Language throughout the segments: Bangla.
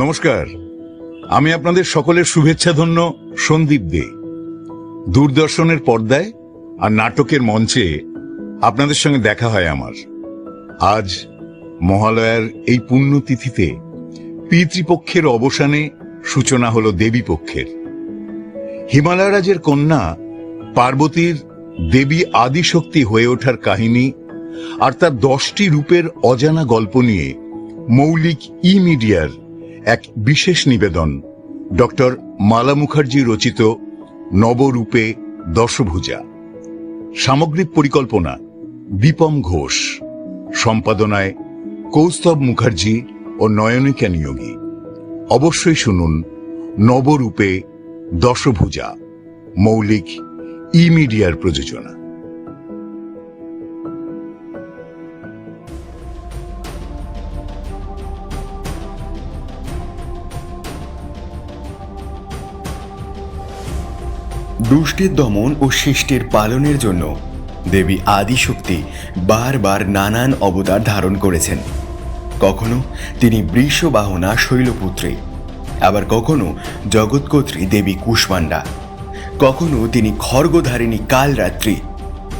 নমস্কার, আমি আপনাদের সকলের শুভেচ্ছাধন্য সন্দীপ দে। দূরদর্শনের পর্দায় আর নাটকের মঞ্চে আপনাদের সঙ্গে দেখা হয় আমার। আজ মহালয়ার এই পুণ্যতিথিতে পিতৃপক্ষের অবসানে সূচনা হল দেবী পক্ষের। হিমালয় রাজের কন্যা পার্বতীর দেবী আদিশক্তি হয়ে ওঠার কাহিনী আর তার 10টি রূপের অজানা গল্প নিয়ে মৌলিক মিডিয়ার এক বিশেষ নিবেদন ডক্টর মালা মুখার্জি রচিত নবরূপে দশভুজা। সামগ্রিক পরিকল্পনা দীপম ঘোষ, সম্পাদনায় কৌস্তব মুখার্জি ও নয়নিকা নিয়োগী। অবশ্যই শুনুন নবরূপে দশভুজা, মৌলিক মিডিয়ার প্রযোজনা। দুষ্টের দমন ও শিষ্টের পালনের জন্য দেবী আদিশক্তি বারবার নানান অবতার ধারণ করেছেন। কখনো তিনি বৃষবাহনা শৈলপুত্রী, আবার কখনো জগৎকর্ত্রী দেবী কুষ্মাণ্ডা, কখনো তিনি খড়গধারিণী কালরাত্রি,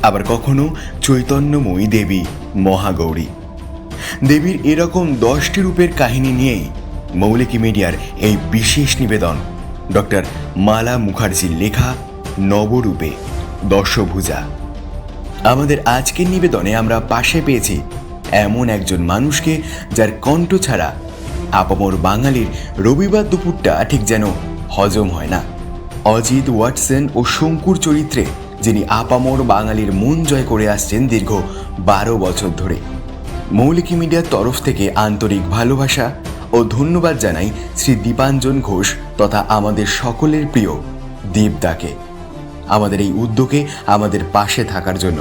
আবার কখনো চৈতন্যময়ী দেবী মহাগৌরী। দেবীর এরকম 10টি রূপের কাহিনী নিয়েই মৌলিক মিডিয়ার এই বিশেষ নিবেদন ডক্টর মালা মুখার্জির লেখা নবরূপে দশভুজা। আমাদের আজকের নিবেদনে আমরা পাশে পেয়েছি এমন একজন মানুষকে যার কণ্ঠ ছাড়া আপামর বাঙালির রবিবার দুপুরটা ঠিক যেন হজম হয় না। অজিত ওয়াটসন ও শঙ্কুর চরিত্রে যিনি আপামর বাঙালির মন জয় করে আসছেন দীর্ঘ 12 বছর ধরে। মৌলিক মিডিয়ার তরফ থেকে আন্তরিক ভালোবাসা ও ধন্যবাদ জানাই শ্রী দীপাঞ্জন ঘোষ তথা আমাদের সকলের প্রিয় দীপদাকে আমাদের এই উদ্যোগে আমাদের পাশে থাকার জন্য।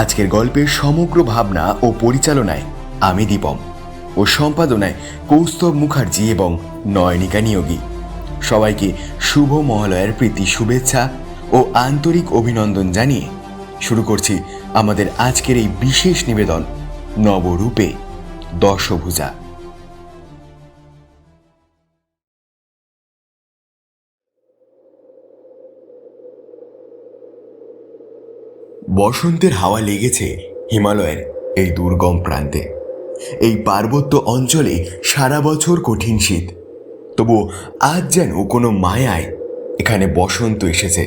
আজকের গল্পের সমগ্র ভাবনা ও পরিচালনায় আমি দীপম ও সম্পাদনায় কৌস্তব মুখার্জি এবং নয়নিকা নিয়োগী। সবাইকে শুভ মহালয়ার প্রীতি শুভেচ্ছা ও আন্তরিক অভিনন্দন জানিয়ে শুরু করছি আমাদের আজকের এই বিশেষ নিবেদন নবরূপে দশভুজা। বসন্তের হাওয়া লেগেছে হিমালয়ের এই দুর্গম প্রান্তে। এই পার্বত্য অঞ্চলে সারা বছর কঠিন শীত, তবু আজ যেন কোনো মায়ায় এখানে বসন্ত এসেছে।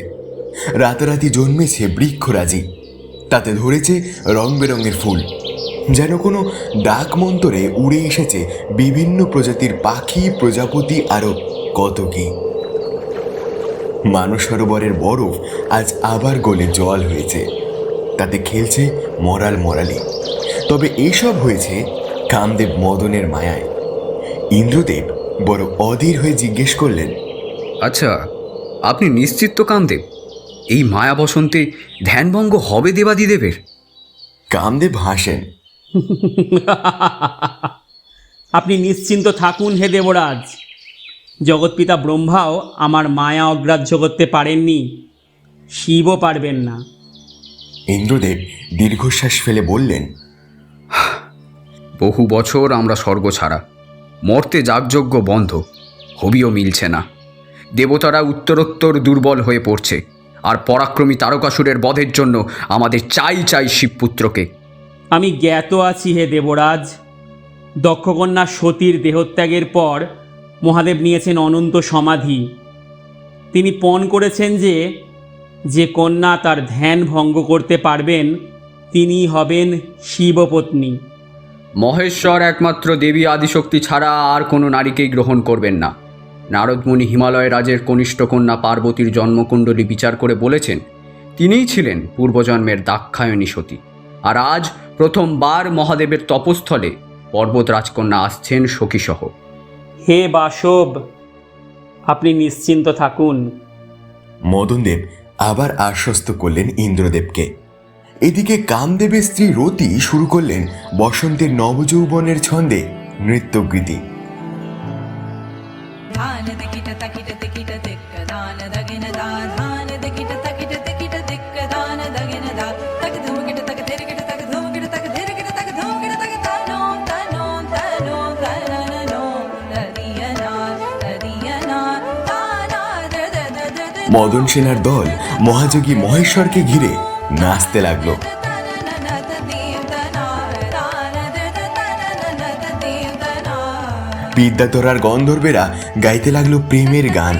রাতারাতি জন্মেছে বৃক্ষরাজি, তাতে ধরেছে রং বেরঙের ফুল, যেন কোনো ডাক মন্তরে উড়ে এসেছে বিভিন্ন প্রজাতির পাখি, প্রজাপতি আরও কত কি। মানস সরোবরের বরফ আজ আবার গলে জল হয়েছে, তাতে খেলছে মরালি। তবে এসব হয়েছে কামদেব মদনের মায়ায়। ইন্দ্রদেব বড় অধীর হয়ে জিজ্ঞেস করলেন, আচ্ছা, আপনি নিশ্চিত তো কামদেব এই মায়া বসন্তে ধ্যানভঙ্গ হবে দেবাদিদেবের? কামদেব হাসেন, আপনি নিশ্চিন্ত থাকুন হে দেবরাজ। জগৎপিতা ব্রহ্মাও আমার মায়া অগ্রাহ্য করতে পারেননি, শিবও পারবেন না। ইন্দ্রদেব দীর্ঘশ্বাস ফেলে বললেন, বহু বছর আমরা স্বর্গ ছাড়া, মর্তে যাগযজ্ঞ বন্ধ, হবিও মিলছে না। দেবতারা উত্তরোত্তর দুর্বল হয়ে পড়ছে, আর পরাক্রমী তারকাসুরের বধের জন্য আমাদের চাই শিবপুত্রকে। আমি জ্ঞাত আছি হে দেবরাজ। দক্ষকন্যা সতীর দেহত্যাগের পর মহাদেব নিয়েছেন অনন্ত সমাধি। তিনি পণ করেছেন যে কন্যা তার ধ্যান ভঙ্গ করতে পারবেন তিনি হবেন শিবপত্নী। মহেশ্বর একমাত্র দেবী আদিশক্তি ছাড়া আর কোনো নারীকেই গ্রহণ করবেন না। নারদমুনি হিমালয় রাজের কনিষ্ঠ কন্যা পার্বতীর জন্মকুণ্ডলী বিচার করে বলেছেন তিনিই ছিলেন পূর্বজন্মের দাক্ষায়ণী সতী। আর আজ প্রথমবার মহাদেবের তপস্থলে পর্বত রাজকন্যা আসছেন সখীসহ। হে বাসব, আপনি নিশ্চিন্ত থাকুন। মদনদেব আবার আশ্বস্ত করলেন ইন্দ্রদেবকে। এদিকে কামদেবের স্ত্রী রতি শুরু করলেন বসন্তের নবযৌবনের ছন্দে নৃত্যগীতি। মদন সেনার দল মহাযোগী মহেশ্বরকে ঘিরে নাচতে লাগলো। বিদ্যাধরার গন্ধর্বেরা গাইতে লাগলো প্রেমের গান।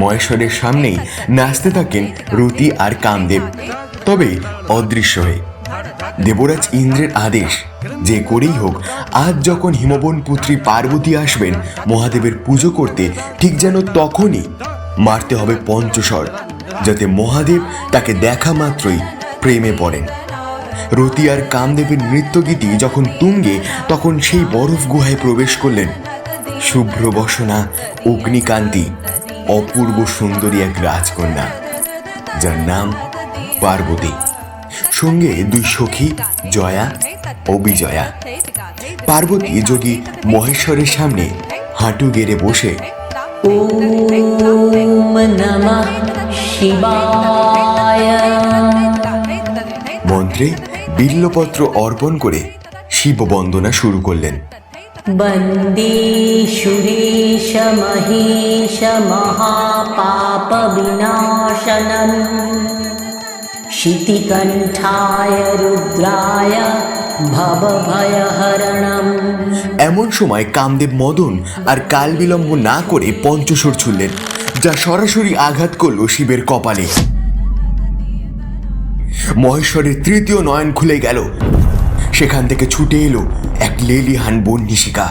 মহেশ্বরের সামনেই নাচতে থাকেন রতি আর কামদেব, তবে অদৃশ্য হয়ে। দেবরাজ ইন্দ্রের আদেশ যে করেই হোক আজ যখন হিমবন পুত্রী পার্বতী আসবেন মহাদেবের পুজো করতে, ঠিক যেন তখনই মারতে হবে পঞ্চস্বর, যাতে মহাদেব তাকে দেখা মাত্রই প্রেমে পড়েন। রতি আর কামদেবের নৃত্যগীতি যখন তুঙ্গে, তখন সেই বরফ গুহায় প্রবেশ করলেন শুভ্র বসনা, অগ্নিকান্তি, অপূর্ব সুন্দরী এক রাজকন্যা, যার নাম পার্বতী। সঙ্গে দুই সখী জয়া ও বিজয়া। পার্বতী যোগী মহেশ্বরের সামনে হাঁটু গেড়ে বসে ওম নমঃ শিবায় মন্ত্রে বিল্লপত্র অর্পণ করে শিব বন্দনা শুরু করলেন। বন্দে সুরেশ মহেশ মহাপাপ বিনাশনম শিতিকণ্ঠায় রুদ্রায় ভবভয়হরণম। এমন সময় কামদেব মদন আর কাল বিলম্ব না করে পঞ্চস্বর ছুড়লেন, যা সরাসরি আঘাত করল শিবের কপালে। মহেশ্বরের তৃতীয় নয়ন খুলে গেল। সেখান থেকে ছুটে এলো এক লেলিহান বহ্নিশিখা।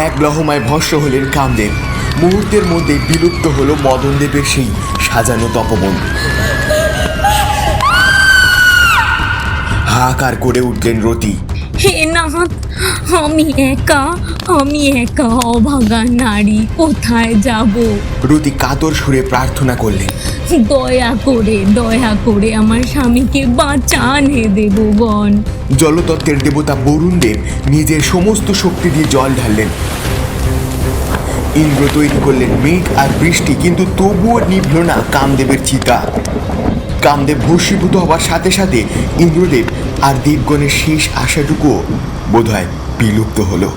এক লহমায় ভস্ম হলেন কামদেব। মুহূর্তের মধ্যে বিলুপ্ত হলো মদনদেবের সেই সাজানো তপবন। হাহাকার করে উঠলেন রতি। হে নাথ, আমি একা অভাগা নারী, কোথায় যাব? রতি কাতর সুরে প্রার্থনা করলেন, দয়া করে আমার স্বামীকে বাঁচান হে দেবগণ। জলতত্ত্বের দেবতা বরুণদেব নিজের সমস্ত শক্তি দিয়ে জল ঢাললেন। ইন্দ্র তৈরি করলেন মেঘ আর বৃষ্টি, কিন্তু তবুও নিভল না কামদেবের চিতা। কামদেব ভস্মীভূত হবার সাথে সাথে ইন্দ্রদেব আর দেবগণের শেষ আশাটুকুও বোধহয় বিলুপ্ত হলো।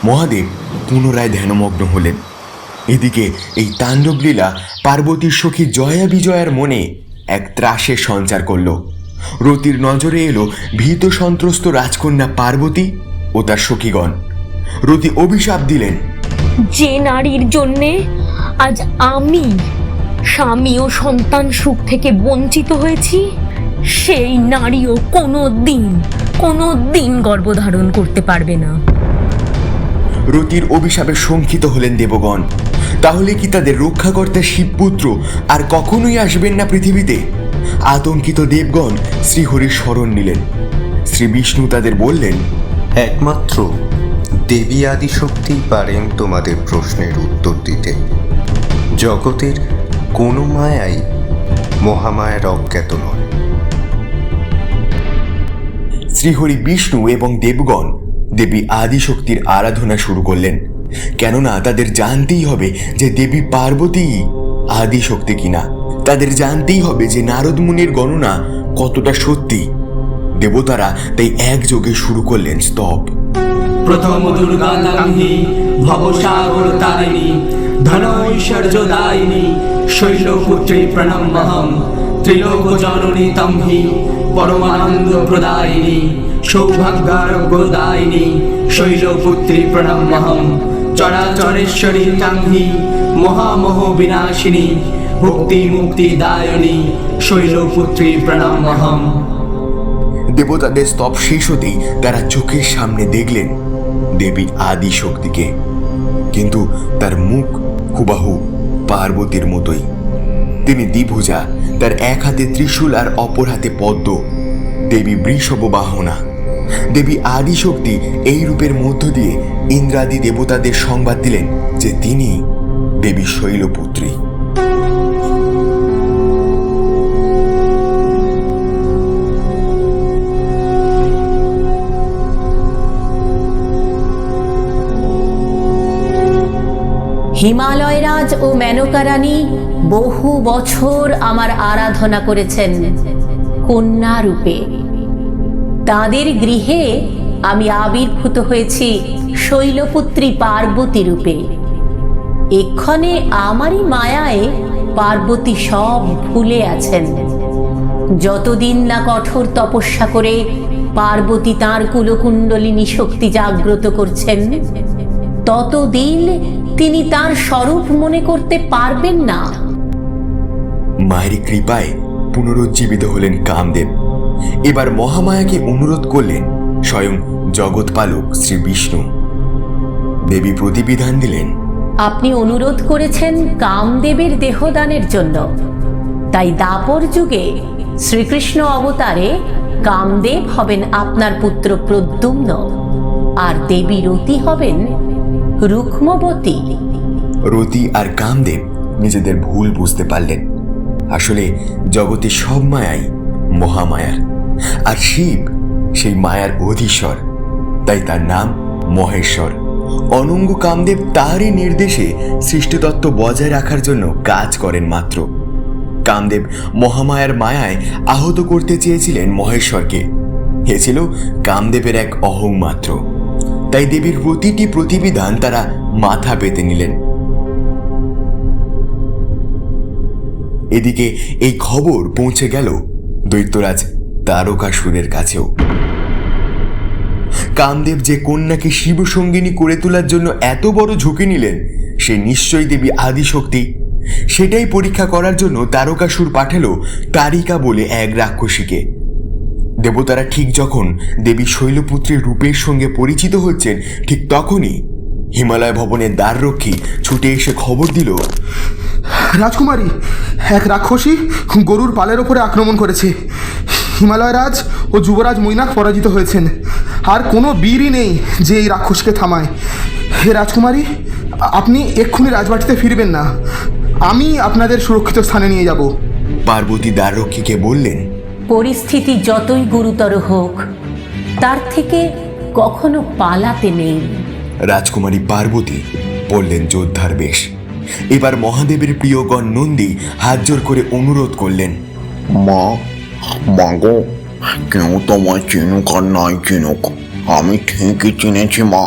মহাদেব পুনরায় ধ্যানমগ্ন হলেন। এদিকে এই তাণ্ডবলীলা পার্বতীর সখী জয়া বিজয়ার মনে এক ত্রাসের সঞ্চার করল। রতির নজরে এলো ভীত সন্ত্রস্ত রাজকন্যা পার্বতী ও তার সখীগণ। রতি অভিশাপ দিলেন, যে নারীর জন্যে আজ আমি স্বামী ও সন্তান সুখ থেকে বঞ্চিত হয়েছি, সেই নারীও কোনো দিন গর্ভধারণ করতে পারবে না। রতির অভিশাপে শঙ্কিত হলেন দেবগণ। তাহলে কি তাদের রক্ষাকর্তা শিবপুত্র আর কখনোই আসবেন না পৃথিবীতে? আতঙ্কিত দেবগণ শ্রীহরির শরণ নিলেন। শ্রী বিষ্ণু তাদের বললেন, একমাত্র দেবী আদিশক্তিই পারেন তোমাদের প্রশ্নের উত্তর দিতে। জগতের কোনো মায়াই মহামায়ার অজ্ঞাত নয়। শ্রীহরি বিষ্ণু এবং দেবগণ দেবী আদিশক্তির আরাধনা শুরু করলেন, কেননা তাদের জানতেই হবে যে দেবী পার্বতী আদিশক্তি কিনা। তাদের জানতেই হবে যে নারদ মুনির গণনা কতটা সত্যি। দেবতারা তাই একযোগে শুরু করলেন স্তব। প্রথম দুর্গা তাংহি ভবসাগর তারিণী ধনৈশ্বর্যদায়িনী শৈলপুত্রী প্রণম্যহম ত্রিলোক জননী তম্হি পরমানন্দ প্রদায়িনী সৌভাগ্যারোগ্যদায়িনী শৈলপুত্রী প্রণম্যহম চরাচরেশ্বরী তাংহি মহামোহ বিনাশিনী ভক্তি মুক্তি দায়িনী শৈলপুত্রী প্রণম্যহম। দেবতাদের স্তব শেষ হতেই তারা চোখের সামনে দেখলেন দেবী আদিশক্তিকে, কিন্তু তার মুখ হুবাহু পার্বতীর মতোই। তিনি দ্বিভুজা, তার এক হাতে ত্রিশূল আর অপর হাতে পদ্ম। দেবী বৃষভ বাহনা। দেবী আদিশক্তি এই রূপের মধ্য দিয়ে ইন্দ্রাদি দেবতাদের সংবাদ দিলেন যে তিনি দেবী শৈলপুত্রী। হিমালয়রাজ ও মেনকারানী বহু বছর আমার আরাধনা করেছেন কন্যা রূপে। তাদের গৃহে আমি আবির্ভূত হয়েছি শৈলপুত্রী পার্বতী রূপে। এক্ষণে আমারই মায়ায় পার্বতী সব ভুলে আছেন। যতদিন না কঠোর তপস্যা করে পার্বতী তাঁর কুলকুণ্ডলিনী শক্তি জাগ্রত করছেন, ততদিন তিনি তার স্বরূপ মনে করতে পারবেন না। মায়ের কৃপায় পুনরুজ্জীবিত হলেন কামদেব। এবার মহামায়াকে অনুরোধ করলেন স্বয়ং জগৎপালক শ্রী বিষ্ণু। দেবী প্রতিবিধান দিলেন, আপনি অনুরোধ করেছেন কামদেবের দেহদানের জন্য, তাই দাপর যুগে শ্রীকৃষ্ণ অবতারে কামদেব হবেন আপনার পুত্র প্রদ্যুম্ন, আর দেবী রতি হবেন রুক্মবতী। রতি আর কামদেব নিজেদের ভুল বুঝতে পারলেন। আসলে জগতে সব মায়াই মহামায়ার, আর শিব সেই মায়ার অধীশ্বর, তাই তার নাম মহেশ্বর। অনঙ্গ কামদেব তারই নির্দেশে সৃষ্টিতত্ত্ব বজায় রাখার জন্য কাজ করেন মাত্র। কামদেব মহামায়ার মায়ায় আহত করতে চেয়েছিলেন মহেশ্বরকে। এ ছিল কামদেবের এক অহং মাত্র, তাই দেবীর প্রতিটি প্রতিবিধান তারা মাথা পেতে নিলেন। এদিকে এই খবর পৌঁছে গেল দৈত্যরাজ তারকাসুরের কাছেও। কামদেব যে কন্যাকে শিবসঙ্গিনী করে তোলার জন্য এত বড় ঝুঁকি নিলেন, সে নিশ্চয়ই দেবী আদিশক্তি। সেটাই পরীক্ষা করার জন্য তারকাসুর পাঠালো তারিকা বলে এক রাক্ষসীকে। দেবতারা ঠিক যখন দেবী শৈলপুত্রীর রূপের সঙ্গে পরিচিত হচ্ছেন, ঠিক তখনই হিমালয় ভবনের দ্বাররক্ষী ছুটে এসে খবর দিল, রাজকুমারী, এক রাক্ষসী গরুর পালের ওপরে আক্রমণ করেছে। হিমালয় রাজ ও যুবরাজ মৈনাক পরাজিত হয়েছেন, আর কোনো বীরই নেই যে এই রাক্ষসকে থামায়। হে রাজকুমারী, আপনি এক্ষুনি রাজবাটিতে ফিরবেন না, আমি আপনাদের সুরক্ষিত স্থানে নিয়ে যাব। পার্বতী দ্বাররক্ষীকে বললেন, পরিস্থিতি যতই গুরুতর হোক, তার থেকে কখনো পালাতে নেই। রাজকুমারী পার্বতী পড়লেন যোদ্ধার বেশ। এবার মহাদেবের প্রিয়গণ নন্দী হাত জোর করে অনুরোধ করলেন, মা, মাগো, কেউ তোমায় চিনুক আর নাই চিনুক, আমি ঠিকই চিনেছি মা,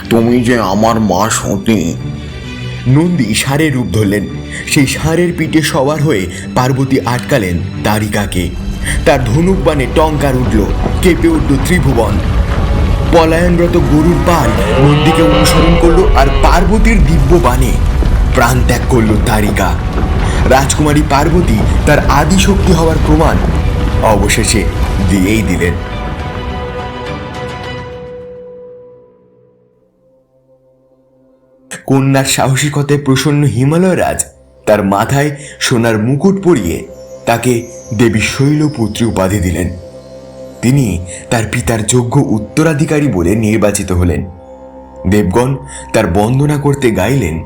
তুমি যে আমার মা সতী। নন্দী ষাঁড়ের রূপ ধরলেন। সেই ষাঁড়ের পিঠে সবার হয়ে পার্বতী আটকালেন তারিকাকে। তার ধনুক বাণে টঙ্কার উঠল, কেঁপে উঠল ত্রিভুবন। পলায়নরত গরুর পাল নন্দীকে অনুসরণ করলো, আর পার্বতীর দিব্য বাণে প্রাণ ত্যাগ করল তারিকা। রাজকুমারী পার্বতী তার আদিশক্তি হওয়ার প্রমাণ অবশেষে দিয়েই দিলেন। কন্যার সাহসিকতায় প্রসন্ন হিমালয় রাজ তার মাথায় সোনার মুকুট পরিয়ে তাকে দেবী শৈলপুত্রী উপাধি দিলেন। তিনি তার পিতার যোগ্য উত্তরাধিকারী বলে নির্বাচিত হলেন। দেবগণ তার বন্দনা করতে গাইলেন,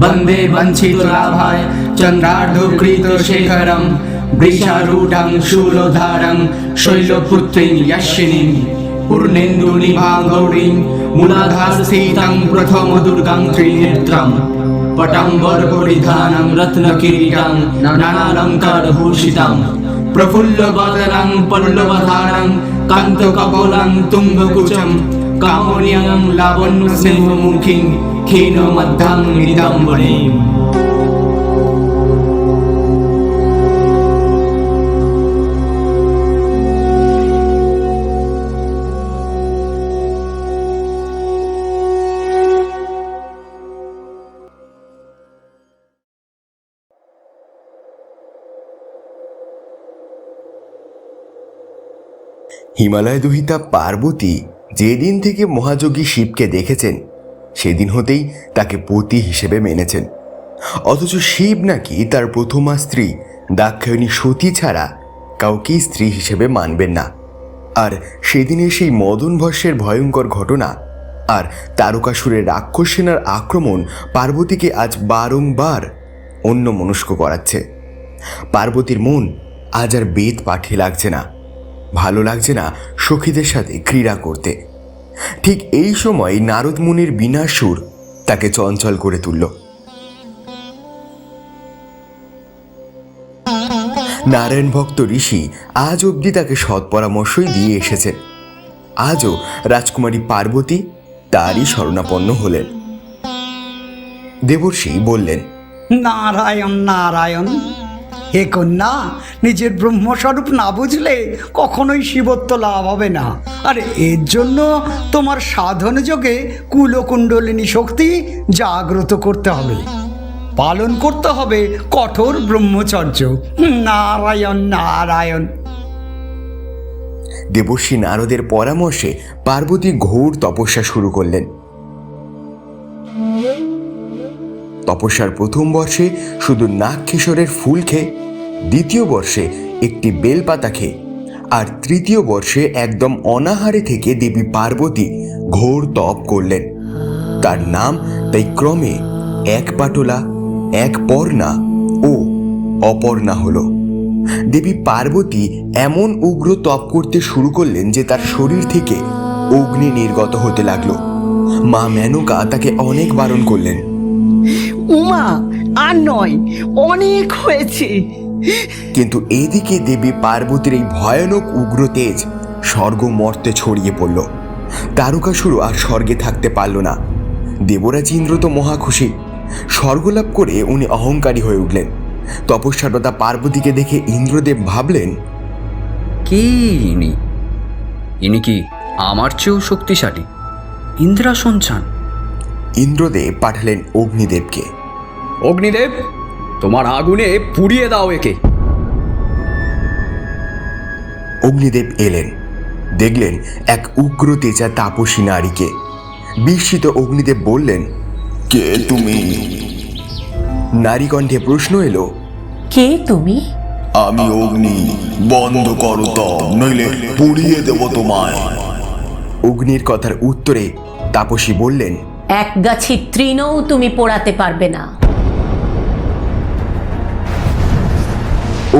वन्दे वञ्चितलाभाय चन्द्रार्धकृतशेखरं वृषारूढं शूलधारं शैलपुत्रीं यशिनीं पूर्णेन्दुनिभां गौरीं मूलाधारस्थितं प्रथमदुर्गां त्रिनेत्रं पटाम्बरपरिधानं रत्नकिरीटं नानालङ्कारभूषितं प्रफुल्लवदनं पल्लवधारं कान्तकपोलं तुङ्गकुचं कामोन्यं लावण्यस्नेहमुखीं ক্ষীণমধ্যাং নিদাম্বরীম। হিমালয় দহিতা পার্বতী যেদিন থেকে মহাযোগী শিবকে দেখেছেন, সেদিন হতেই তাকে পতি হিসেবে মেনেছেন। অথচ শিব নাকি তার প্রথমা স্ত্রী দাক্ষায়ণী সতী ছাড়া কাউকেই স্ত্রী হিসেবে মানবেন না। আর সেদিনের সেই মদন ভস্যের ভয়ঙ্কর ঘটনা আর তারকাসুরের রাক্ষস সেনার আক্রমণ পার্বতীকে আজ বারংবার অন্যমনস্ক করাচ্ছে। পার্বতীর মন আজ আর বেদ পাঠে লাগছে না, ভালো লাগছে না সখীদের সাথে ক্রীড়া করতে। ঠিক এই সময় নারদ মুনির বিনার সুর তাকে চঞ্চল করে তুলল। নারায়ণ ভক্ত ঋষি আজ অবধি তাকে সৎ পরামর্শই দিয়ে এসেছেন। আজও রাজকুমারী পার্বতী তারই শরণাপন্ন হলেন। দেবর্ষি বললেন, নারায়ণ নারায়ণ, হে কন্যা, নিজের ব্রহ্মস্বরূপ না বুঝলে কখনোই শিবত্ব লাভ হবে না। আর এর জন্য তোমার সাধন যোগে কুলকুণ্ডলিনী শক্তি জাগ্রত করতে হবে, পালন করতে হবে কঠোর ব্রহ্মচর্য। নারায়ণ নারায়ণ। দেবর্ষি নারদের পরামর্শে পার্বতী ঘোর তপস্যা শুরু করলেন। তপস্যার প্রথম বর্ষে শুধু নাগকেশরের ফুল খেয়ে, দ্বিতীয় বর্ষে একটি বেলপাতা খেয়ে, আর তৃতীয় বর্ষে একদম অনাহারে থেকে দেবী পার্বতী ঘোর তপ করলেন। তার নাম তাই ক্রমে এক পাটলা, এক পর্ণা ও অপর্ণা হল। দেবী পার্বতী এমন উগ্র তপ করতে শুরু করলেন যে তার শরীর থেকে অগ্নি নির্গত হতে লাগলো। মা মেনকা তাকে অনেক বারণ করলেন। উমা, আর নয়, অনেক হয়েছে। কিন্তু এদিকে দেবী পার্বতীর এই ভয়ানক উগ্র তেজ স্বর্গ মর্তে ছড়িয়ে পড়ল। তারকাসুর আর স্বর্গে থাকতে পারল না। দেবরাজ ইন্দ্র তো মহা খুশি। স্বর্গলাভ করে উনি অহংকারী হয়ে উঠলেন। তপস্যারতা পার্বতীকে দেখে ইন্দ্রদেব ভাবলেন, কি ইনি কি আমার চেয়েও শক্তিশালী? ইন্দ্রাসন চান। ইন্দ্রদেব পাঠালেন অগ্নিদেবকে। অগ্নিদেব, তোমার আগুনে পুড়িয়ে দাও একে। অগ্নিদেব এলেন, দেখলেন এক উগ্র তেজা তাপসী নারীকে। বিস্মিত অগ্নিদেব বললেন, কে তুমি? নারী কণ্ঠে প্রশ্ন এলো, কে তুমি? আমি অগ্নি, বন্ধ করো তপ, নইলে পুড়িয়ে দেব তোমায়। অগ্নির কথার উত্তরে তাপসী বললেন, এক গাছি তৃণও তুমি পোড়াতে পারবে না।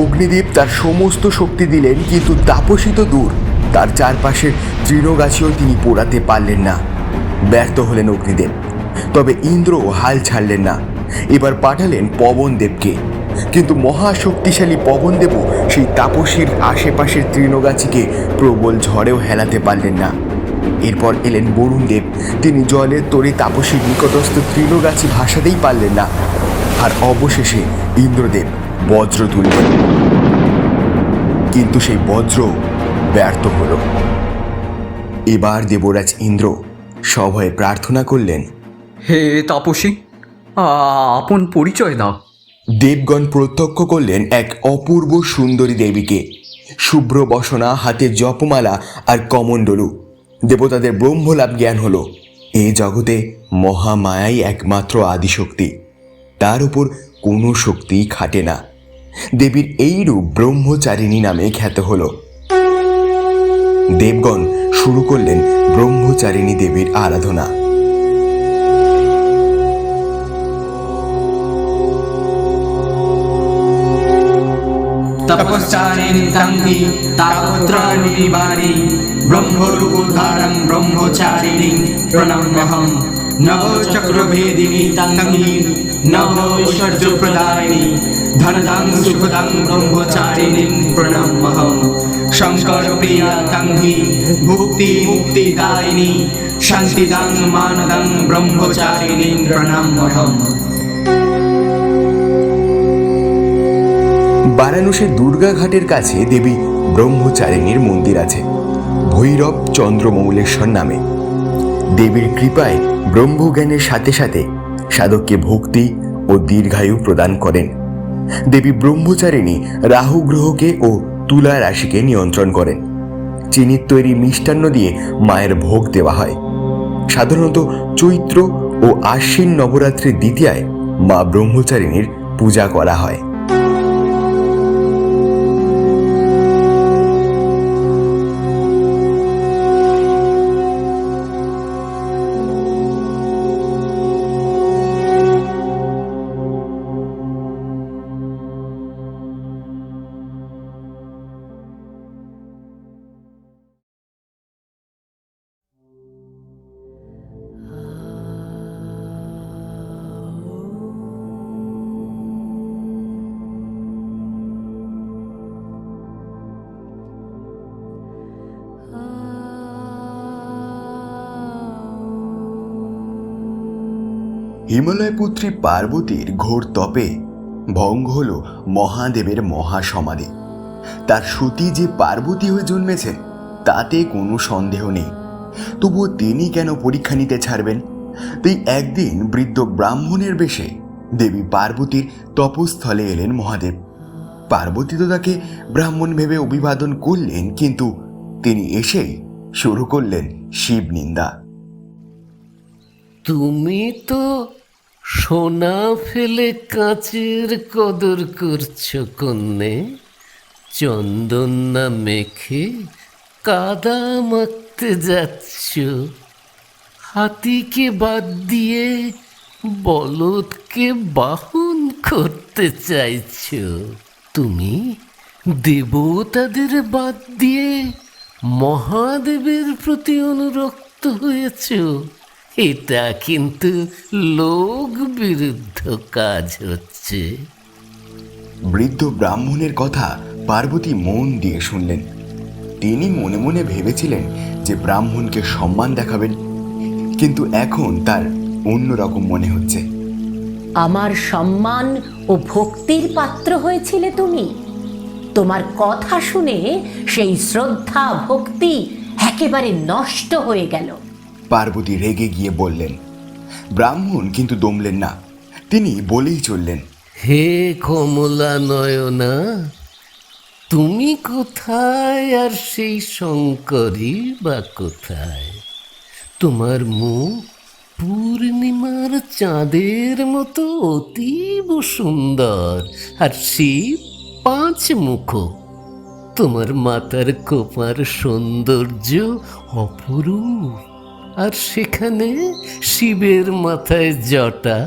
অগ্নিদেব তার সমস্ত শক্তি দিলেন, কিন্তু তাপসী তো দূর, তার চারপাশের তৃণগাছিও তিনি পোড়াতে পারলেন না। ব্যর্থ হলেন অগ্নিদেব। তবে ইন্দ্র হাল ছাড়লেন না। এবার পাঠালেন পবনদেবকে। কিন্তু মহাশক্তিশালী পবনদেবও সেই তাপসীর আশেপাশের তৃণগাছিকে প্রবল ঝড়েও হেলাতে পারলেন না। এরপর এলেন বরুণদেব। তিনি জলের তরে তাপসীর নিকটস্থ তৃণগাছি ভাসাতেই পারলেন না। আর অবশেষে ইন্দ্রদেব বজ্র তুললেন, কিন্তু সেই বজ্র ব্যর্থ হল। এবার দেবরাজ ইন্দ্র সভয়ে প্রার্থনা করলেন, হে তাপসী, আপন পরিচয় দাও। দেবগণ প্রত্যক্ষ করলেন এক অপূর্ব সুন্দরী দেবীকে। শুভ্র বসনা, হাতে জপমালা আর কমণ্ডলু। দেবতাদের ব্রহ্মলাভ জ্ঞান হলো। এ জগতে মহামায়াই একমাত্র আদিশক্তি, তার উপর কোনো শক্তি খাটে না। দেবীর এই রূপ ব্রহ্মচারিণী নামে খ্যাত হলো। দেবগণ শুরু করলেন ব্রহ্মচারিণী দেবীর আরাধনা। তপশ্চারিণী তঙ্গি তাপত্রাণি নিবারি ব্রহ্মরূপধারং ব্রহ্মচারিণী প্রণম্যহম নভ চক্রভেদিনী তঙ্গি নভ ঐশ্বর্য প্রদায়িনী ধনদাং সুখদাং ব্রহ্মচারিণী প্রণম্যহম শঙ্কর প্রিয়া তঙ্গি ভুক্তি মুক্তিদায়িনী শান্তিদাং মানদাং ব্রহ্মচারিণী প্রণম্যহম। বারাণসীর দুর্গাঘাটের কাছে দেবী ব্রহ্মচারিণীর মন্দির আছে, ভৈরব চন্দ্রমৌলেশ্বর নামে। দেবীর কৃপায় ব্রহ্মজ্ঞানের সাথে সাথে সাধককে ভক্তি ও দীর্ঘায়ু প্রদান করেন। দেবী ব্রহ্মচারিণী রাহু গ্রহকে ও তুলা রাশিকে নিয়ন্ত্রণ করেন। চিনির তৈরি মিষ্টান্ন দিয়ে মায়ের ভোগ দেওয়া হয়। সাধারণত চৈত্র ও আশ্বিন নবরাত্রির দ্বিতীয়ায় মা ব্রহ্মচারিণীর পূজা করা হয়। হিমালয় পুত্রী পার্বতীর ঘোর তপে ভঙ্গ হল মহাদেবের মহাসমাধি। তার সতী যে পার্বতী হয়ে জন্মেছেন তাতে কোনো সন্দেহ নেই। তবুও তিনি কেন পরীক্ষা নিতে ছাড়বেন? তাই একদিন বৃদ্ধ ব্রাহ্মণের বেশে দেবী পার্বতীর তপস্থলে এলেন মহাদেব। পার্বতী তো তাকে ব্রাহ্মণ ভেবে অভিবাদন করলেন, কিন্তু তিনি এসেই শুরু করলেন শিব নিন্দা। তুমি তো সোনা ফেলে কাঁচের কদর করছো কন্যে, চন্দন না মেখে কাদা মাখতে যাচ্ছ, হাতিকে বাদ দিয়ে বলদকে বাহন করতে চাইছো। তুমি দেবতাদের বাদ দিয়ে মহাদেবের প্রতি অনুরক্ত হয়েছ। এটা কিন্তু লোক বিরুদ্ধ কাজ হচ্ছে। বৃদ্ধ ব্রাহ্মণের কথা পার্বতী মন দিয়ে শুনলেন। তিনি মনে মনে ভেবেছিলেন যে ব্রাহ্মণকে সম্মান দেখাবেন, কিন্তু এখন তার অন্যরকম মনে হচ্ছে। আমার সম্মান ও ভক্তির পাত্র হয়েছিলে তুমি। তোমার কথা শুনে সেই শ্রদ্ধা ভক্তি একেবারে নষ্ট হয়ে গেল। পার্বতী রেগে গিয়ে বললেন। ব্রাহ্মণ কিন্তু দমলেন না, তিনি বলেই চললেন, হে কমলা নয়না, তুমি কোথায় আর সেই শঙ্করী বা কোথায়? তোমার মুখ পূর্ণিমার চাঁদের মতো অতীব সুন্দর, আর শিব 5 মুখ। তোমার মাথার কোপার সৌন্দর্য অপরূপ, আর সেখানে শিবের মাথায় জটা,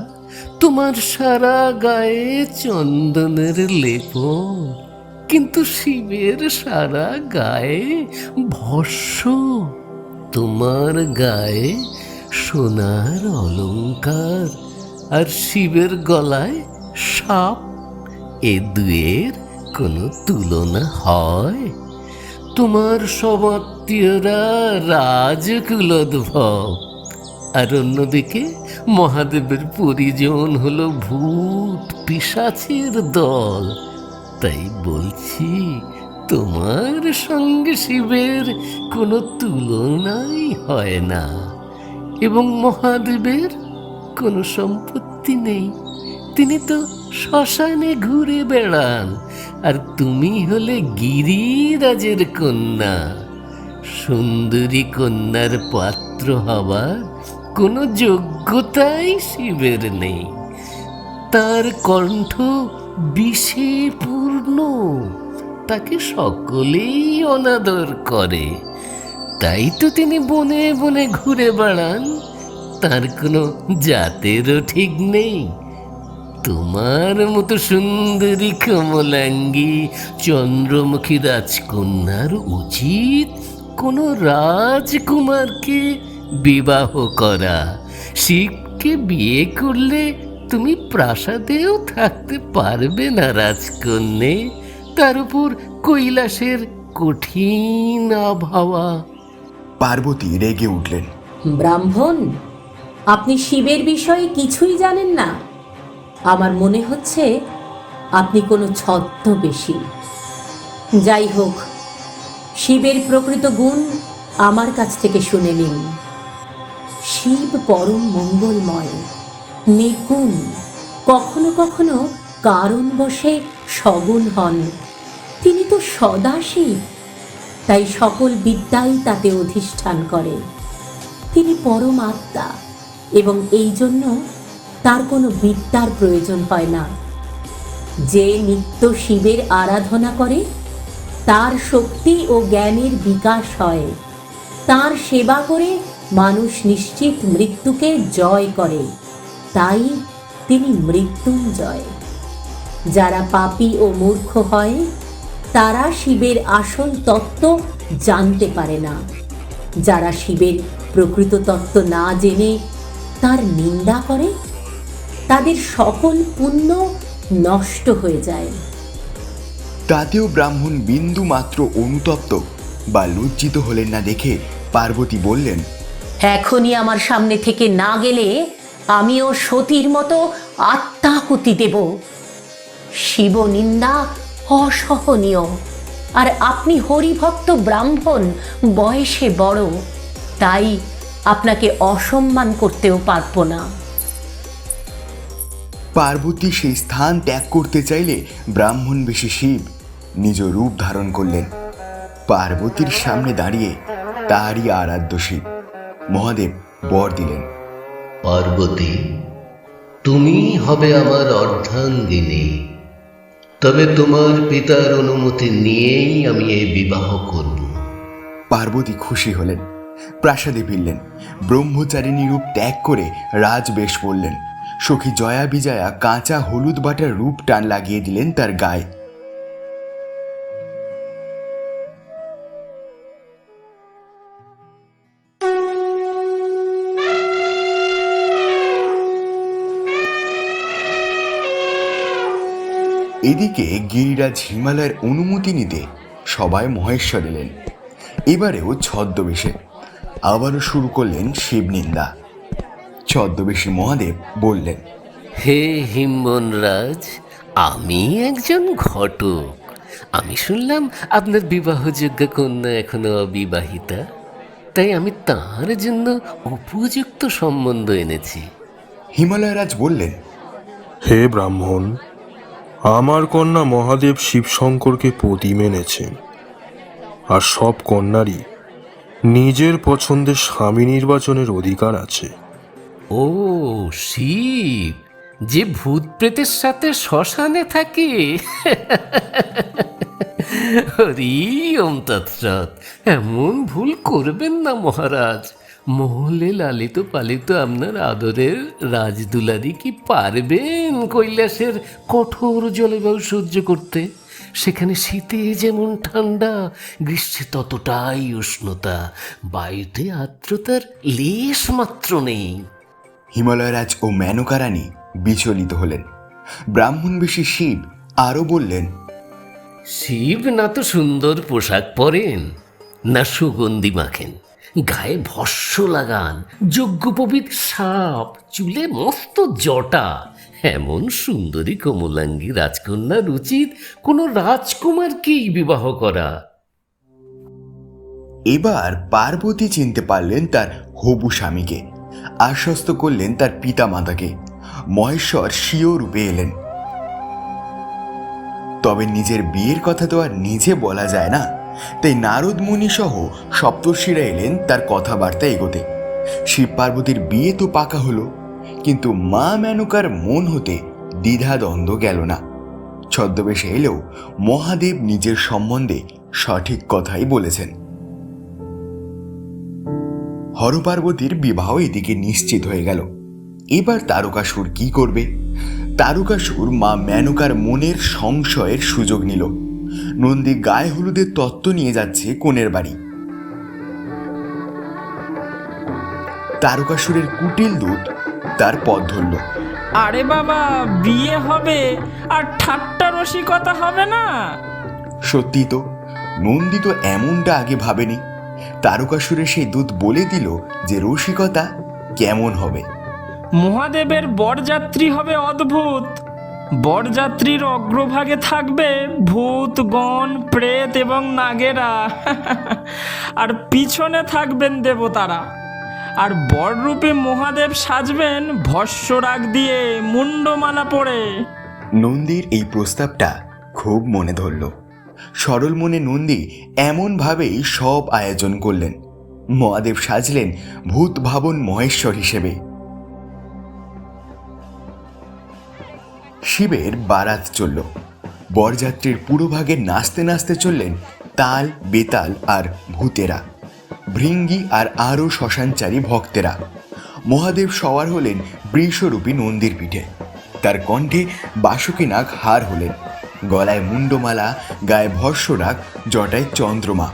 তোমার সারা গায়ে চন্দনের লেপন, কিন্তু শিবের সারা গায়ে ভস্য। তোমার গায়ে সোনার অলংকার, আর শিবের গলায় সাপ। এ দুয়ের কোনো তুলনা হয়? তোমার সব আত্মীয়রা রাজকুলোদ্ভব, আর অন্যদিকে মহাদেবের পরিজন হলো ভূত পিশাচের দল। তাই বলছি, তোমার সঙ্গে শিবের কোনো তুলনাই হয় না, এবং মহাদেবের কোনো সম্পত্তি নেই। তিনি তো শ্মশানে ঘুরে বেড়ান, আর তুমি হলে গিরিরাজের কন্যা। সুন্দরী কন্যার পাত্র হবার কোনো যোগ্যতাই শিবের নেই। তার কণ্ঠ বিষে পূর্ণ, তাকে সকলেই অনাদর করে। তাই তো তিনি বনে বনে ঘুরে বেড়ান, তার কোনো জাতেরও ঠিক নেই। তোমার মতো সুন্দরী কমলাঙ্গী চন্দ্রমুখী রাজকন্যার উচিত কোনো রাজকুমারকে বিবাহ করা। শিবকে বিয়ে করলে তুমি প্রাসাদেও থাকতে পারবে না রাজকন্যে, তার উপর কৈলাসের কঠিন আবহাওয়া। পার্বতী রেগে উঠলেন। ব্রাহ্মণ, আপনি শিবের বিষয়ে কিছুই জানেন না। আমার মনে হচ্ছে আপনি কোনো ছদ্মবেশী। যাই হোক, শিবের প্রকৃত গুণ আমার কাছ থেকে শুনে নিন। শিব পরম মঙ্গলময়, নির্গুণ, কখনো কখনো কারণবশে সগুণ হন। তিনি তো সদাশিব, তাই সকল বিদ্যাই তাতে অধিষ্ঠান করে। তিনি পরম আত্মা, এবং এই জন্য তার কোনো বিদ্যার প্রয়োজন হয় না। যে নিত্য শিবের আরাধনা করে তার শক্তি ও জ্ঞানের বিকাশ হয়। তার সেবা করে মানুষ নিশ্চিত মৃত্যুকে জয় করে, তাই তিনি মৃত্যুঞ্জয়। যারা পাপী ও মূর্খ হয় তারা শিবের আসল তত্ত্ব জানতে পারে না। যারা শিবের প্রকৃত তত্ত্ব না জেনে তার নিন্দা করে তাদের সকল পুণ্য নষ্ট হয়ে যায়। তাতেও ব্রাহ্মণ বিন্দু মাত্র অনুতপ্ত বা লজ্জিত হলেন না দেখে পার্বতী বললেন, এখনই আমার সামনে থেকে না গেলে আমিও সতীর মতো আত্মাহুতি দেব। শিব নিন্দা অসহনীয়, আর আপনি হরিভক্ত ব্রাহ্মণ, বয়সে বড়, তাই আপনাকে অসম্মান করতেও পারবো না। পার্বতী সেই স্থান ত্যাগ করতে চাইলে ব্রাহ্মণ বেশে শিব নিজ রূপ ধারণ করলেন। পার্বতীর সামনে দাঁড়িয়ে তারই আরাধ্য শিব মহাদেব বর দিলেন, পার্বতী, তুমি হবে আমার অর্ধাঙ্গিনী। তবে তোমার পিতার অনুমতি নিয়েই আমি এই বিবাহ করব। পার্বতী খুশি হলেন, প্রাসাদে ফিরলেন, ব্রহ্মচারিণী রূপ ত্যাগ করে রাজবেশ পরলেন। সখী জয়া বিজয়া কাঁচা হলুদ বাটার রূপ টান লাগিয়ে দিলেন তার গায়ে। এদিকে গিরিরাজ হিমালয়ের অনুমতি নিতে সবাই মহেশ্বর এলেন। এবারেও ছদ্মবেশে আবারও শুরু করলেন শিবনিন্দা। ছদ্মবেশী মহাদেব বললেন, হে হিমবনরাজ, আমি একজন ঘটক। আমি শুনলাম আপনার বিবাহযোগ্য কন্যা এখনো অবিবাহিতা, তাই আমি তার জন্য উপযুক্ত সম্বন্ধ এনেছি। হিমালয়রাজ বললেন, হে ব্রাহ্মণ, আমার কন্যা মহাদেব শিবশঙ্করকে পতি মেনেছেন, আর সব কন্যারই নিজের পছন্দের স্বামী নির্বাচনের অধিকার আছে। ও শিব, যে ভূত প্রেতের সাথে শ্মশানে থাকে। হরি ওম তৎসৎ। এমন ভুল করবেন না মহারাজ। মহলে লালিত পালিত আপনার আদরের রাজদুলারি কি পারবেন কৈলাসের কঠোর জলবায়ু সহ্য করতে? সেখানে শীতে যেমন ঠান্ডা, গ্রীষ্মে ততটাই উষ্ণতা, বায়ুতে আর্দ্রতার লেশ মাত্র নেই। হিমালয়রাজ ও মেনকারানী বিচলিত হলেন। ব্রাহ্মণবেশী শিব আরো বললেন, শিব না তো সুন্দর পোশাক পরেন, না সুগন্ধি মাখেন, গায়ে ভস্য লাগান, যজ্ঞোপবীত সাপ, চুলে মস্ত জটা। এমন সুন্দরী কমলাঙ্গী রাজকন্যার উচিত কোনো রাজকুমারকেই বিবাহ করা। এবার পার্বতী চিনতে পারলেন তার হবু স্বামীকে, আশ্বস্ত করলেন তার পিতা মাতাকে। মহেশ্বর স্বীয় রূপে এলেন। তবে নিজের বিয়ের কথা তো আর নিজে বলা যায় না, তাই নারদ মুনি সহ সপ্তর্ষিরা এলেন তার কথাবার্তা এগোতে। শিব পার্বতীর বিয়ে তো পাকা হলো, কিন্তু মা মেনকার মন হতে দ্বিধাদ্বন্দ্ব গেল না। ছদ্মবেশে এলেও মহাদেব নিজের সম্বন্ধে সঠিক কথাই বলেছেন। হরপার্বতীর বিবাহ এদিকে নিশ্চিত হয়ে গেল। এবার তারকাসুর কি করবে? তারকাসুর মা মেনকার মনের সংশয়ের সুযোগ নিল। নন্দী গায়ে হলুদের তত্ত্ব নিয়ে যাচ্ছে কনের বাড়ি। তারকাসুরের কুটিল দূত তার পথ ধরল। আরে বাবা, বিয়ে হবে আর ঠাট্টা রসিকতা হবে না? সত্যি তো, নন্দী তো এমনটা আগে ভাবেনি। তারকাসুরের সেই দূত বলে দিল যে রসিকতা কেমন হবে। মহাদেবের বরযাত্রী হবে অদ্ভুত। বরযাত্রীর অগ্রভাগে থাকবে ভূত, গণ, প্রেত এবং নাগেরা, আর পিছনে থাকবেন দেবতারা। আর বররূপে মহাদেব সাজবেন ভস্যরাগ দিয়ে, মুন্ডমালা পরে। নন্দীর এই প্রস্তাবটা খুব মনে ধরল। সরল মনে নন্দী এমনভাবেই সব আয়োজন করলেন। মহাদেব সাজলেন ভূত ভাবন মহেশ্বর হিসেবে। শিবের বারাত চলল। বরযাত্রীর পুরোভাগে নাচতে নাচতে চললেন তাল, বেতাল আর ভূতেরা, ভৃঙ্গি আর আরও শ্মশানচারী ভক্তেরা। মহাদেব সওয়ার হলেন বৃষরূপী নন্দীর পিঠে। তার কণ্ঠে বাসুকী নাগ হার হলেন, গলায় মুন্ডমালা, গায়ে ভস্যরাগ, জটায় চন্দ্রমা,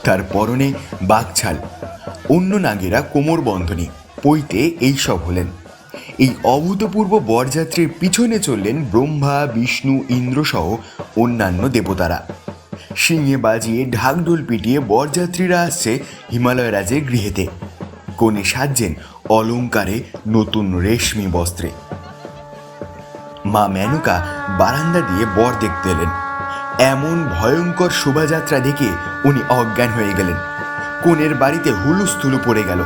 তার পরনে বাঘছাল। অন্য নাগেরা কোমর বন্ধনী, পৈতে এইসব হলেন। এই অভূতপূর্ব বরযাত্রীর পিছনে চললেন ব্রহ্মা, বিষ্ণু, ইন্দ্র সহ অন্যান্য দেবতারা। শিঙে বাজিয়ে ঢাকঢোল পিটিয়ে বরযাত্রীরা আসছে হিমালয় রাজের গৃহেতে। কনে সাজছেন অলংকারে, নতুন রেশমি বস্ত্রে। মা মেনকা বারান্দা দিয়ে বর দেখতে এলেন। এমন ভয়ঙ্কর শোভাযাত্রা দেখে উনি অজ্ঞান হয়ে গেলেন। কনের বাড়িতে হুলুস্থুলু পড়ে গেল।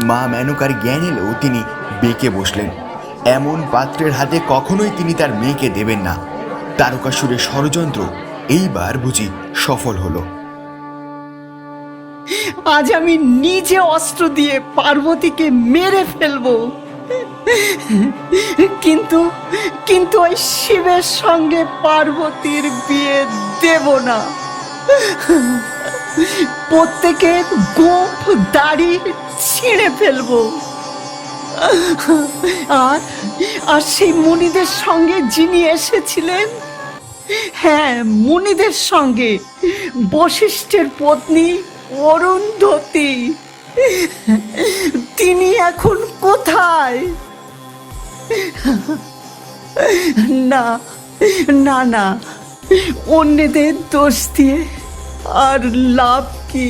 মা মেনকার জ্ঞান এলেও তিনি বেঁকে বসলেন। এমন পাত্রের হাতে কখনোই তিনি তার মেয়েকে দেবেন না। তারকাসুরের ষড়যন্ত্র এইবার বুঝি সফল হলো। আজ আমি নিজে অস্ত্র দিয়ে পার্বতীকে মেরে ফেলবো, কিন্তু কিন্তু ওই শিবের সঙ্গে পার্বতীর বিয়ে দেব না। প্রত্যেকের গোঁফ দাড়ি ছিঁড়ে ফেলবো। আর সেই মুনিদের সঙ্গে যিনি এসেছিলেন, হ্যাঁ মুনিদের সঙ্গে, বশিষ্ঠের পত্নী অরুন্ধতী, তিনি এখন কোথায়? না না না, অন্যদের দোষ দিয়ে আর লাভ কি?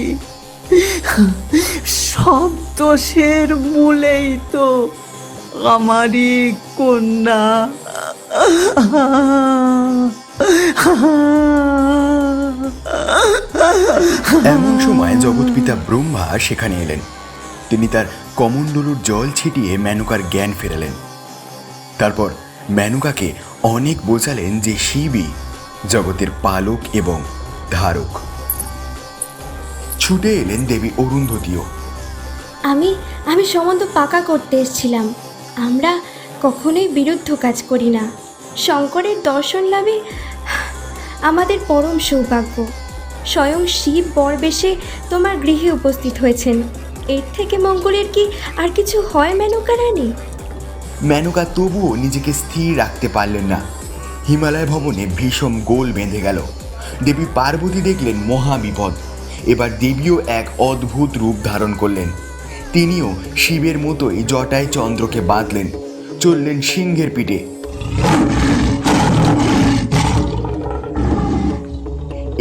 সব দোষের মূলেই তো আমারই কন্যা। এমন সময় জগৎপিতা ব্রহ্মা সেখানে এলেন। তিনি তার কমণ্ডলুর জল ছিটিয়ে মেনকার জ্ঞান ফেরালেন। তারপর মেনকাকে অনেক বোঝালেন যে শিবই জগতের পালক এবং ধারক। ছুটে এলেন দেবী অরুন্ধতীও। আমি সম্বন্ধ পাকা করতে এসেছিলাম। আমরা কখনোই বিরুদ্ধ কাজ করি না। শঙ্করের দর্শন লাভে আমাদের পরম সৌভাগ্য। স্বয়ং শিব বরবেশে তোমার গৃহে উপস্থিত হয়েছেন। এর থেকে মঙ্গলের কি আর কিছু হয় মেনকা রানী? মেনকা তবুও নিজেকে স্থির রাখতে পারলেন না। হিমালয় ভবনে ভীষণ গোল বেঁধে গেল। দেবী পার্বতী দেখলেন মহা বিপদ। এবার দেবীও এক অদ্ভুত রূপ ধারণ করলেন। তিনিও শিবের মতোই জটায় চন্দ্রকে বাঁধলেন, চললেন সিংহের পিঠে।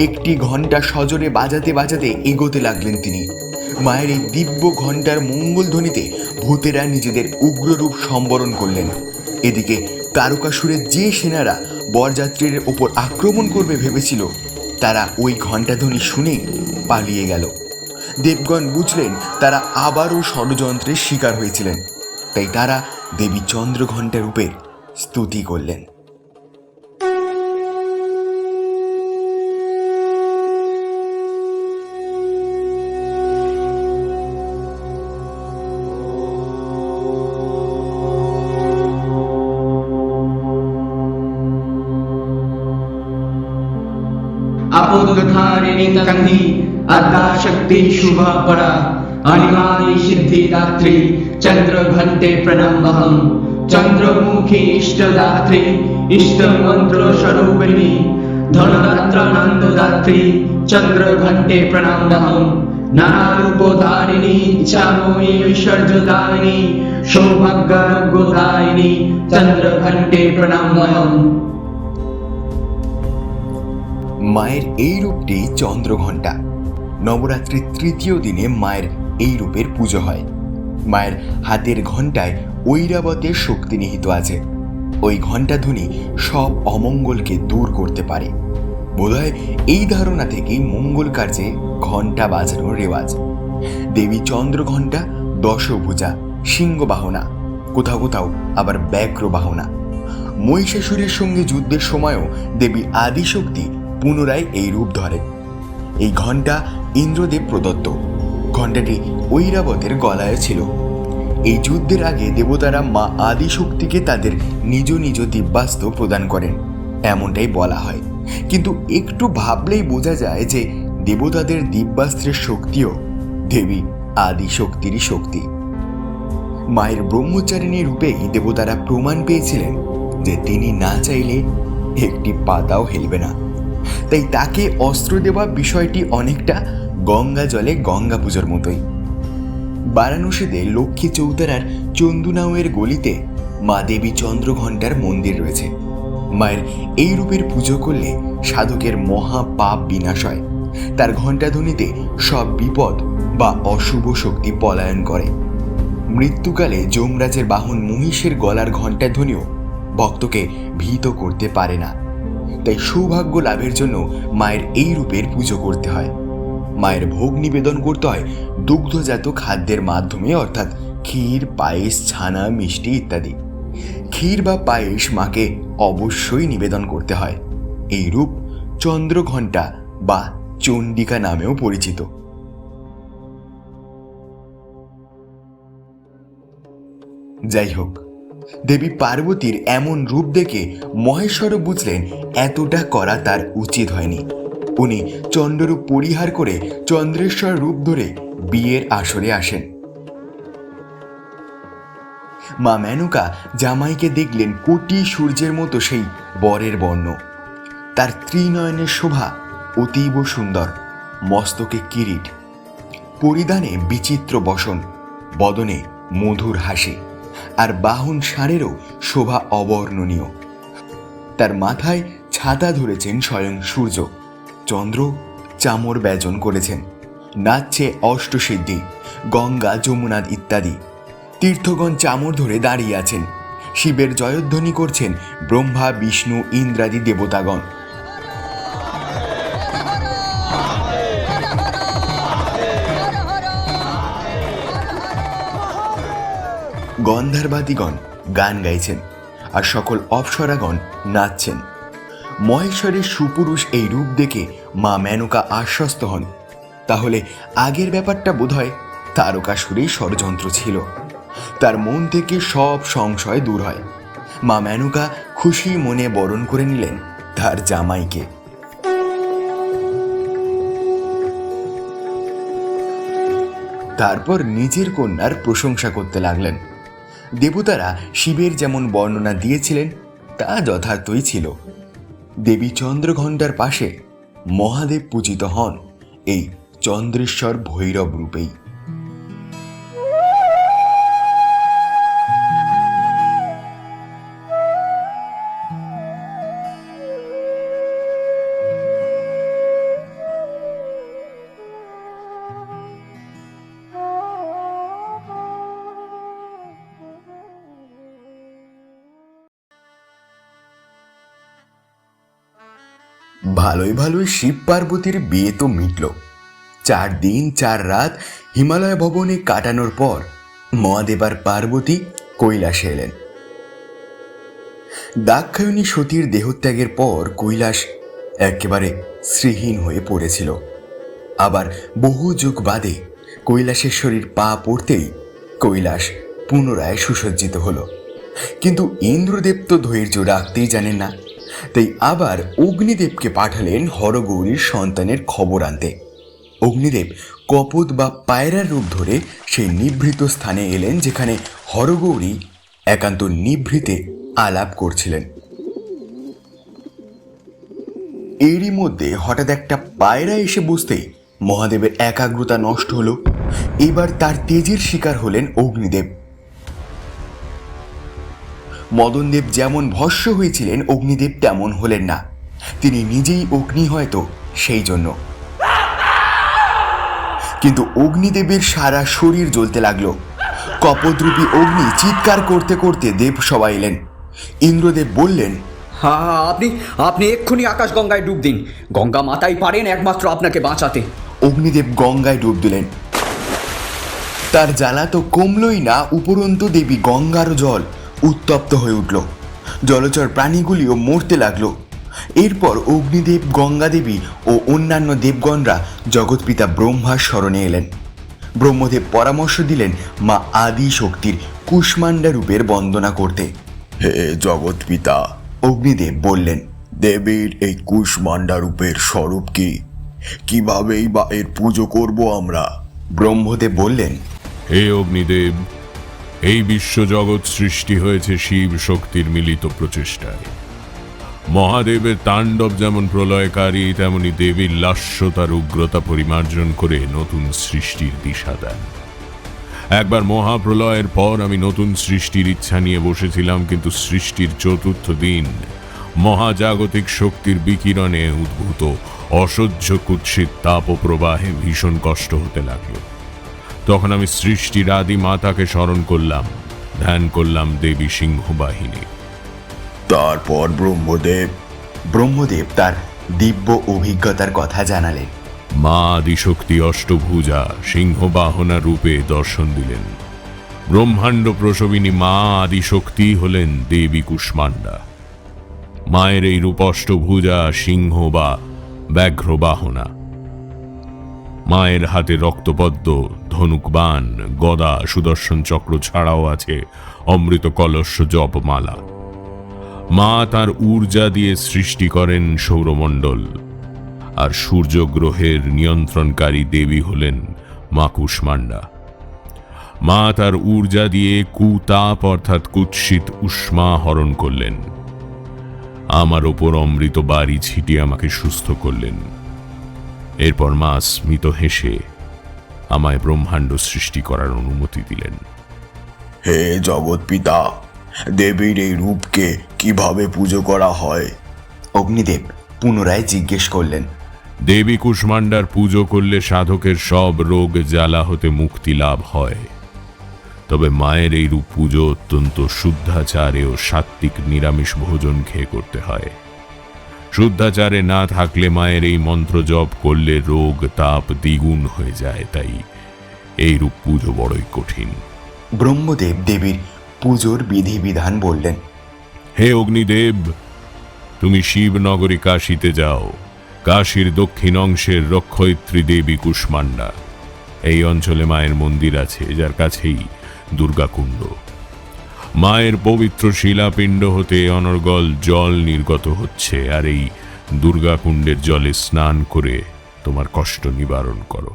একটি ঘণ্টা সজোরে বাজাতে বাজাতে এগোতে লাগলেন তিনি। মায়ের এই দিব্য ঘণ্টার মঙ্গল ধ্বনিতে ভূতেরা নিজেদের উগ্ররূপ সম্বরণ করলেন। এদিকে তারকাসুরের যে সেনারা বরযাত্রীর ওপর আক্রমণ করবে ভেবেছিল, তারা ওই ঘণ্টাধ্বনি শুনে পালিয়ে গেল। দেবগণ বুঝলেন তারা আবারও ষড়যন্ত্রের শিকার হয়েছিলেন, তাই তারা দেবী চন্দ্রঘণ্টা রূপের স্তুতি করলেন। আপদধারিণী তঙ্গি আদ্যাশক্তি শুভা পরা অনিমানি সিদ্ধিদাত্রী চন্দ্রঘণ্টে প্রণামহম চন্দ্রমুখী ইষ্টদাত্রী ইষ্টমন্ত্র স্বরূপিণী ধনরাত্রানন্দদাত্রী চন্দ্রঘণ্টে প্রণামহম নানারূপধারিণী ইচ্ছাময়ী ঐশ্বর্যদায়িনী সৌভাগ্যদায়িনী চন্দ্রঘণ্টে প্রণামহম। মায়ের এই রূপটি চন্দ্রঘণ্টা। নবরাত্রির তৃতীয় দিনে মায়ের এই রূপের পুজো হয়। মায়ের হাতের ঘণ্টায় ঐরাবতের শক্তি নিহিত আছে। ওই ঘণ্টাধ্বনি সব অমঙ্গলকে দূর করতে পারে। বোধহয় এই ধারণা থেকেই মঙ্গল কার্যে ঘণ্টা বাজানোর রেওয়াজ। দেবী চন্দ্রঘণ্টা দশভুজা, সিংহ বাহনা, কোথাও কোথাও আবার ব্যাঘ্র বাহনা। মহিষাসুরের সঙ্গে যুদ্ধের সময়ও দেবী আদিশক্তি পুনরায় এই রূপ ধরে। এই ঘণ্টা ইন্দ্রদেব প্রদত্ত। ঘণ্টাটি ঐরাবতের গলায় ছিল। এই যুদ্ধের আগে দেবতারা মা আদিশক্তিকে তাদের নিজ নিজ দিব্যাস্ত্র প্রদান করেন, এমনটাই বলা হয়। কিন্তু একটু ভাবলেই বোঝা যায় যে দেবতাদের দিব্যাস্ত্রের শক্তিও দেবী আদিশক্তিরই শক্তি। মায়ের ব্রহ্মচারিণী রূপেই দেবতারা প্রমাণ পেয়েছিলেন যে তিনি না চাইলে একটি পাতাও হেলবে না। তাই তাকে অস্ত্র দেওয়া বিষয়টি অনেকটা গঙ্গা জলে গঙ্গা পুজোর মতোই। বারাণসীতে লক্ষ্মী চৌতারার চন্দুনাওয়ের গলিতে মা দেবী চন্দ্রঘণ্টার মন্দির রয়েছে। মায়ের এই রূপের পুজো করলে সাধকের মহা পাপ বিনাশ হয়। তার ঘণ্টাধ্বনিতে সব বিপদ বা অশুভ শক্তি পলায়ন করে। মৃত্যুকালে যমরাজের বাহন মহিষের গলার ঘণ্টার ধ্বনিও ভক্তকে ভীত করতে পারে না। তাই সৌভাগ্য লাভের জন্য মায়ের এই রূপের পুজো করতে হয়। মায়ের ভোগ নিবেদন করতে হয় দুগ্ধজাত খাদ্যের মাধ্যমে, অর্থাৎ ক্ষীর, পায়েস, ছানা, মিষ্টি ইত্যাদি। ক্ষীর বা পায়েস মাকে অবশ্যই নিবেদন করতে হয়। এই রূপ চন্দ্রঘণ্টা বা চণ্ডিকা নামেও পরিচিত। যাই হোক, দেবী পার্বতীর এমন রূপ দেখে মহেশ্বরও বুঝলেন এতটা করা তার উচিত হয়নি। উনি চন্দ্ররূপ পরিহার করে চন্দ্রেশ্বর রূপ ধরে বিয়ের আসরে আসেন। মা মেনকা জামাইকে দেখলেন কোটি সূর্যের মতো সেই বরের বর্ণ। তার ত্রিনয়নের শোভা অতীব সুন্দর, মস্তকে কিরিট, পরিধানে বিচিত্র বসন, বদনে মধুর হাসি, আর বাহন ষাঁড়েরও শোভা অবর্ণনীয়। তার মাথায় ছাতা ধরেছেন স্বয়ং সূর্য, চন্দ্র চামর ব্যজন করেছেন, নাচছে অষ্টসিদ্ধি, গঙ্গা, যমুনা ইত্যাদি। তীর্থগণ চামর ধরে দাঁড়িয়ে আছেন, শিবের জয়ধ্বনি করছেন ব্রহ্মা, বিষ্ণু, ইন্দ্রাদি দেবতাগণ। গন্ধর্বাদিগণ গান গাইছেন, আর সকল অপ্সরাগণ নাচছেন। মহেশ্বরের সুপুরুষ এই রূপ দেখে মা মেনকা আশ্বস্ত হন। তাহলে আগের ব্যাপারটা বোধহয় তারকাসুরের ষড়যন্ত্র ছিল। তার মন থেকে সব সংশয় দূর হয়। মা মেনকা খুশি মনে বরণ করে নিলেন তার জামাইকে। তারপর নিজের কন্যার প্রশংসা করতে লাগলেন। দেবতারা শিবের যেমন বর্ণনা দিয়েছিলেন তা যথার্থই ছিল। দেবী চন্দ্রঘণ্টার পাশে মহাদেব পূজিত হন এই চন্দ্রেশ্বর ভৈরব রূপেই। ভালোই ভালোই শিব পার্বতীর বিয়ে তো মিটল। 4 দিন 4 রাত হিমালয় ভবনে কাটানোর পর মহাদেব আর পার্বতী কৈলাসে এলেন। দাক্ষায়ণী সতীর দেহত্যাগের পর কৈলাস একেবারে শ্রীহীন হয়ে পড়েছিল। আবার বহু যুগ বাদে কৈলাসেশ্বরীর পা পড়তেই কৈলাস পুনরায় সুসজ্জিত হলো। কিন্তু ইন্দ্রদেব তো ধৈর্য রাখতেই জানেন না, তাই আবার অগ্নিদেবকে পাঠালেন হরগৌরীর সন্তানের খবর আনতে। অগ্নিদেব কপোত বা পায়রার রূপ ধরে সেই নিভৃত স্থানে এলেন, যেখানে হরগৌরী একান্ত নিভৃতে আলাপ করছিলেন। এরই মধ্যে হঠাৎ একটা পায়রা এসে বসতেই মহাদেবের একাগ্রতা নষ্ট হলো। এবার তার তেজের শিকার হলেন অগ্নিদেব। মদনদেব যেমন ভস্ম হয়েছিলেন, অগ্নিদেব তেমন হলেন না। তিনি নিজেই অগ্নি, হয়তো সেই জন্য। কিন্তু অগ্নিদেবের সারা শরীর জ্বলতে লাগলো। কপোদ্রূপী অগ্নি চিৎকার করতে করতে দেব সবাই এলেন। ইন্দ্রদেব বললেন, হ্যাঁ, আপনি এক্ষুনি আকাশ গঙ্গায় ডুব দিন। গঙ্গা মাতাই পারেন একমাত্র আপনাকে বাঁচাতে। অগ্নিদেব গঙ্গায় ডুব দিলেন। তার জ্বালা তো কমলই না, উপরন্তু দেবী গঙ্গার জল উত্তপ্ত হয়ে উঠল। জলচর প্রাণীগুলিও মরতে লাগলো। এরপর অগ্নিদেব, গঙ্গাদেবী ও অন্যান্য দেবগণরা জগৎপিতা ব্রহ্মার শরণে এলেন। ব্রহ্মদেব পরামর্শ দিলেন মা আদি শক্তির কুষ্মাণ্ডা রূপের বন্দনা করতে। হে জগৎপিতা, অগ্নিদেব বললেন, দেবীর এই কুষ্মাণ্ডা রূপের স্বরূপ কি? কিভাবেই বা এর পুজো করব আমরা? ব্রহ্মদেব বললেন, হে অগ্নিদেব, এই বিশ্বজগৎ সৃষ্টি হয়েছে শিব শক্তির মিলিত প্রচেষ্টায়। মহাদেবের তাণ্ডব যেমন প্রলয়কারী, তেমনি দেবীর লাস্যতার উগ্রতা পরিমার্জন করে নতুন সৃষ্টির দিশা দেন। একবার মহাপ্রলয়ের পর আমি নতুন সৃষ্টির ইচ্ছা নিয়ে বসেছিলাম, কিন্তু সৃষ্টির 4র্থ দিন মহাজাগতিক শক্তির বিকিরণে উদ্ভূত অসহ্য কুৎসিত তাপ ও প্রবাহে ভীষণ কষ্ট হতে লাগলো। তখন আমি সৃষ্টির আদি মাতাকে স্মরণ করলাম, ধ্যান করলাম দেবী সিংহবাহিনী। তারপর ব্রহ্মদেব তার দিব্য অভিজ্ঞতার কথা জানালেন। মা আদিশক্তি অষ্টভুজা সিংহবাহনা রূপে দর্শন দিলেন। ব্রহ্মাণ্ড প্রসবিনী মা আদিশক্তি হলেন দেবী কুষ্মাণ্ডা। মায়ের এই রূপ অষ্টভুজা সিংহ বা ব্যাঘ্রবাহনা। মায়ের হাতে রক্তপদ্ম, ধনুকবাণ, গদা, সুদর্শন চক্র ছাড়াও আছে অমৃত কলস্য জপমালা। মা তার ঊর্জা দিয়ে সৃষ্টি করেন সৌরমণ্ডল, আর সূর্যগ্রহের নিয়ন্ত্রণকারী দেবী হলেন মা কুষ্মাণ্ডা। মা তার ঊর্জা দিয়ে কুতাপ অর্থাৎ কুৎসিত উষ্মা হরণ করলেন। আমার ওপর অমৃত বাড়ি ছিটিয়ে আমাকে সুস্থ করলেন। এরপর মা স্মিত হেসে আমায় ব্রহ্মাণ্ড সৃষ্টি করার অনুমতি দিলেন। হে জগৎ পিতা, দেবীর এই রূপকে কিভাবে পুজো করা হয়? অগ্নিদেব পুনরায় জিজ্ঞেস করলেন। দেবী কুষ্মাণ্ডার পুজো করলে সাধকের সব রোগ জ্বালা হতে মুক্তি লাভ হয়। তবে মায়ের এই রূপ পুজো অত্যন্ত শুদ্ধাচারে ও সাত্ত্বিক নিরামিষ ভোজন খেয়ে করতে হয়। শুদ্ধাচারে না থাকলে মায়ের এই মন্ত্র জপ করলে রোগ তাপ দ্বিগুণ হয়ে যায়, তাই এই রূপ পুজো বড়ই কঠিন। ব্রহ্মদেব দেবীর পুজোর বিধিবিধান বললেন। হে অগ্নিদেব, তুমি শিবনগরী কাশীতে যাও। কাশীর দক্ষিণ অংশের রক্ষয়িত্রী দেবী কুষ্মাণ্ডা। এই অঞ্চলে মায়ের মন্দির আছে, যার কাছেই দুর্গাকুণ্ড। মায়ের পবিত্র শিলাপিণ্ড হতে অনর্গল জল নির্গত হচ্ছে, আর এই দুর্গাকুণ্ডের জলে স্নান করে তোমার কষ্ট নিবারণ করো।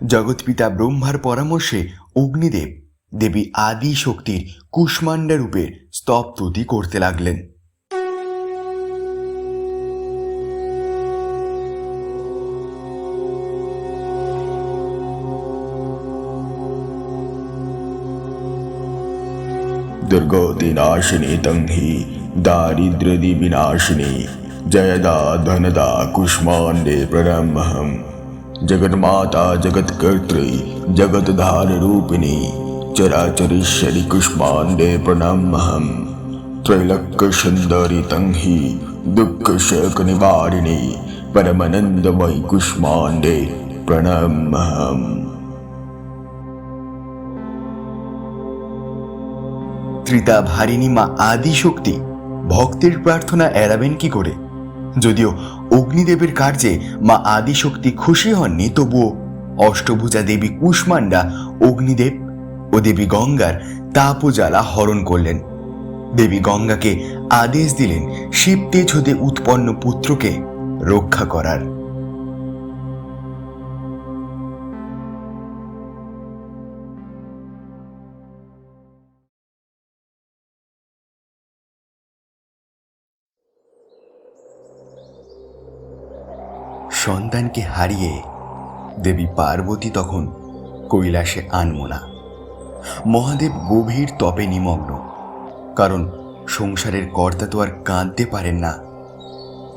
জগৎপিতা ব্রহ্মার পরামর্শে অগ্নিদেব দেবী আদি শক্তির কুষ্মাণ্ডা রূপের স্তবস্তুতি করতে লাগলেন। दुर्गतिनाशिनी तंहि दारिद्र्यदि विनाशिनी जयदा धनदा कुष्माण्डे प्रणम्यहम्। जगन्माता जगत्कर्त्री जगद्धाररूपिणी चराचरीश्वरी कुष्माण्डे प्रणम्यहम्। त्रैलोक्यसुन्दरी तंहि दुःखशोकनिवारिणी परमानन्दमयी कुष्माण्डे प्रणम्यहम्। ত্রিতাভারিণী মা আদি শক্তি ভক্তের প্রার্থনা এড়াবেন কি করে? যদিও অগ্নিদেবের কার্যে মা আদি শক্তি খুশি হননি, তবুও অষ্টভুজা দেবী কুষ্মাণ্ডা অগ্নিদেব ও দেবী গঙ্গার তাপ ও জ্বালা হরণ করলেন। দেবী গঙ্গাকে আদেশ দিলেন শিব তেজ হতে উৎপন্ন পুত্রকে রক্ষা করার। সন্তানকে হারিয়ে দেবী পার্বতী তখন কৈলাসে আনমনা। মহাদেব গভীর তপে নিমগ্ন, কারণ সংসারের কর্তা তো আর কাঁদতে পারেন না।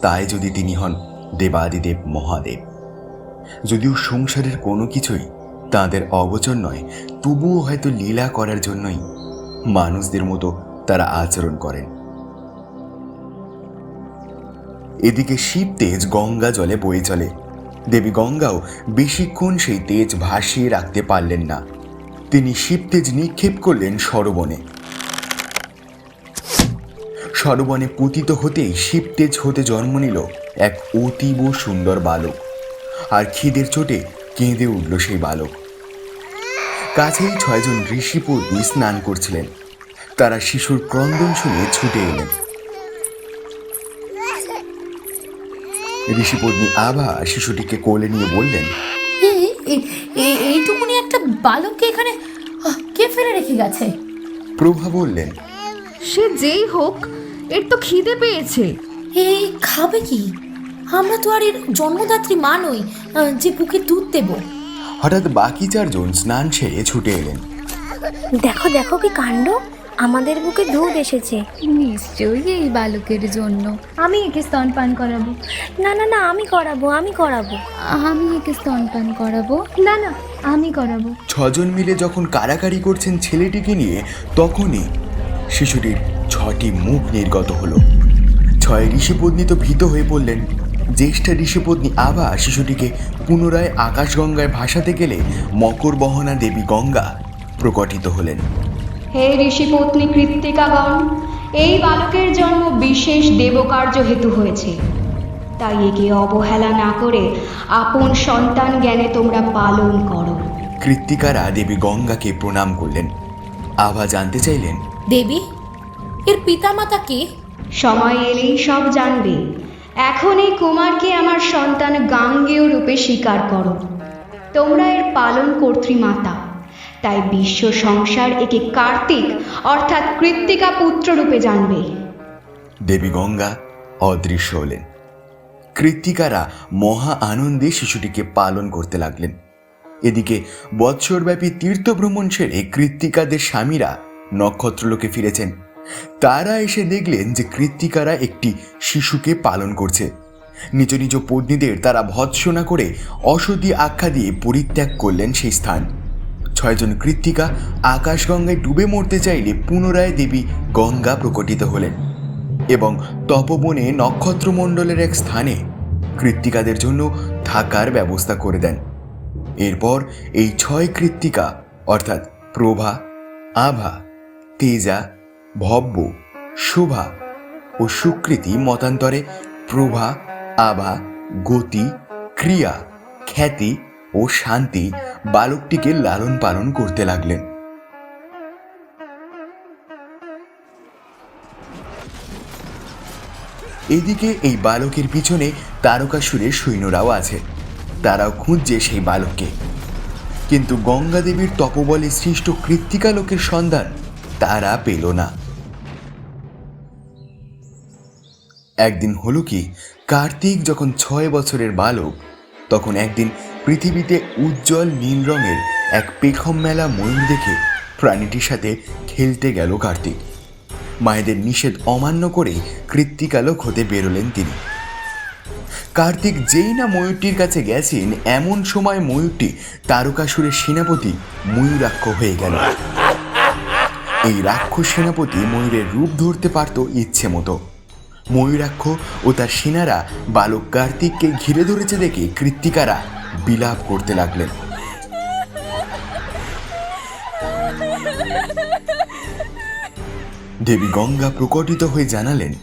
তাই যদি তিনি হন দেবাদিদেব মহাদেব। যদিও সংসারের কোনো কিছুই তাঁদের অগোচর নয়, তবুও হয়তো লীলা করার জন্যই মানুষদের মতো তারা আচরণ করেন। এদিকে শিব তেজ গঙ্গা জলে বয়ে চলে। দেবী গঙ্গাও বেশিক্ষণ সেই তেজ ভাসিয়ে রাখতে পারলেন না। তিনি শিব তেজ নিক্ষেপ করলেন সরোবনে। সরোবনে পতিত হতেই শিব তেজ হতে জন্ম নিল এক অতীব সুন্দর বালক, আর খিদের চোটে কেঁদে উঠল সেই বালক। কাছেই 6 জন ঋষিপূর্বী স্নান করছিলেন। তারা শিশুর ক্রন্দন শুনে ছুটে এলেন। ঋষিপত্নী আভা শিশুটিকে কোলে নিয়ে বললেন, এইটুকুনি একটা বালককে এখানে কে ফেলে রেখে গেছে? প্রভা বললেন, সে যেই হোক, এর তো খিদে পেয়েছে। এই খাবে কি? আমরা তো আর এর জন্মদাত্রী মা নই যে বুকে দুধ দেব। হঠাৎ বাকি 4 জন স্নান সেরে ছুটে এলেন। দেখো দেখো কি কাণ্ড, আমাদের বুকে দুধ এসেছে। নিশ্চয়ই এই বালকের জন্য। আমি একে স্তনপান করাবো। না না না, আমি করাবো। আমি একে স্তনপান করাবো। না না, আমি করাবো। 6 জন মিলে যখন কাড়াকাড়ি করছেন ছেলেটিকে নিয়ে, তখনই শিশুটির 6টি মুখ নির্গত হলো। 6 ঋষিপত্নী তো ভীত হয়ে পড়লেন। জ্যেষ্ঠা ঋষিপত্নী আভা শিশুটিকে পুনরায় আকাশগঙ্গায় ভাসাতে গেলে মকর বহনা দেবী গঙ্গা প্রকটিত হলেন। হে ঋষিপত্নী কৃত্তিকাগণ, এই বালকের জন্ম বিশেষ দেবকার্য হেতু হয়েছে, তাই একে অবহেলা না করে আপন সন্তান জ্ঞানে তোমরা পালন করো। কৃত্তিকারা দেবী গঙ্গাকে প্রণাম করলেন। আভা জানতে চাইলেন, দেবী, এর পিতামাতা কে? সময় এলেই সব জানবে। এখন এই কুমারকে আমার সন্তান গাঙ্গেয় রূপে স্বীকার করো। তোমরা এর পালন কর্ত্রীমাতা, তাই বিশ্ব সংসার একে কার্তিক অর্থাৎ কৃত্তিকা পুত্র রূপে জানবে। দেবী গঙ্গা অদৃশ্য হলেন। কৃত্তিকারা মহা আনন্দে শিশুটিকে পালন করতে লাগলেন। এদিকে বৎসরব্যাপী তীর্থভ্রমণ সেরে কৃত্তিকাদের স্বামীরা নক্ষত্রলোকে ফিরেছেন। তারা এসে দেখলেন যে কৃত্তিকারা একটি শিশুকে পালন করছে। নিজ নিজ পত্নীদের তারা ভৎসনা করে অসতী আখ্যা দিয়ে পরিত্যাগ করলেন সেই স্থান। 6 জন কৃত্তিকা আকাশগঙ্গায় ডুবে মরতে চাইলে পুনরায় দেবী গঙ্গা প্রকটিত হলেন এবং তপবনে নক্ষত্রমণ্ডলের এক স্থানে কৃত্তিকাদের জন্য থাকার ব্যবস্থা করে দেন। এরপর এই 6 কৃত্তিকা অর্থাৎ প্রভা, আভা, তেজা, ভব্য, শোভা ও সুকৃতি মতান্তরে প্রভা, আভা, গতি, ক্রিয়া, খ্যাতি ও শান্তি বালকটিকে লালন পালন করতে লাগলেন। এদিকে এই বালকের পিছনে তারকাসুরের সৈন্যরাও আছে। তারাও খুঁজছে সেই বালককে, কিন্তু গঙ্গা দেবীর তপবলে সৃষ্ট কৃত্তিকা লোকের সন্ধান তারা পেল না। একদিন হলো কি, কার্তিক যখন 6 বছরের বালক, তখন একদিন পৃথিবীতে উজ্জ্বল নীল রঙের এক পেখম মেলা ময়ূর দেখে প্রাণীটির সাথে খেলতে গেল কার্তিক। মায়েদের নিষেধ অমান্য করে কৃত্তিকালোক হতে বেরোলেন তিনি। কার্তিক যেই না ময়ূরটির কাছে গেছেন, এমন সময় ময়ূরটি তারকাসুরের সেনাপতি ময়ূরাক্ষ হয়ে গেল। এই রাক্ষস সেনাপতি ময়ূরের রূপ ধরতে পারত ইচ্ছে মতো। ময়ূরাক্ষ ও তার সেনারা বালক কার্তিককে ঘিরে ধরেছে দেখে কৃত্তিকারা বিলাপ করতে লাগলেন। দেবী গঙ্গা প্রকটিত হয়ে জানালেন,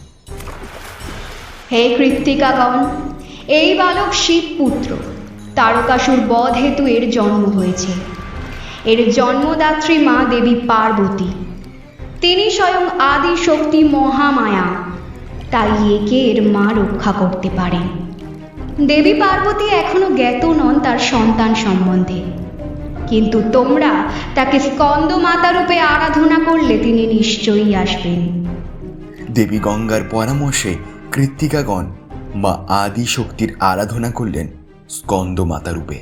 হে কৃত্তিকাগণ, এই বালক শিব পুত্র, তারকাসুর বধ হেতু এর জন্ম হয়েছে। এর জন্মদাত্রী মা দেবী পার্বতী, তিনি স্বয়ং আদি শক্তি মহামায়া, তাই একে এর মা রক্ষা করতে পারেন। দেবী পার্বতী এখনো জ্ঞাত নন তার সন্তান সম্বন্ধে, কিন্তু তোমরা তাকে স্কন্দ মাতা রূপে আরাধনা করলে তিনি নিশ্চয়ই আসবেন। দেবী গঙ্গার পরামর্শে কৃত্তিকাগণ মা আদি শক্তির আরাধনা করলেন স্কন্দ মাতা রূপে।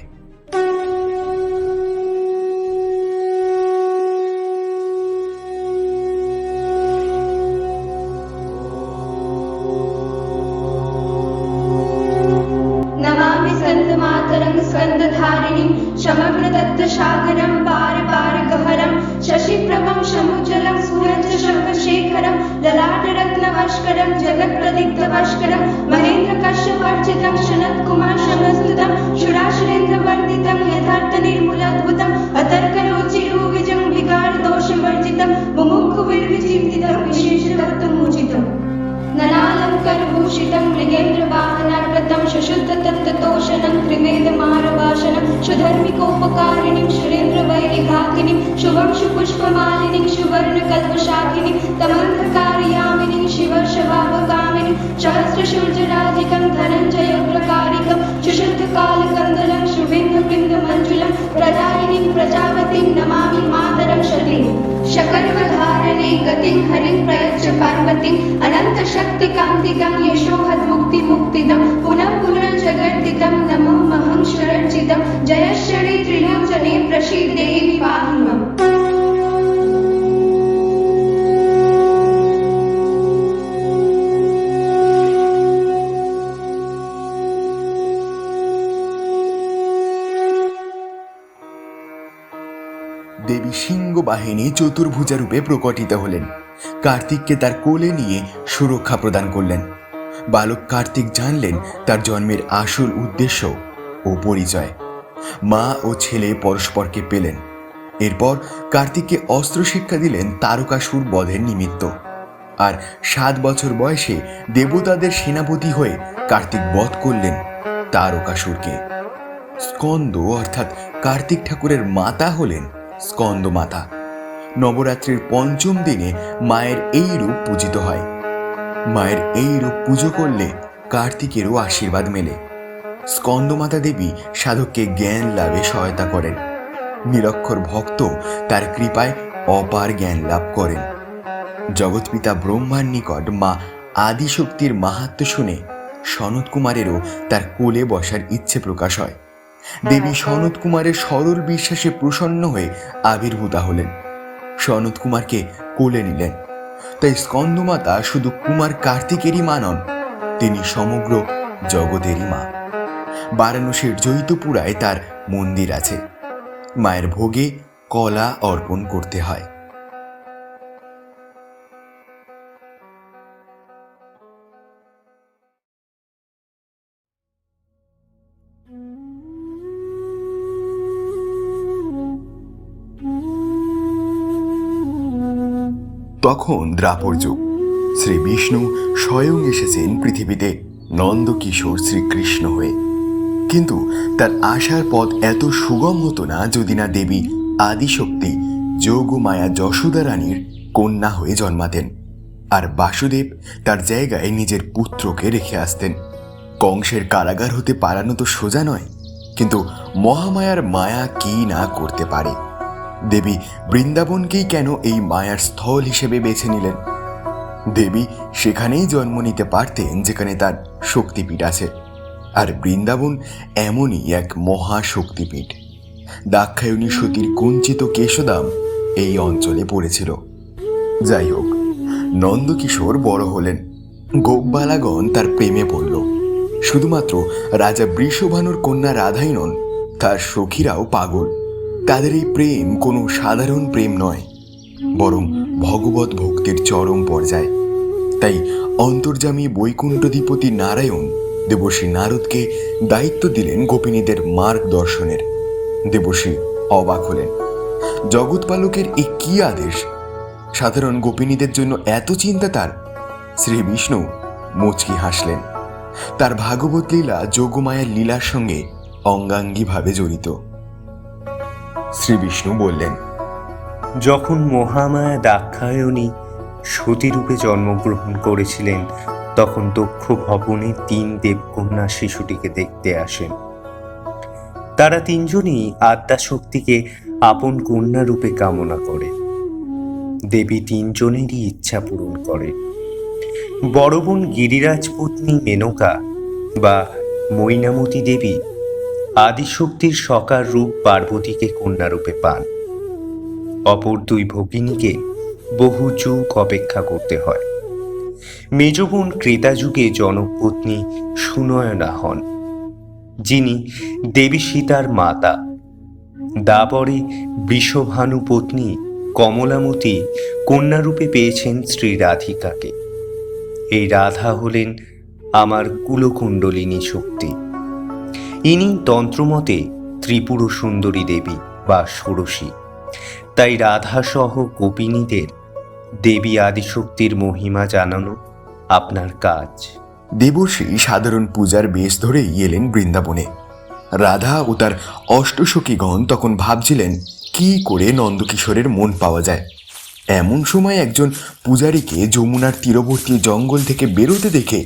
नमामि स्कन्दमातरं स्कन्दधारिणीं समग्रदत्तसागरं पारपारगहरं शशिप्रभं समुज्ज्वलं सुरजशङ्खशेखरं ललाटरत्नभास्करं जगत्प्रदीप्तभास्करं महेन्द्रकश्यपर्चितं शनत्कुमारसमस्तुतं सुरासुरेन्द्रवर्धितं यथार्थनिर्मूलाद्भुतम् अतर्करोचिरूविजं विकारदोषवर्जितं मुमुक्षुभिर्विचिन्तितं विशेषतत्त्वमूर्जितम् ननालङ्कारभूषितं मृगेन्द्रवाहनार्गतं सुशुद्धतत्त्वतोषणं त्रिवेदमारभाषणं सुधर्मिकोपकारिणीं सुरेन्द्रवैरिघातिनीं शुभं सुपुष्पमालिनीं सुवर्णकल्पशाखिनीं तमन्त्रकार्यामिनीं शिवशभावकामिनीं सहस्रशूर्यराजिकं धनञ्जयोग्रकारिकं सुशुद्धकालकन्दलं शुभेन्दुबिन्दुमञ्जुलं प्रदायिनीं प्रजापतिं नमामि मातरं शतीं शकर्मधारणे गतिं हरिं प्रयच्छ पार्वतीम् अनन्तशक्तिकान्तिकं यशोहद्मुक्तिमुक्तिदं पुनः पुनः जगद्दितं नमो महं शरञ्चितं जयश्री त्रिलोचने प्रसीदेवि पाहि माम्। দেবী সিংহ বাহিনী চতুর্ভুজা রূপে প্রকটিত হলেন। কার্তিককে তার কোলে নিয়ে সুরক্ষা প্রদান করলেন। বালক কার্তিক জানলেন তার জন্মের আসল উদ্দেশ্য ও পরিচয়। মা ও ছেলে পরস্পরকে পেলেন। এরপর কার্তিককে অস্ত্র শিক্ষা দিলেন তারকাসুর বধের নিমিত্ত। আর 7 বছর বয়সে দেবতাদের সেনাপতি হয়ে কার্তিক বধ করলেন তারকাসুরকে। স্কন্দ অর্থাৎ কার্তিক ঠাকুরের মাতা হলেন স্কন্দ মাতা। নবরাত্রির 5ম দিনে মায়ের এই রূপ পূজিত হয়। মায়ের এই রূপ পুজো করলে কার্তিকেরও আশীর্বাদ মেলে। স্কন্দমাতা দেবী সাধককে জ্ঞান লাভে সহায়তা করেন। নিরক্ষর ভক্ত তার কৃপায় অপার জ্ঞান লাভ করেন। জগৎপিতা ব্রহ্মার নিকট মা আদিশক্তির মাহাত্ম্য শুনে সনত কুমারেরও তার কোলে বসার ইচ্ছে প্রকাশ হয়। দেবী সনত কুমারের সরল বিশ্বাসে প্রসন্ন হয়ে আবির্ভূতা হলেন। সনত কুমারকে কোলে নিলেন। তাই স্কন্দমাতা শুধু কুমার কার্তিকেরই মা নন, তিনি সমগ্র জগতেরই মা। বারাণসীর জৈতপুরায় তার মন্দির আছে। মায়ের ভোগে কলা অর্পণ করতে হয়। তখন দ্রাপর যুগ। শ্রী বিষ্ণু স্বয়ং এসেছেন পৃথিবীতে নন্দকিশোর শ্রীকৃষ্ণ হয়ে। কিন্তু তার আসার পথ এত সুগম হতো না যদি না দেবী আদিশক্তি যোগমায়া যশোদা রানীর কন্যা হয়ে জন্মাতেন। আর বাসুদেব তার জায়গায় নিজের পুত্রকে রেখে আসতেন। কংসের কারাগার হতে পালানো তো সোজা নয়, কিন্তু মহামায়ার মায়া কি না করতে পারে। দেবী বৃন্দাবনকেই কেন এই মায়ার স্থল হিসেবে বেছে নিলেন? দেবী সেখানেই জন্ম নিতে পারতেন যেখানে তার শক্তিপীঠ আছে। আর বৃন্দাবন এমনই এক মহাশক্তিপীঠ। দাক্ষায়ণী সতীর কুঞ্চিত কেশদাম এই অঞ্চলে পড়েছিল। যাই হোক, নন্দকিশোর বড় হলেন। গোপবালাগণ তার প্রেমে পড়ল। শুধুমাত্র রাজা বৃষভানুর কন্যা রাধাই নন, তার সখীরাও পাগল। তাদের এই প্রেম কোনো সাধারণ প্রেম নয়, বরং ভগবত ভক্তির চরম পর্যায়। তাই অন্তর্যামী বৈকুণ্ঠধিপতি নারায়ণ দেবশ্রী নারদকে দায়িত্ব দিলেন গোপিনীদের মার্গ দর্শনের। দেবশ্রী অবাক হলেন। জগৎপালকের এই কি আদেশ? সাধারণ গোপিনীদের জন্য এত চিন্তা তার? শ্রী বিষ্ণু মুচকি হাসলেন। তার ভাগবত লীলা যোগমায়ার লীলার সঙ্গে অঙ্গাঙ্গিভাবে জড়িত। শ্রী বিষ্ণু বললেন, যখন মহামায়া দাক্ষায়ণী সতীরূপে জন্মগ্রহণ করেছিলেন, তখন দক্ষ ভবনে 3 দেবকন্যা শিশুটিকে দেখতে আসেন। তারা 3 জনই আদ্যাশক্তিকে আপন কন্যা রূপে কামনা করে। দেবী 3 জনেরই ইচ্ছা পূরণ করে। বড় বোন গিরিরাজ পত্নী মেনকা বা মৈনামতী দেবী আদিশক্তির সকার রূপ পার্বতীকে কন্যা রূপে পান। অপর 2 ভগিনীকে বহু যুগ অপেক্ষা করতে হয়। মেজ বোন ক্রেতা যুগে জনকপত্নী সুনয়না হন, যিনি দেবী সীতার মাতা। দাপরে বৃষভানু পত্নী কমলামতী কন্যারূপে পেয়েছেন শ্রী রাধিকাকে। এই রাধা হলেন আমার কুলকুণ্ডলিনী শক্তি। ইনি তন্ত্রমতে ত্রিপুর সুন্দরী দেবী বা ষোড়শী। তাই রাধা সহ গোপিনীদের দেবী আদিশক্তির মহিমা জানানো আপনার কাজ। দেবশ্রী সাধারণ পূজার বেশ ধরেই এলেন বৃন্দাবনে। রাধা ও তার অষ্টসখীগণ তখন ভাবছিলেন কি করে নন্দকিশোরের মন পাওয়া যায়। এমন সময় একজন পূজারীকে যমুনার তীরবর্তী জঙ্গল থেকে বেরোতে দেখে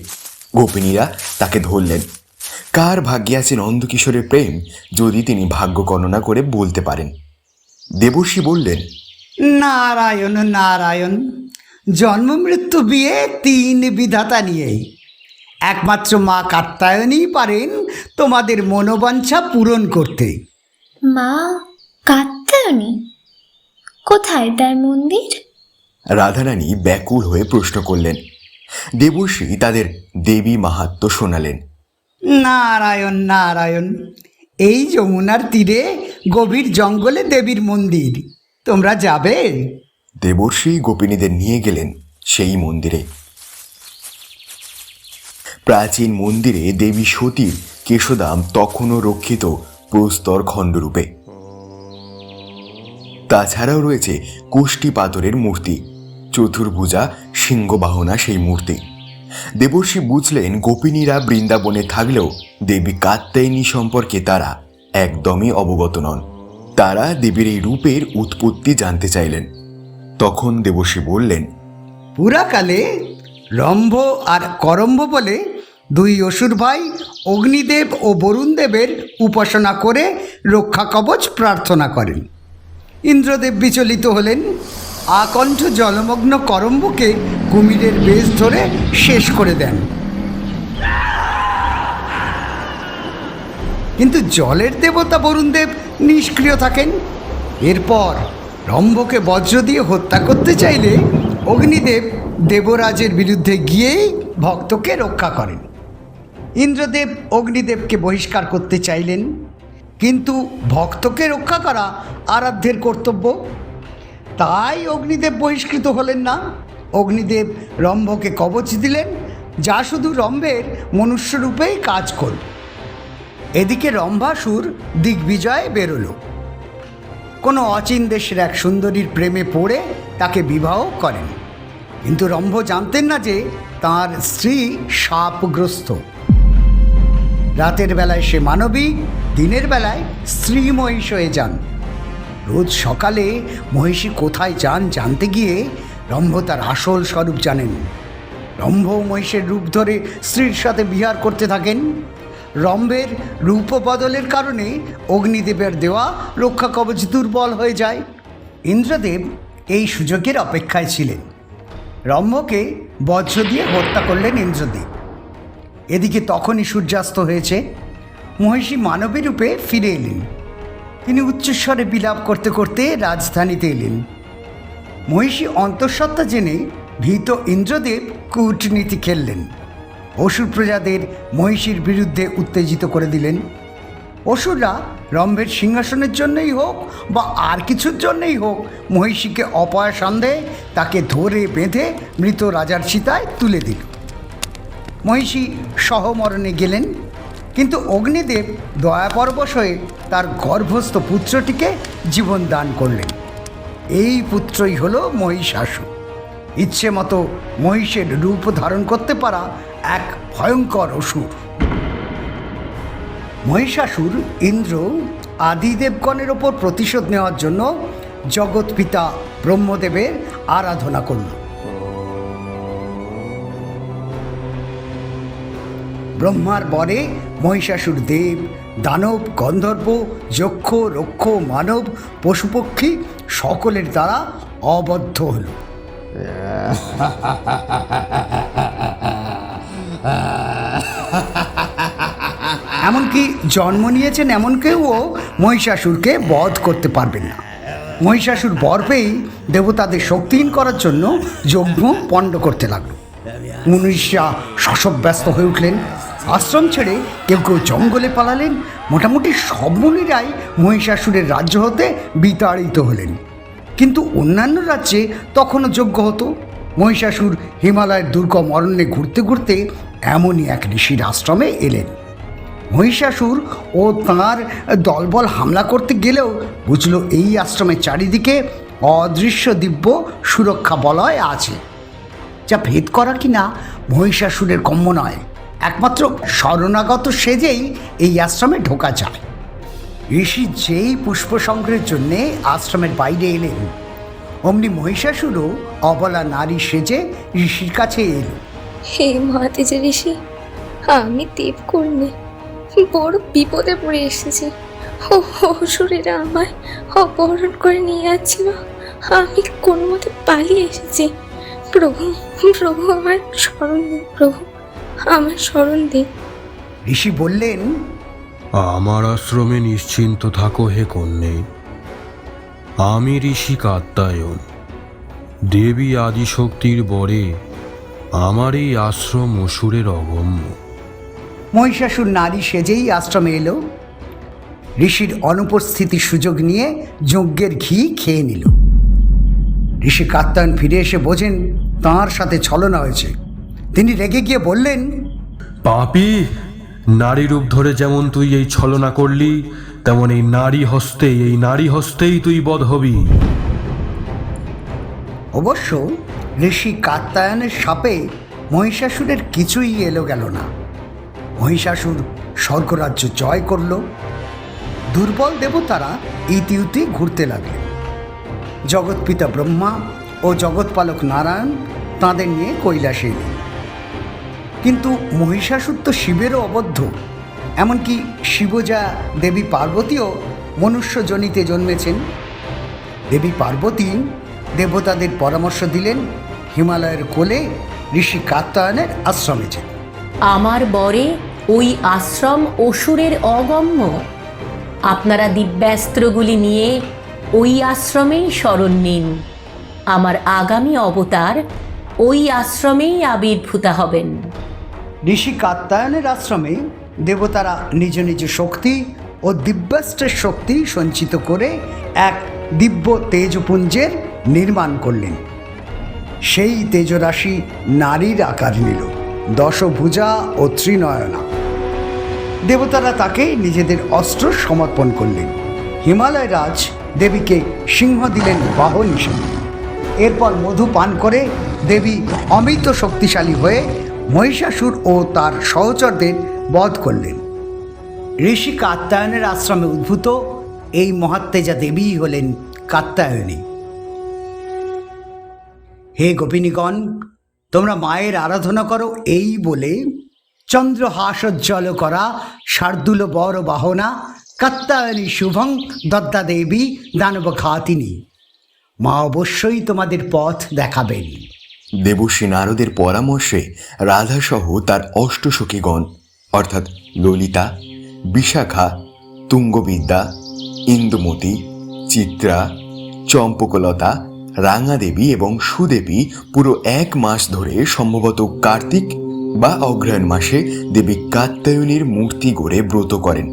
গোপিনীরা তাকে ধরলেন। কার ভাগ্যে আছে নন্দকিশোরের প্রেম, যদি তিনি ভাগ্য গণনা করে বলতে পারেন? দেবশ্রী বললেন, নারায়ণ নারায়ণ, জন্ম মৃত্যু বিয়ে 3 বিধাতা নিয়েই একমাত্র মা কাত্যায়নই পারেন তোমাদের মনোবাঞ্ছা পূরণ করতে। মা কাত্যায়নী? কোথায় তার মন্দির? রাধারানী ব্যাকুল হয়ে প্রশ্ন করলেন। দেবশ্রী তাদের দেবী মাহাত্ম্য শোনালেন। নারায়ণ নারায়ণ, এই যমুনার তীরে গভীর জঙ্গলে দেবীর মন্দির। তোমরা যাবে? দেবর্ষি গোপিনীদের নিয়ে গেলেন সেই মন্দিরে। প্রাচীন মন্দিরে দেবী সতীর কেশদাম তখনও রক্ষিত প্রস্তর খণ্ডরূপে। তাছাড়াও রয়েছে কোষ্ঠী পাথরের মূর্তি, চতুর্ভুজা সিংহবাহনা সেই মূর্তি। দেবর্ষি বুঝলেন গোপিনীরা বৃন্দাবনে থাকলেও দেবী কাত্যায়নী সম্পর্কে তারা একদমই অবগত নন। তারা দেবীর এই রূপের উৎপত্তি জানতে চাইলেন। তখন দেবর্ষি বললেন, পুরাকালে রম্ভ আর করম্ভ বলে দুই অসুর ভাই অগ্নিদেব ও বরুণদেবের উপাসনা করে রক্ষা কবচ প্রার্থনা করেন। ইন্দ্রদেব বিচলিত হলেন, আকণ্ঠ জলমগ্ন করম্ভকে কুমিরের বেশ ধরে শেষ করে দেন। কিন্তু জলের দেবতা বরুণদেব নিষ্ক্রিয় থাকেন। এরপর রম্ভকে বজ্র দিয়ে হত্যা করতে চাইলে অগ্নিদেব দেবরাজের বিরুদ্ধে গিয়েই ভক্তকে রক্ষা করেন। ইন্দ্রদেব অগ্নিদেবকে বহিষ্কার করতে চাইলেন, কিন্তু ভক্তকে রক্ষা করা আরাধ্যের কর্তব্য, তাই অগ্নিদেব বহিষ্কৃত হলেন না। অগ্নিদেব রম্ভকে কবচ দিলেন, যা শুধু রম্ভের মনুষ্যরূপেই কাজ করল। এদিকে রম্ভাসুর দিগ্বিজয়ে বেরোলো। কোনো অচিন দেশের এক সুন্দরীর প্রেমে পড়ে তাকে বিবাহ করেন, কিন্তু রম্ভ জানতেন না যে তার স্ত্রী শাপগ্রস্ত। রাতের বেলায় সে মানবী, দিনের বেলায় স্ত্রী মহিষ হয়ে যান। রোজ সকালে মহিষী কোথায় যান জানতে গিয়ে রম্ভ তার আসল স্বরূপ জানেন। রম্ভ মহিষের রূপ ধরে স্ত্রীর সাথে বিহার করতে থাকেন। রম্ভের রূপ বদলের কারণে অগ্নিদেবের দেওয়া রক্ষা কবচ দুর্বল হয়ে যায়। ইন্দ্রদেব এই সুযোগের অপেক্ষায় ছিলেন। রম্ভকে বজ্র দিয়ে হত্যা করলেন ইন্দ্রদেব। এদিকে তখনই সূর্যাস্ত হয়েছে। মহিষী মানবী রূপে ফিরে এলেন। তিনি উচ্চস্বরে বিলাপ করতে করতে রাজধানীতে এলেন। মহিষী অন্তঃসত্ত্বা জেনে ভীত ইন্দ্রদেব কূটনীতি খেললেন। অসুর প্রজাদের মহিষীর বিরুদ্ধে উত্তেজিত করে দিলেন। অসুররা রম্ভের সিংহাসনের জন্যই হোক বা আর কিছুর জন্যই হোক মহিষীকে অপয়া সন্দেহে তাকে ধরে বেঁধে মৃত রাজার চিতায় তুলে দিল। মহিষী সহমরণে গেলেন, কিন্তু অগ্নিদেব দয়াপরবশ হয়ে তার গর্ভস্থ পুত্রটিকে জীবন দান করলেন। এই পুত্রই হল মহিষাসুর। ইচ্ছে মতো মহিষের রূপ ধারণ করতে পারা এক ভয়ঙ্কর অসুর। মহিষাসুর ইন্দ্র আদিদেবগণের ওপর প্রতিশোধ নেওয়ার জন্য জগৎ পিতা ব্রহ্মদেবের আরাধনা করল। ব্রহ্মার বরে মহিষাসুর দেব, দানব, গন্ধর্ব, যক্ষ, রক্ষ, মানব, পশুপক্ষী সকলের দ্বারা অবদ্ধ হল। এমনকি জন্ম নিয়েছেন এমন কেউও মহিষাসুরকে বধ করতে পারবেন না। মহিষাসুর বর পেয়েই দেবতাদের শক্তিহীন করার জন্য যজ্ঞ পণ্ড করতে লাগলো। মনুষ্যা শশব্যস্ত হয়ে উঠলেন। আশ্রম ছেড়ে কেউ কেউ জঙ্গলে পালালেন। মোটামুটি সব মুনিরাই মহিষাসুরের রাজ্য হতে বিতাড়িত হলেন। কিন্তু অন্যান্য রাজ্যে তখনও যজ্ঞ হতো। মহিষাসুর হিমালয়ের দুর্গম অরণ্যে ঘুরতে ঘুরতে এমনই এক ঋষির আশ্রমে এলেন। মহিষাসুর ও তাঁর দলবল হামলা করতে গেলেও বুঝল এই আশ্রমের চারিদিকে অদৃশ্য দিব্য সুরক্ষা বলয় আছে, যা ভেদ করা কিনা মহিষাসুরের গম্য নয়। একমাত্র শরণাগত সেজেই এই আশ্রমে ঢোকা যায়। ঋষি যেই পুষ্প সংগ্রহের জন্যে আশ্রমের বাইরে এলেন, অমনি মহিষাসুরও অবলা নারী সেজে ঋষির কাছে এলো। হে মহাতেজ ঋষি, আমি দেবকন্যা, বড় বিপদে পড়ে এসেছি। অসুরেরা আমায় অপহরণ করে নিয়ে যাচ্ছিল। আমি কোনো মতে পালিয়ে এসেছি। প্রভু, প্রভু আমার শরণ দিন, প্রভু আমার শরণ দিন। ঋষি বললেন, আমার আশ্রমে নিশ্চিন্ত থাকো হে কন্যে। আমি ঋষি কাত্যায়ন, দেবী আদিশক্তির বরে আমার এই আশ্রম অসুরের অগম্য। মহিষাসুর নারী সেজেই আশ্রমে এলো। ঋষির অনুপস্থিতির সুযোগ নিয়ে যজ্ঞের ঘি খেয়ে নিল। ঋষি কাত্যায়ন ফিরে এসে বোঝেন তাঁর সাথে ছলনা হয়েছে। তিনি রেগে গিয়ে বললেন, পাপী, নারী রূপ ধরে যেমন তুই এই ছলনা করলি, তেমন এই নারী হস্তেই তুই বধ হবি। অবশ্য ঋষি কাত্যায়নের শাপে মহিষাসুরের কিছুই এলো গেল না। মহিষাসুর স্বর্গরাজ্য জয় করল। দুর্বল দেবতারা ইতিউতি ঘুরতে লাগলেন। জগৎপিতা ব্রহ্মা ও জগৎপালক নারায়ণ তাঁদের নিয়ে কৈলাসে এলেন। কিন্তু মহিষাসুর তো শিবেরও অবদ্ধ। এমনকি শিবজা দেবী পার্বতীও মনুষ্যজনিতে জন্মেছেন। দেবী পার্বতী দেবতাদের পরামর্শ দিলেন হিমালয়ের কোলে ঋষি কাত্যায়নের আশ্রমে যেতে। আমার বরে ওই আশ্রম অসুরের অগম্য। আপনারা দিব্যাস্ত্রগুলি নিয়ে ওই আশ্রমেই শরণ নিন। আমার আগামী অবতার ওই আশ্রমেই আবির্ভূত হবেন। ঋষি কাত্যায়নের আশ্রমে দেবতারা নিজ নিজ শক্তি ও দিব্যাস্ত্রের শক্তি সঞ্চিত করে এক দিব্য তেজপুঞ্জের নির্মাণ করলেন। সেই তেজরাশি নারীর আকার নিল, দশভুজা ও ত্রিনয়না। দেবতারা তাকে নিজেদের অস্ত্র সমর্পণ করলেন। হিমালয় রাজ দেবীকে সিংহ দিলেন বাহন হিসেবে। এরপর মধু পান করে দেবী অমৃত শক্তিশালী হয়ে মহিষাসুর ও তার সহচরদের বধ করলেন। ঋষি কাত্যায়নের আশ্রমে উদ্ভূত এই মহাত্তেজা দেবীই হলেন কাত্যায়নী। হে গোপিনীগণ, তোমরা মায়ের আরাধনা করো এই বলে চন্দ্রহাসোজ্জ্বল করা শার্দুল বর বাহনা কাত্যায়নী শুভং দদ্দা দেবী দানব ঘাতিনী। মা অবশ্যই তোমাদের পথ দেখাবেন। দেবশ্রী নারদের পরামর্শে রাধাসহ তার অষ্টসখীগণ অর্থাৎ ললিতা, বিশাখা, তুঙ্গবিদ্যা, ইন্দুমতি, চিত্রা, চম্পকলতা, রাঙাদেবী এবং সুদেবী পুরো 1 মাস ধরে সম্ভবত কার্তিক বা অগ্রহায়ণ মাসে দেবী কাত্যায়নীর মূর্তি গড়ে ব্রত করেন।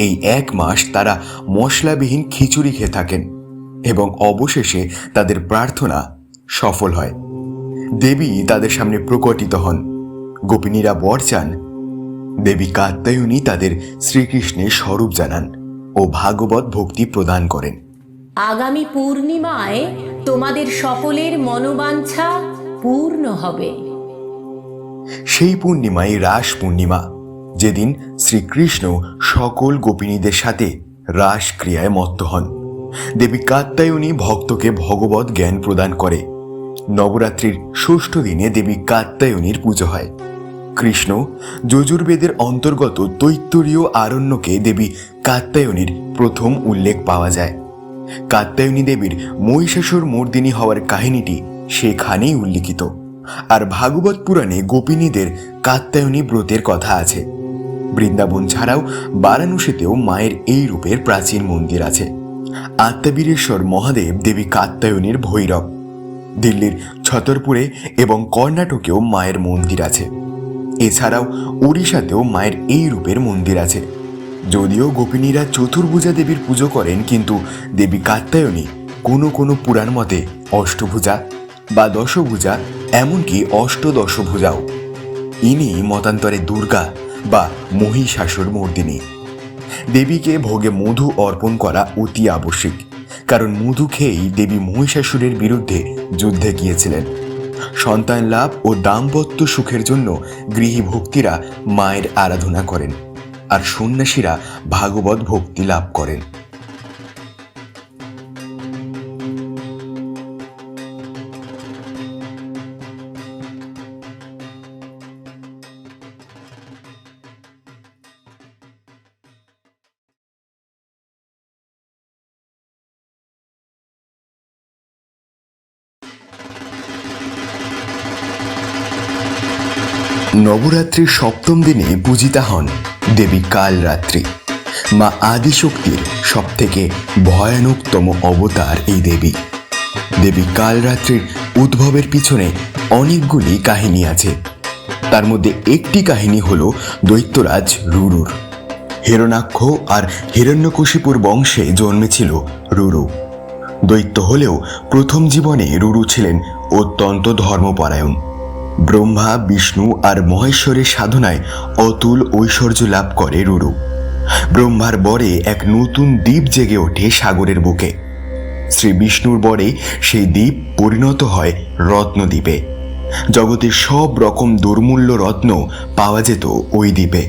এই 1 মাস তারা মশলাবিহীন খিচুড়ি খেয়ে থাকেন এবং অবশেষে তাদের প্রার্থনা সফল হয়। দেবী তাদের সামনে প্রকটিত হন। গোপিনীরা বর চান। দেবী কাত্যায়নী তাদের শ্রীকৃষ্ণের স্বরূপ জানান ও ভাগবত ভক্তি প্রদান করেন। আগামী পূর্ণিমায় তোমাদের সকলের মনোবাঞ্ছা পূর্ণ হবে। সেই পূর্ণিমাই রাস পূর্ণিমা, যেদিন শ্রীকৃষ্ণ সকল গোপিনীদের সাথে রাস ক্রিয়ায় মত্ত হন। দেবী কাত্যায়নী ভক্তকে ভগবত জ্ঞান প্রদান করে। নবরাত্রির 6ষ্ঠ দিনে দেবী কাত্যায়নীর পুজো হয়। কৃষ্ণ যজুর্বেদের অন্তর্গত তৈত্তরীয় আরণ্যকে দেবী কাত্যায়নীর প্রথম উল্লেখ পাওয়া যায়। কাত্যায়নী দেবীর মহিষাসুর মর্দিনী হওয়ার কাহিনীটি সেখানেই উল্লিখিত। আর ভাগবত পুরাণে গোপিনীদের কাত্যায়নী ব্রতের কথা আছে। বৃন্দাবন ছাড়াও বারাণসীতেও মায়ের এই রূপের প্রাচীন মন্দির আছে। আত্মাবীরেশ্বর মহাদেব দেবী কাত্যায়নীর ভৈরব। দিল্লির ছতরপুরে এবং কর্ণাটকেও মায়ের মন্দির আছে। এছাড়াও উড়িষ্যাতেও মায়ের এই রূপের মন্দির আছে। যদিও গোপিনীরা চতুর্ভুজা দেবীর পুজো করেন, কিন্তু দেবী কাত্যায়নী কোনো কোনো পুরাণ মতে অষ্টভুজা বা দশভুজা, এমনকি অষ্টদশভুজাও। ইনি মতান্তরে দুর্গা বা মহিষাসুর মর্দিনী। দেবীকে ভোগে মধু অর্পণ করা অতি আবশ্যিক, কারণ মধু খেয়েই দেবী মহিষাসুরের বিরুদ্ধে যুদ্ধে গিয়েছিলেন। সন্তান লাভ ও দাম্পত্য সুখের জন্য গৃহী ভক্তিরা মায়ের আরাধনা করেন, আর সন্ন্যাসীরা ভাগবত ভক্তি লাভ করেন। নবরাত্রির 7ম দিনে পূজিতা হন দেবী কালরাত্রি। মা আদিশক্তির সবথেকে ভয়ানকতম অবতার এই দেবী। দেবী কালরাত্রির উদ্ভবের পিছনে অনেকগুলি কাহিনী আছে। তার মধ্যে একটি কাহিনী হল দৈত্যরাজ রুরুর। হিরণ্যাক্ষ আর হিরণ্যকশিপুর বংশে জন্মেছিল রুরু। দৈত্য হলেও প্রথম জীবনে রুরু ছিলেন অত্যন্ত ধর্মপরায়ণ। ব্রহ্মা, বিষ্ণু আর মহেশ্বরের সাধনায় অতুল ঐশ্বর্য লাভ করে রুরু। ব্রহ্মার বরে এক নতুন দ্বীপ জেগে ওঠে সাগরের বুকে। শ্রী বিষ্ণুর বরে সেই দ্বীপ পরিণত হয় রত্নদ্বীপে। জগতের সব রকম দুর্মূল্য রত্ন পাওয়া যেত ওই দ্বীপে।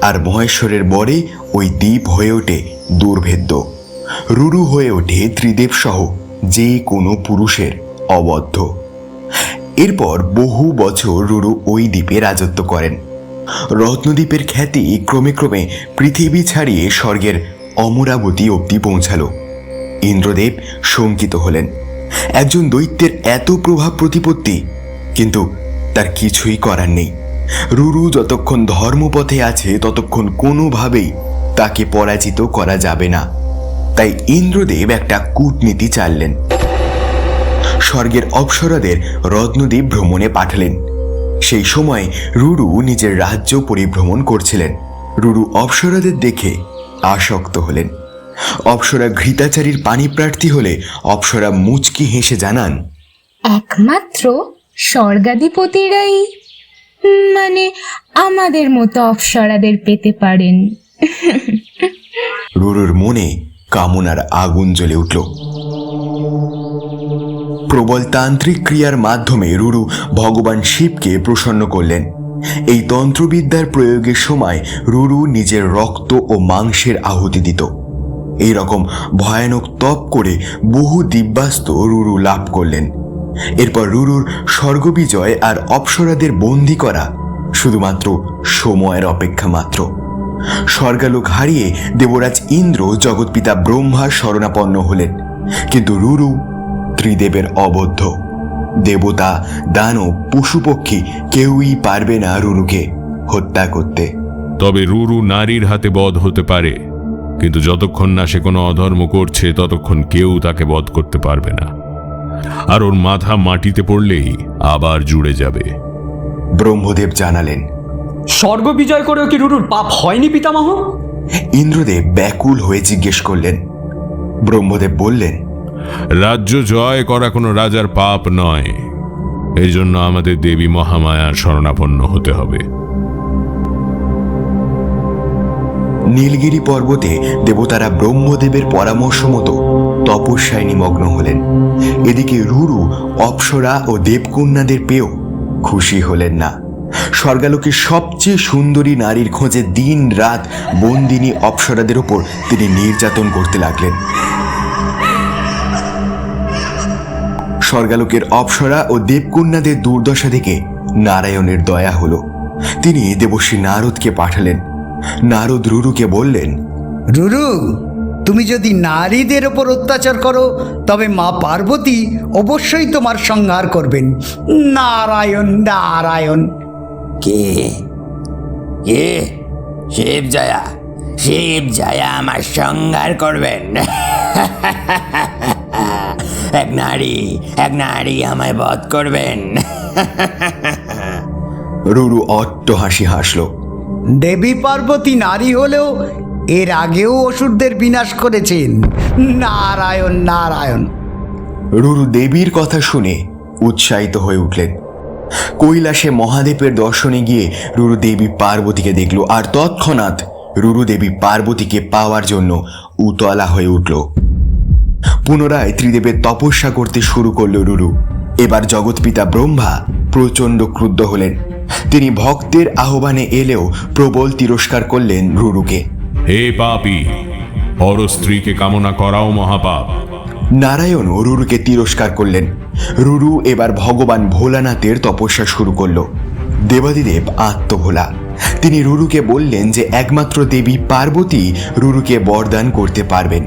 আর মহেশ্বরের বরে ওই দ্বীপ হয়ে ওঠে দুর্ভেদ্য। রুরু হয়ে ওঠে ত্রিদেব সহ যে কোনো পুরুষের অবদ্ধ। এরপর বহু বছর রুরু ওই দ্বীপে রাজত্ব করেন। রত্নদ্বীপের খ্যাতি ক্রমে ক্রমে পৃথিবী ছাড়িয়ে স্বর্গের অমরাবতী অবধি পৌঁছালো। ইন্দ্রদেব শঙ্কিত হলেন, একজন দৈত্যের এত প্রভাব প্রতিপত্তি, কিন্তু তার কিছুই করার নেই। রুরু যতক্ষণ ধর্মপথে আছে ততক্ষণ কোনোভাবেই তাকে পরাজিত করা যাবে না। তাই ইন্দ্রদেব একটা কূটনীতি চাললেন। স্বর্গের অপ্সরাদের রত্নদ্বীপ ভ্রমণে পাঠালেন। সেই সময় রুরু নিজের রাজ্য পরিভ্রমণ করছিলেন। রুরু অপ্সরাদের দেখে আসক্ত হলেন। অপ্সরা ঘৃতাচারীর পাণিপ্রার্থী হলে অপ্সরা মুচকি হেসে জানান, একমাত্র স্বর্গাধিপতিরাই মানে আমাদের মতো অপ্সরাদের পেতে পারেন। রুরুর মনে কামনার আগুন জ্বলে উঠল। প্রবল তান্ত্রিক ক্রিয়ার মাধ্যমে রুরু ভগবান শিবকে প্রসন্ন করলেন। এই তন্ত্রবিদ্যার প্রয়োগের সময় রুরু নিজের রক্ত ও মাংসের আহুতি দিত। এই রকম ভয়ানক তপ করে বহু দিব্যাস্ত্র রুরু লাভ করলেন। এরপর রুরুর স্বর্গবিজয় আর অপ্সরাদের বন্দী করা শুধুমাত্র সময়ের অপেক্ষা মাত্র। স্বর্গালোক হারিয়ে দেবরাজ ইন্দ্র জগৎপিতা ব্রহ্মার শরণাপন্ন হলেন, কিন্তু রুরু ত্রিদেবের অবদ্ধ। দেবতা, দানব, পশুপক্ষী কেউই পারবে না রুরুকে হত্যা করতে। তবে রুরু নারীর হাতে বধ হতে পারে, কিন্তু যতক্ষণ না সে কোনো অধর্ম করছে ততক্ষণ কেউ তাকে বধ করতে পারবে না। আর ওর মাথা মাটিতে পড়লেই আবার জুড়ে যাবে। ব্রহ্মদেব জানালেন, স্বর্গ বিজয় করেও কি রুরুর পাপ হয়নি পিতামহ? ইন্দ্রদেব ব্যাকুল হয়ে জিজ্ঞেস করলেন। ব্রহ্মদেব বললেন, রাজ্য জয় করা কোনো রাজার পাপ নয়। এই জন্য আমাদের দেবী মহামায়ার শরণাপন্ন হতে হবে। নীলগিরি পর্বতে দেবতারা ব্রহ্মদেবের পরামর্শ মতো তপস্যায় নিমগ্ন হলেন। এদিকে রুরু অপ্সরা ও দেবকন্যাদের পেয়েও খুশি হলেন না। স্বর্গালোকের সবচেয়ে সুন্দরী নারীর খোঁজে দিন রাত বন্দিনী অপ্সরাদের ওপর তিনি নির্যাতন করতে লাগলেন। স্বর্গালোকের অপ্সরা ও দেবকন্যাদের দুর্দশা দেখে নারায়ণের দয়া হলো। তিনি দেবশ্রী নারদকে পাঠালেন। নারদ রুরুকে বললেন, রুরু, তুমি যদি নারীদের ওপর অত্যাচার করো তবে মা পার্বতী অবশ্যই তোমার সংহার করবেন। নারায়ণ নারায়ণ। কে কে? শিব জয়া, শিব জয়া আমার সংহার করবেন। এক নারী আমায় বধ করবেন। রুরু অট্ট হাসি হাসল। দেবী পার্বতী নারী হলেও এর আগেও অসুরদের বিনাশ করেছেন। নারায়ণ নারায়ণ। রুরু দেবীর কথা শুনে উৎসাহিত হয়ে উঠলেন। কৈলাসে মহাদেবের দর্শনে গিয়ে রুরু দেবী পার্বতীকে দেখল, আর তৎক্ষণাৎ রুরু দেবী পার্বতীকে পাওয়ার জন্য উতলা হয়ে উঠল। পুনরায় ত্রিদেবের তপস্যা করতে শুরু করল রুরু। এবার জগৎপিতা ব্রহ্মা প্রচণ্ড ক্রুদ্ধ হলেন। তিনি ভক্তের আহ্বানে এলেও প্রবল তিরস্কার করলেন রুরুকে। হে পাপী, পর স্ত্রীকে কামনা করাও মহাপাপ। নারায়ণ রুরুকে তিরস্কার করলেন। রুরু এবার ভগবান ভোলানাথের তপস্যা শুরু করল। দেবাদিদেব আত্মভোলা। তিনি রুরুকে বললেন যে একমাত্র দেবী পার্বতী রুরুকে বরদান করতে পারবেন।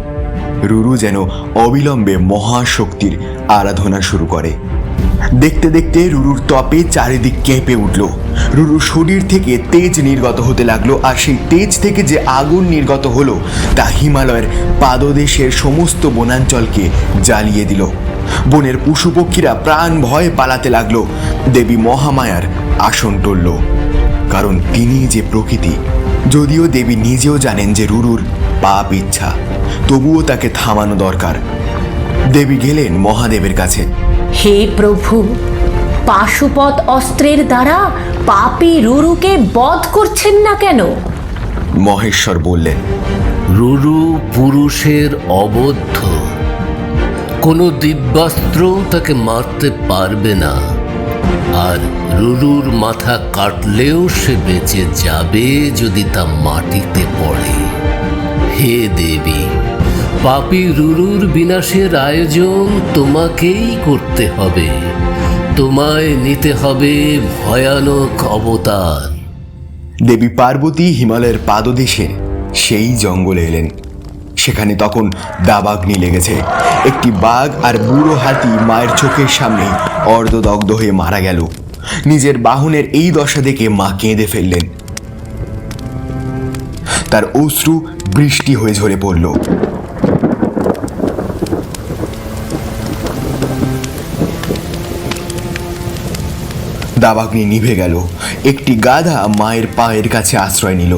রুরু যেন অবিলম্বে মহাশক্তির আরাধনা শুরু করে। দেখতে দেখতে রুরুর তপে চারিদিক কেঁপে উঠল। রুরুর শরীর থেকে তেজ নির্গত হতে লাগলো, আর সেই তেজ থেকে যে আগুন নির্গত হলো তা হিমালয়ের পাদদেশের সমস্ত বনাঞ্চলকে জ্বালিয়ে দিল। বনের পশুপক্ষীরা প্রাণ ভয়ে পালাতে লাগলো। দেবী মহামায়ার আসন টলল, কারণ তিনি যে প্রকৃতি যদিও দেবী নিজেও জানেন যে রুরুর পাপ ইচ্ছা, তবুও তাকে থামানো দরকার। দেবী গেলেন মহাদেবের কাছে। হে প্রভু, পাশুপত অস্ত্রের দ্বারা পাপী রুরুকে বধ করছেন না কেন? মহেশ্বর বললেন, রুরু পুরুষের অবদ্ধ, কোনো দিব্যাস্ত্রও তাকে মারতে পারবে না। আর রুরুর মাথা কাটলেও সে বেঁচে যাবে যদি তা মাটিতে পড়ে। হে দেবী, পাপী রুরুর বিনাশের আয়োজন তোমাকেই করতে হবে। তোমায় নিতে হবে ভয়ানক অবতার। দেবী পার্বতী হিমালয়ের পাদদেশে সেই জঙ্গলে এলেন। সেখানে তখন দাবাগ্নি লেগেছে। একটি বাঘ আর বুড়ো হাতি মায়ের চোখের সামনে অর্ধদগ্ধ হয়ে মারা গেল। নিজের বাহনের এই দশা দেখে মা কেঁদে ফেললেন। তার অশ্রু বৃষ্টি হয়ে ঝরে পড়ল। দাবাগ্নি নিভে গেল। একটি গাধা মায়ের পায়ের কাছে আশ্রয় নিল।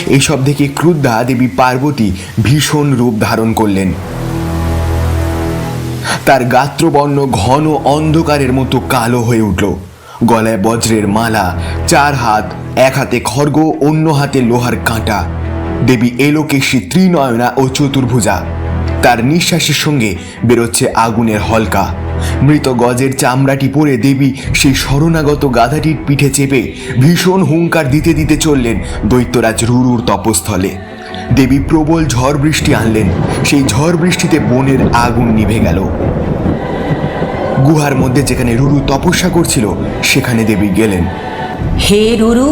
এইসব দেখে ক্রুদ্ধা দেবী পার্বতী ভীষণ রূপ ধারণ করলেন। তার গাত্রবর্ণ ঘন অন্ধকারের মতো কালো হয়ে উঠল। গলায় বজ্রের মালা, 4 হাত, এক হাতে খড়গ, অন্য হাতে লোহার কাঁটা। দেবী এলোকেশী, ত্রিনয়না ও চতুর্ভুজা। তার নিঃশ্বাসের সঙ্গে বেরোচ্ছে আগুনের হলকা। মৃত গজের চামড়াটি পরে দেবী সেই শরণাগত গাধাটির পিঠে চেপে ভীষণ হুঙ্কার দিতে দিতে চললেন দৈত্যরাজ রুরুর তপস্থলে। দেবী প্রবল ঝড় বৃষ্টি আনলেন। সেই ঝড় বৃষ্টিতে বনের আগুন নিভে গেল। গুহার মধ্যে যেখানে রুরু তপস্যা করছিল সেখানে দেবী গেলেন। হে রুরু,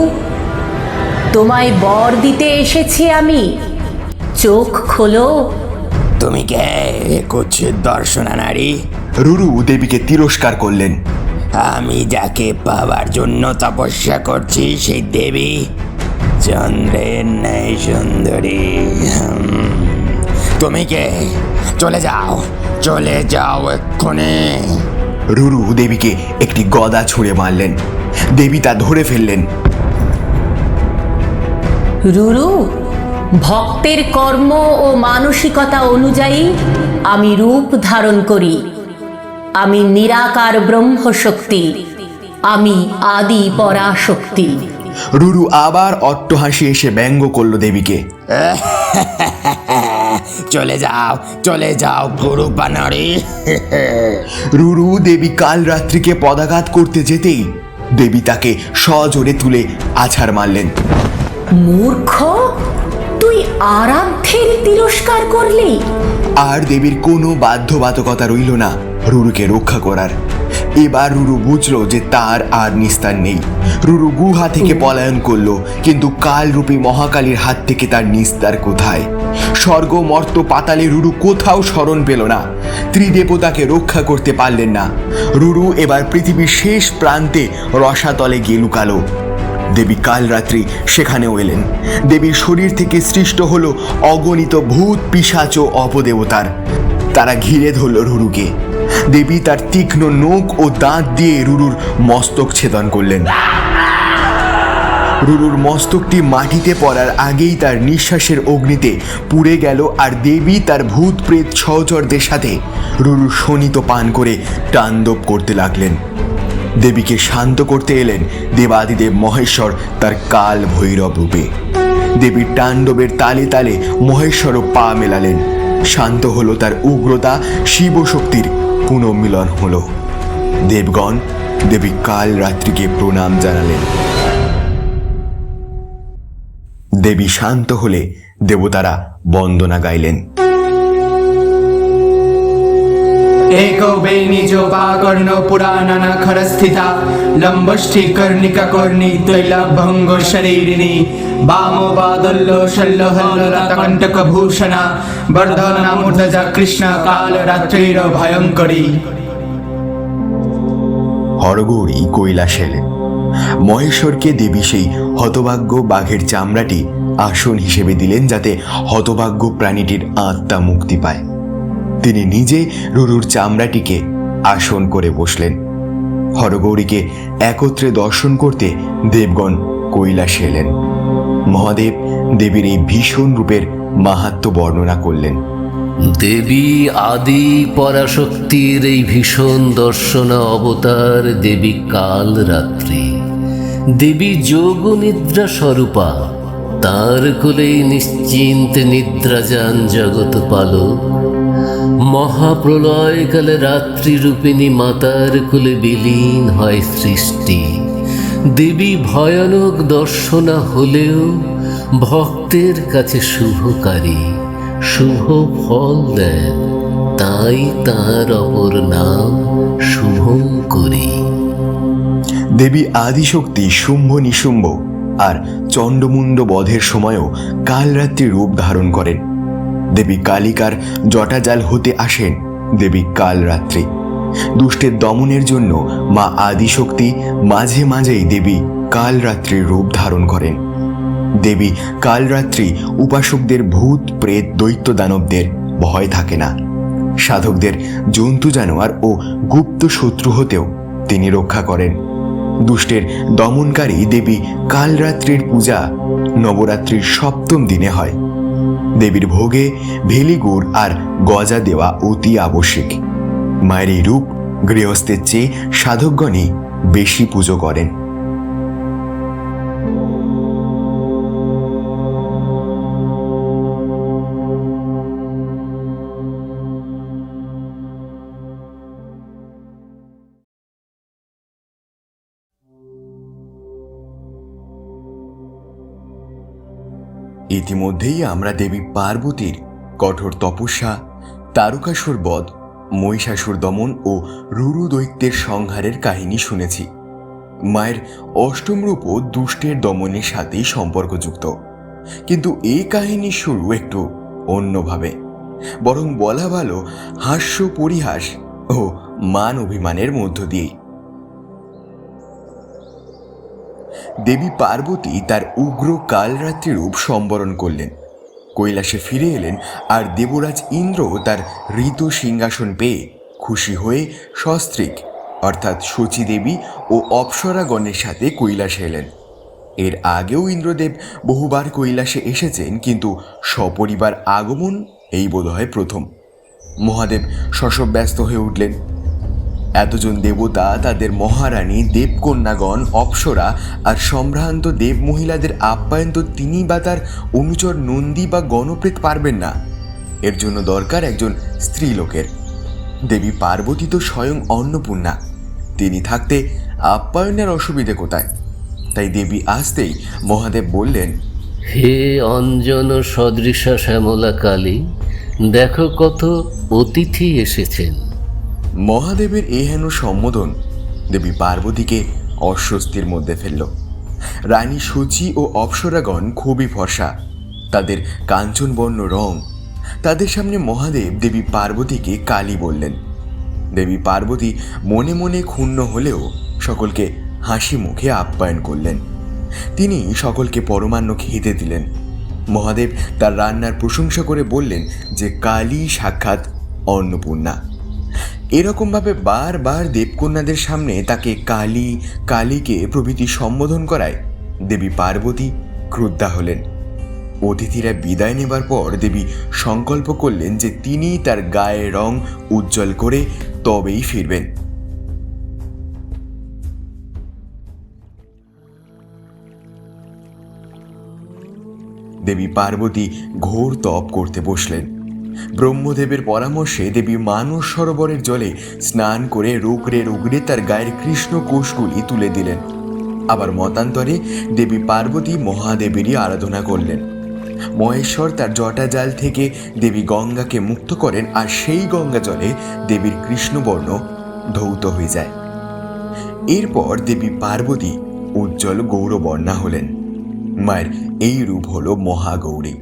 তোমায় বর দিতে এসেছি আমি, চোখ খোলো। তুমি কে কুচ্ছিত দর্শনা নারী? রুরু দেবীকে তিরস্কার করলেন। আমি যাকে পাওয়ার জন্য তপস্যা করছি সেই দেবী চন্দ্রের ন্যায় সুন্দরী। তুমি কে? চলে যাও, চলে যাও এক্ষুনি। রুরু দেবীকে একটি গদা ছুঁড়ে মারলেন। দেবী তা ধরে ফেললেন। রুরু, ভক্তের কর্ম ও মানসিকতা অনুযায়ী আমি রূপ ধারণ করি। আমি নিরাকার ব্রহ্মশক্তি, আমি আদি পরাশক্তি। রুরু আবার অট্টহাসি এসে ব্যঙ্গ করল দেবীকে। চলে যাও, চলে যাও কুরূপা নারী। রুরু দেবী কাল রাত্রিকে পদাঘাত করতে যেতেই দেবী তাকে সজোরে তুলে আছাড় মারলেন। মূর্খ, তুই আরাধ্যের তিরস্কার করলি। আর দেবীর কোনো বাধ্যবাধকতা রইল না রুরুকে রক্ষা করার। এবার রুরু বুঝল যে তার আর নিস্তার নেই। রুরু গুহা থেকে পলায়ন করলো, কিন্তু কালরূপী মহাকালীর হাত থেকে তার নিস্তার কোথায়? স্বর্গ, মর্ত, পাতালে রুরু কোথাও শরণ পেল না। ত্রিদেবতাকে রক্ষা করতে পারলেন না। রুরু এবার পৃথিবীর শেষ প্রান্তে রসাতলে গিয়ে লুকালো। দেবী কাল রাত্রি সেখানেও এলেন। দেবীর শরীর থেকে সৃষ্ট হলো অগণিত ভূত, পিশাচ ও অপদেবতার। তারা ঘিরে ধরল রুরুকে। দেবী তার তীক্ষ্ণ নখ ও দাঁত দিয়ে রুরুর মস্তক ছেদন করলেন। রুরুর মস্তকটি মাটিতে পড়ার আগেই তার নিঃশ্বাসের অগ্নিতে পুড়ে গেল। আর দেবী তার ভূত প্রেত সহচরদের সাথে রুরুর শোণিত পান করে তাণ্ডব করতে লাগলেন। দেবীকে শান্ত করতে এলেন দেবাদিদেব মহেশ্বর তার কাল ভৈরব রূপে। দেবীর তাণ্ডবের তালে তালে মহেশ্বরও পা মেলালেন। শান্ত হলো তার উগ্রতা, শিব শক্তির পুনর্মিলন হলো। দেবগণ দেবী কাল রাত্রিকে প্রণাম জানালেন। দেবী শান্ত হলে দেবতারা বন্দনা গাইলেন। एको बेनिजोपाकर्ण पुराणना खरस्थिता लम्बष्ठी कर्णिका कर्णी तैलभंग शरीरिणी वामो बादल्लो शल्लो हल्लो रतकंटक भूषणा वर्धना मूर्धजा कृष्ण काल रात्रिर भयंकरी। হরগৌরী কৈলাসে এলেন। মহেশ্বরকে দেবী সেই হতভাগ্য বাঘের চামড়াটি আসন হিসেবে দিলেন, যাতে হতভাগ্য প্রাণীটির আত্মা মুক্তি পায়। তিনি নিজে রুরুর চামড়াটিকে আসন করে বসলেন। হরগৌরীকে একত্রে দর্শন করতে দেবগণ কৈলাসে এলেন। মহাদেব দেবীর এই ভীষণ রূপের মাহাত্ম্য বর্ণনা করলেন। দেবী আদি পরাশক্তির এই ভীষণ দর্শনা অবতার দেবী কালরাত্রি, দেবী যোগ নিদ্রা স্বরূপা। তার কোলেই নিশ্চিন্তে নিদ্রা যান জগৎ পালক। মহাপ্রলয়কালে রাত্রিরূপিণী মাতার কোলে বিলীন হয় সৃষ্টি। দেবী ভয়ানক দর্শনা হলেও ভক্তের কাছে শুভকারী, শুভ ফল দেন, তাই তাঁর অপর নাম শুভঙ্করী। দেবী আদিশক্তি শুম্ভ নিশুম্ভ আর চণ্ডমুণ্ড বধের সময়ও কালরাত্রি রূপ ধারণ করেন। দেবী কালিকার জটাজাল হতে আসেন দেবী কালরাত্রি। দুষ্টের দমনের জন্য মা আদিশক্তি মাঝে মাঝেই দেবী কালরাত্রির রূপ ধারণ করেন। দেবী কালরাত্রি উপাসকদের ভূত প্রেত দৈত্য দানবদের ভয় থাকে না। সাধকদের জন্তু জানোয়ার ও গুপ্ত শত্রু হতেও তিনি রক্ষা করেন। দুষ্টের দমনকারী দেবী কালরাত্রির পূজা নবরাত্রির সপ্তম দিনে হয়। দেবীর ভোগে ভেলিগুড় আর গজা দেওয়া অতি আবশ্যিক। মায়ের এই রূপ গৃহস্থের চেয়ে সাধকগণই বেশি পুজো করেন। ইতিমধ্যেই আমরা দেবী পার্বতীর কঠোর তপস্যা, তারকাসুর বধ, মহিষাসুর দমন ও রুরু দৈত্যের সংহারের কাহিনী শুনেছি। মায়ের অষ্টম রূপও দুষ্টের দমনের সাথেই সম্পর্কযুক্ত, কিন্তু এই কাহিনীর শুরু একটু অন্যভাবে। বরং বলা ভালো হাস্য পরিহাস ও মান অভিমানের মধ্য দিয়েই। দেবী পার্বতী তার উগ্র কালরাত্রি রূপ সম্বরণ করলেন, কৈলাসে ফিরে এলেন, আর দেবরাজ ইন্দ্র তার ঋতু সিংহাসন পেয়ে খুশি হয়ে সস্ত্রীক অর্থাৎ শচী দেবী ও অপ্সরাগণের সাথে কৈলাসে এলেন। এর আগেও ইন্দ্রদেব বহুবার কৈলাসে এসেছেন, কিন্তু সপরিবার আগমন এই বোধহয় প্রথম। মহাদেব শশব্যস্ত হয়ে উঠলেন। এতজন দেবতা, তাদের মহারানী, দেবকন্যাগণ, অপ্সরা আর সম্ভ্রান্ত দেব মহিলাদের আপ্যায়ন তো তিনি বা তার অনুচর নন্দী বা গণপ্রেত পারবেন না। এর জন্য দরকার একজন স্ত্রীলোকের। দেবী পার্বতী তো স্বয়ং অন্নপূর্ণা, তিনি থাকতে আপ্যায়নের অসুবিধে কোথায়? তাই দেবী আসতেই মহাদেব বললেন, হে অঞ্জন সদৃশা শ্যামলা কালী, দেখো কত অতিথি এসেছেন। মহাদেবের এহেন সম্বোধন দেবী পার্বতীকে অস্বস্তির মধ্যে ফেলল। রানী সূচি ও অপ্সরাগণ খুবই ফর্সা, তাদের কাঞ্চনবর্ণ রং। তাদের সামনে মহাদেব দেবী পার্বতীকে কালী বললেন। দেবী পার্বতী মনে মনে ক্ষুণ্ণ হলেও সকলকে হাসি মুখে আপ্যায়ন করলেন। তিনি সকলকে পরমান্ন খেতে দিলেন। মহাদেব তার রান্নার প্রশংসা করে বললেন যে কালী সাক্ষাৎ অন্নপূর্ণা। এরকমভাবে বারবার দেবকন্যাদের সামনে তাকে কালী, কালীকে প্রভৃতি সম্বোধন করায় দেবী পার্বতী ক্রুদ্ধা হলেন। অতিথিরা বিদায় নেবার পর দেবী সংকল্প করলেন যে তিনি তার গায়ের রং উজ্জ্বল করে তবেই ফিরবেন। দেবী পার্বতী ঘোর তপ করতে বসলেন। ব্রহ্মদেবের পরামর্শে দেবী মানস সরোবরের জলে স্নান করে রুগড়ে রুগড়ে তার গায়ের কৃষ্ণ কোষগুলি তুলে দিলেন। আবার মতান্তরে দেবী পার্বতী মহাদেবেরই আরাধনা করলেন। মহেশ্বর তার জটাজাল থেকে দেবী গঙ্গাকে মুক্ত করেন, আর সেই গঙ্গা জলে দেবীর কৃষ্ণবর্ণ ধৌত হয়ে যায়। এরপর দেবী পার্বতী উজ্জ্বল গৌরবর্ণা হলেন। মায়ের এই রূপ হল মহাগৌরী।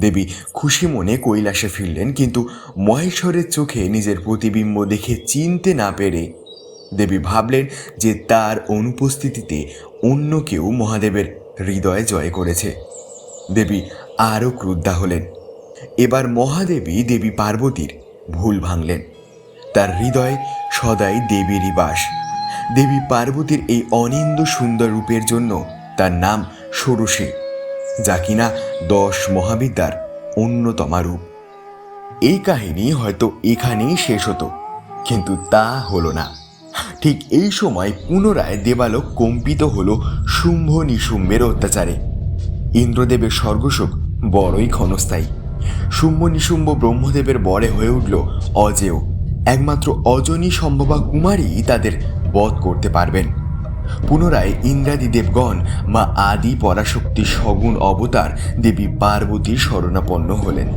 দেবী খুশি মনে কৈলাসে ফিরলেন, কিন্তু মহেশ্বরের চোখে নিজের প্রতিবিম্ব দেখে চিনতে না পেরে দেবী ভাবলেন যে তার অনুপস্থিতিতে অন্য কেউ মহাদেবের হৃদয় জয় করেছে। দেবী আরও ক্রুদ্ধা হলেন। এবার মহাদেবী দেবী পার্বতীর ভুল ভাঙলেন। তার হৃদয়ে সদাই দেবীরই বাস। দেবী পার্বতীর এই অনিন্দ সুন্দর রূপের জন্য তার নাম ষোড়শী, যা কিনা 10 মহাবিদ্যার অন্যতমা রূপ। এই কাহিনী হয়তো এখানেই শেষ হতো, কিন্তু তা হলো না। ঠিক এই সময় পুনরায় দেবালোক কম্পিত হলো শুম্ভ নিশুম্ভের অত্যাচারে। ইন্দ্রদেবের স্বর্গশোক বড়ই ক্ষণস্থায়ী। শুম্ভ নিশুম্ভ ব্রহ্মদেবের বরে হয়ে উঠল অজেয়। একমাত্র অজনী সম্ভবা কুমারী তাদের বধ করতে পারবেন। পুনরায় ইন্দ্রাদি দেবগণ মা আদি পরাশক্তির সগুণ অবতার দেবী পার্বতীর শরণাপন্ন হলেন।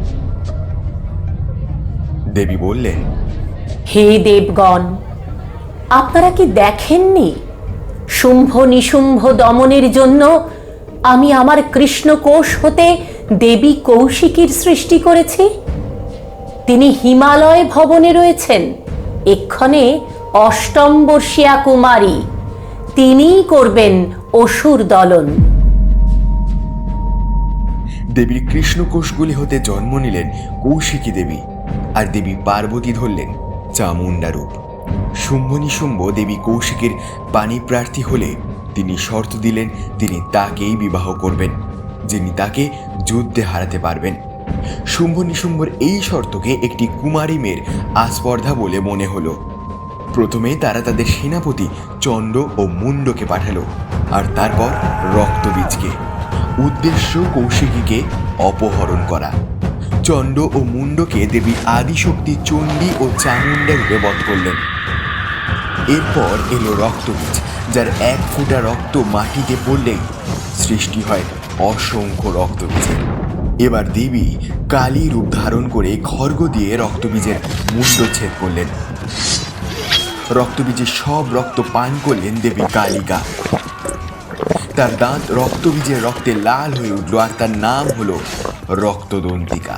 দেবী বললেন, হে দেবগণ, আপনারা কি দেখেননি শুম্ভ নিশুম্ভ দমনের জন্য আমি আমার কৃষ্ণকোষ হতে দেবী কৌশিকীর সৃষ্টি করেছি? তিনি হিমালয় ভবনে রয়েছেন, এক্ষণে অষ্টম বর্ষীয়া কুমারী। তিনিই করবেন অসুর দলন। দেবীর কৃষ্ণকোষগুলি হতে জন্ম নিলেন কৌশিকী দেবী, আর দেবী পার্বতী ধরলেন চামুণ্ডা রূপ। শুম্ভ নিশুম্ভ দেবী কৌশিকীর পাণিপ্রার্থী হলে তিনি শর্ত দিলেন তিনি তাকেই বিবাহ করবেন, যিনি তাকে যুদ্ধে হারাতে পারবেন। শুম্ভ নিশুম্ভর এই শর্তকে একটি কুমারী মেয়ের আস্পর্ধা বলে মনে হলো। প্রথমে তারা তাদের সেনাপতি চণ্ড ও মুণ্ডকে পাঠালো, আর তারপর রক্তবীজকে। উদ্দেশ্য কৌশিকীকে অপহরণ করা। চণ্ড ও মুণ্ডকে দেবী আদিশক্তি চণ্ডী ও চামুণ্ডা রূপে বধ করলেন। এরপর এলো রক্তবীজ, যার 1 ফোঁটা রক্ত মাটিতে পড়লেই সৃষ্টি হয় অসংখ্য রক্তবীজের। এবার দেবী কালী রূপ ধারণ করে খড়গ দিয়ে রক্তবীজের মুণ্ডচ্ছেদ করলেন। রক্তবীজের সব রক্ত পান করলেন দেবী কালিকা। তার দাঁত রক্তবীজের রক্তে লাল হয়ে উঠল, আর তার নাম হলো রক্তদন্তিকা।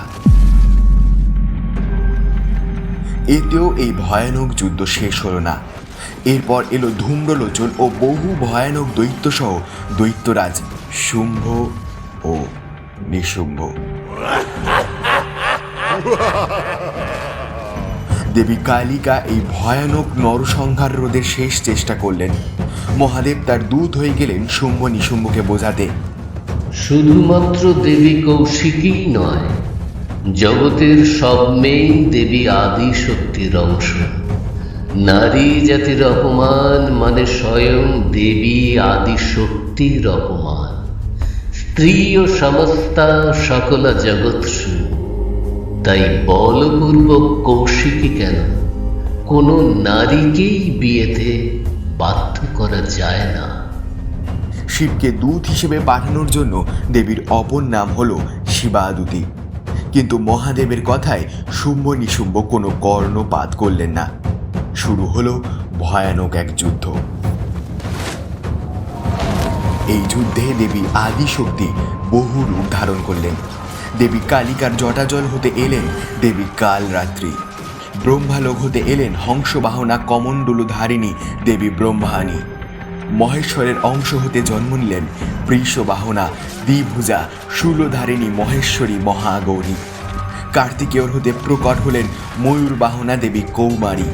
এতেও এই ভয়ানক যুদ্ধ শেষ হলো না। এরপর এলো ধূম্রলোচন ও বহু ভয়ানক দৈত্য সহ দৈত্যরাজ শুম্ভ ও নিশুম্ভ। দেবী কালিকা এই ভয়ানক নরসংহার রোধের শেষ চেষ্টা করলেন। মহাদেব তার দূত হয়ে গেলেন শুম্ভ নিশুম্ভকে বোঝাতে। শুধুমাত্র দেবী কৌশিকী নয়, জগতের সব মেয়েই দেবী আদি শক্তির অংশ। নারী জাতির অপমান মানে স্বয়ং দেবী আদি শক্তির অপমান। স্ত্রী ও সমস্তা সকলা জগৎসু। তাই বলপূর্বক কৌশিকী কেন, কোনো নারীকেই বিয়েতে বাধ্য করা যায় না। শিবকে দূত হিসেবে পাঠানোর জন্য দেবীর অপর নাম হলো শিবাদুতি। কিন্তু মহাদেবের কথায় শুম্ভ নিশুম্ভ কোনো কর্ণপাত করলেন না। শুরু হলো ভয়ানক এক যুদ্ধ। এই যুদ্ধে দেবী আদিশক্তি বহু রূপ ধারণ করলেন। দেবী কালিকার জটাজল হতে এলেন দেবী কালরাত্রি। ব্রহ্মালোক হতে এলেন হংসবাহনা কমণ্ডলুধারিণী দেবী ব্রহ্মাণী। মহেশ্বরের অংশ হতে জন্ম নিলেন বৃষবাহনা দ্বিভুজা শূলধারিণী মহেশ্বরী মহাগৌরী। কার্তিকেয়র হতে প্রকট হলেন ময়ূরবাহনা দেবী কৌমারী।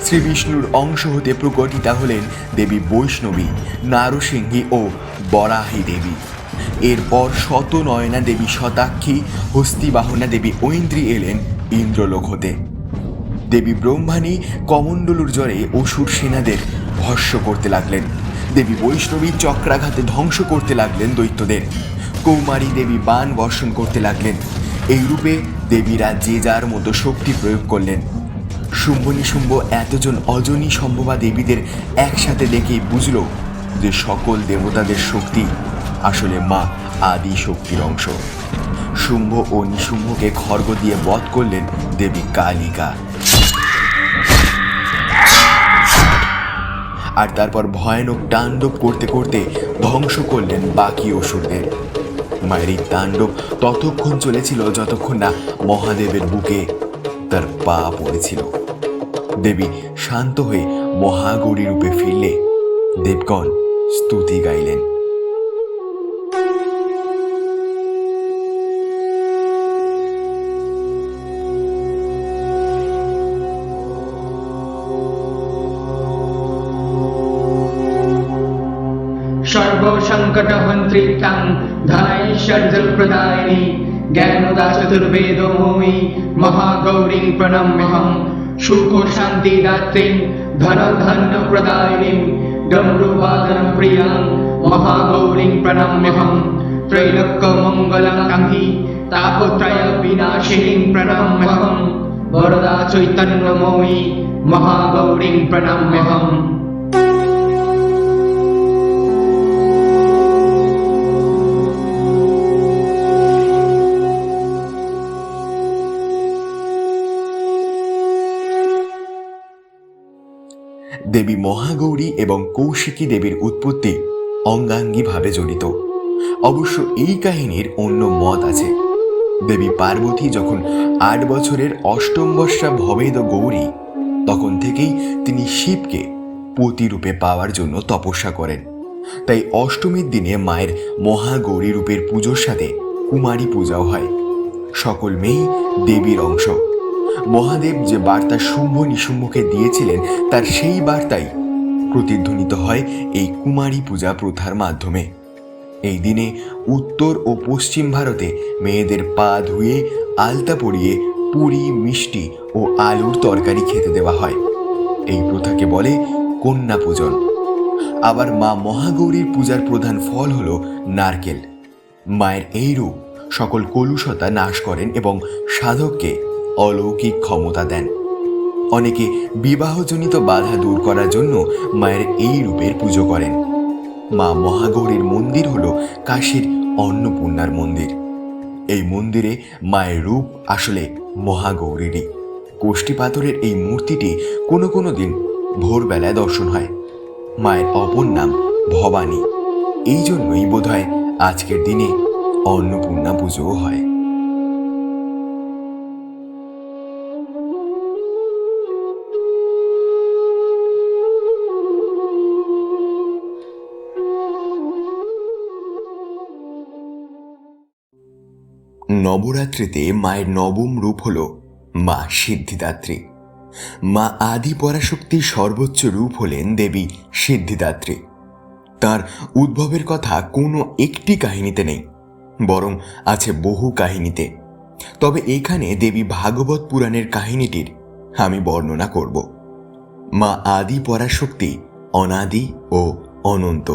শ্রীবিষ্ণুর অংশ হতে প্রকটিতা হলেন দেবী বৈষ্ণবী, নারসিংহী ও বরাহী দেবী। এরপর শতনয়না দেবী শতাক্ষী, হস্তিবাহনা দেবী ঐন্দ্রী এলেন ইন্দ্রলোক হতে। দেবী ব্রহ্মাণী কমণ্ডলুর জ্বরে অসুর সেনাদের ভস্য করতে লাগলেন। দেবী বৈষ্ণবী চক্রাঘাতে ধ্বংস করতে লাগলেন দৈত্যদের। কৌমারী দেবী বাণ বর্ষণ করতে লাগলেন। এই রূপে দেবীরা যে যার মতো শক্তি প্রয়োগ করলেন। শুম্ভ নিশুম্ভ এতজন অজনী সম্ভবা দেবীদের একসাথে দেখেই বুঝল যে সকল দেবতাদের শক্তি আসলে মা আদি শক্তির অংশ। শুম্ভ ও নিশুম্ভকে খড়গ দিয়ে বধ করলেন দেবী কালিকা। আর তারপর ভয়ানক তাণ্ডব করতে করতে ধ্বংস করলেন বাকি অসুরদের। মায়ের এই তাণ্ডব ততক্ষণ চলেছিল যতক্ষণ না মহাদেবের বুকে তার পা পড়েছিল। দেবী শান্ত হয়ে মহাগৌরী রূপে ফিরলে দেবগণ স্তুতি গাইলেন। সর্বসংকটহন্ত্রীকাং ধনৈশ্বর্যপ্রদায়িনী জ্ঞানদা চতুর্বেদময়ী মহাগৌরীং প্রণম্যহম সুখ শান্তিদাত্রীং ধনধান্যপ্রদায়িনীং ডমরুবাদন প্রিয়াং মহাগৌরীং প্রণম্যহম ত্রৈলোক্যমঙ্গলং কাঙ্ক্ষী তাপত্রয় বিনাশিনীং প্রণম্যহম বরদা চৈতন্যময়ী মহাগৌরীং প্রণম্যহম। দেবী মহাগৌরী এবং কৌশিকী দেবীর উৎপত্তি অঙ্গাঙ্গীভাবে জড়িত। অবশ্য এই কাহিনীর অন্য মত আছে। দেবী পার্বতী যখন 8 বছরের অষ্টম বর্ষা ভবেদ গৌরী, তখন থেকেই তিনি শিবকে পতিরূপে পাওয়ার জন্য তপস্যা করেন। তাই অষ্টমীর দিনে মায়ের মহাগৌরী রূপের পুজোর সাথে কুমারী পূজাও হয়। সকল মেয়েই দেবীর অংশ। মহাদেব যে বার্তা শুম্ভ নিশুম্ভকে দিয়েছিলেন তার সেই বার্তাই প্রতিধ্বনিত হয় এই কুমারী পূজা প্রথার মাধ্যমে। এই দিনে উত্তর ও পশ্চিম ভারতে মেয়েদের পা ধুয়ে আলতা পরিয়ে পুরি, মিষ্টি ও আলুর তরকারি খেতে দেওয়া হয়। এই প্রথাকে বলে কন্যা পূজন। আবার মা মহাগৌরীর পূজার প্রধান ফল হল নারকেল। মায়ের এই রূপ সকল কলুষতা নাশ করেন এবং সাধককে অলৌকিক ক্ষমতা দেন। অনেকে বিবাহজনিত বাধা দূর করার জন্য মায়ের এই রূপের পুজো করেন। মা মহাগৌরীর মন্দির হল কাশীর অন্নপূর্ণার মন্দির। এই মন্দিরে মায়ের রূপ আসলে মহাগৌরীরই। কোষ্ঠী পাথরের এই মূর্তিটি কোনো কোনো দিন ভোরবেলায় দর্শন হয়। মায়ের অপর নাম ভবানী। এই জন্যই বোধহয় আজকের দিনে অন্নপূর্ণা পুজোও হয়। নবরাত্রিতে মায়ের নবম রূপ হল মা সিদ্ধিদাত্রী। মা আদি পরাশক্তির সর্বোচ্চ রূপ হলেন দেবী সিদ্ধিদাত্রী। তার উদ্ভবের কথা কোনো একটি কাহিনীতে নেই, বরং আছে বহু কাহিনীতে। তবে এখানে দেবী ভাগবত পুরাণের কাহিনীটির আমি বর্ণনা করব। মা আদি পরাশক্তি অনাদি ও অনন্ত।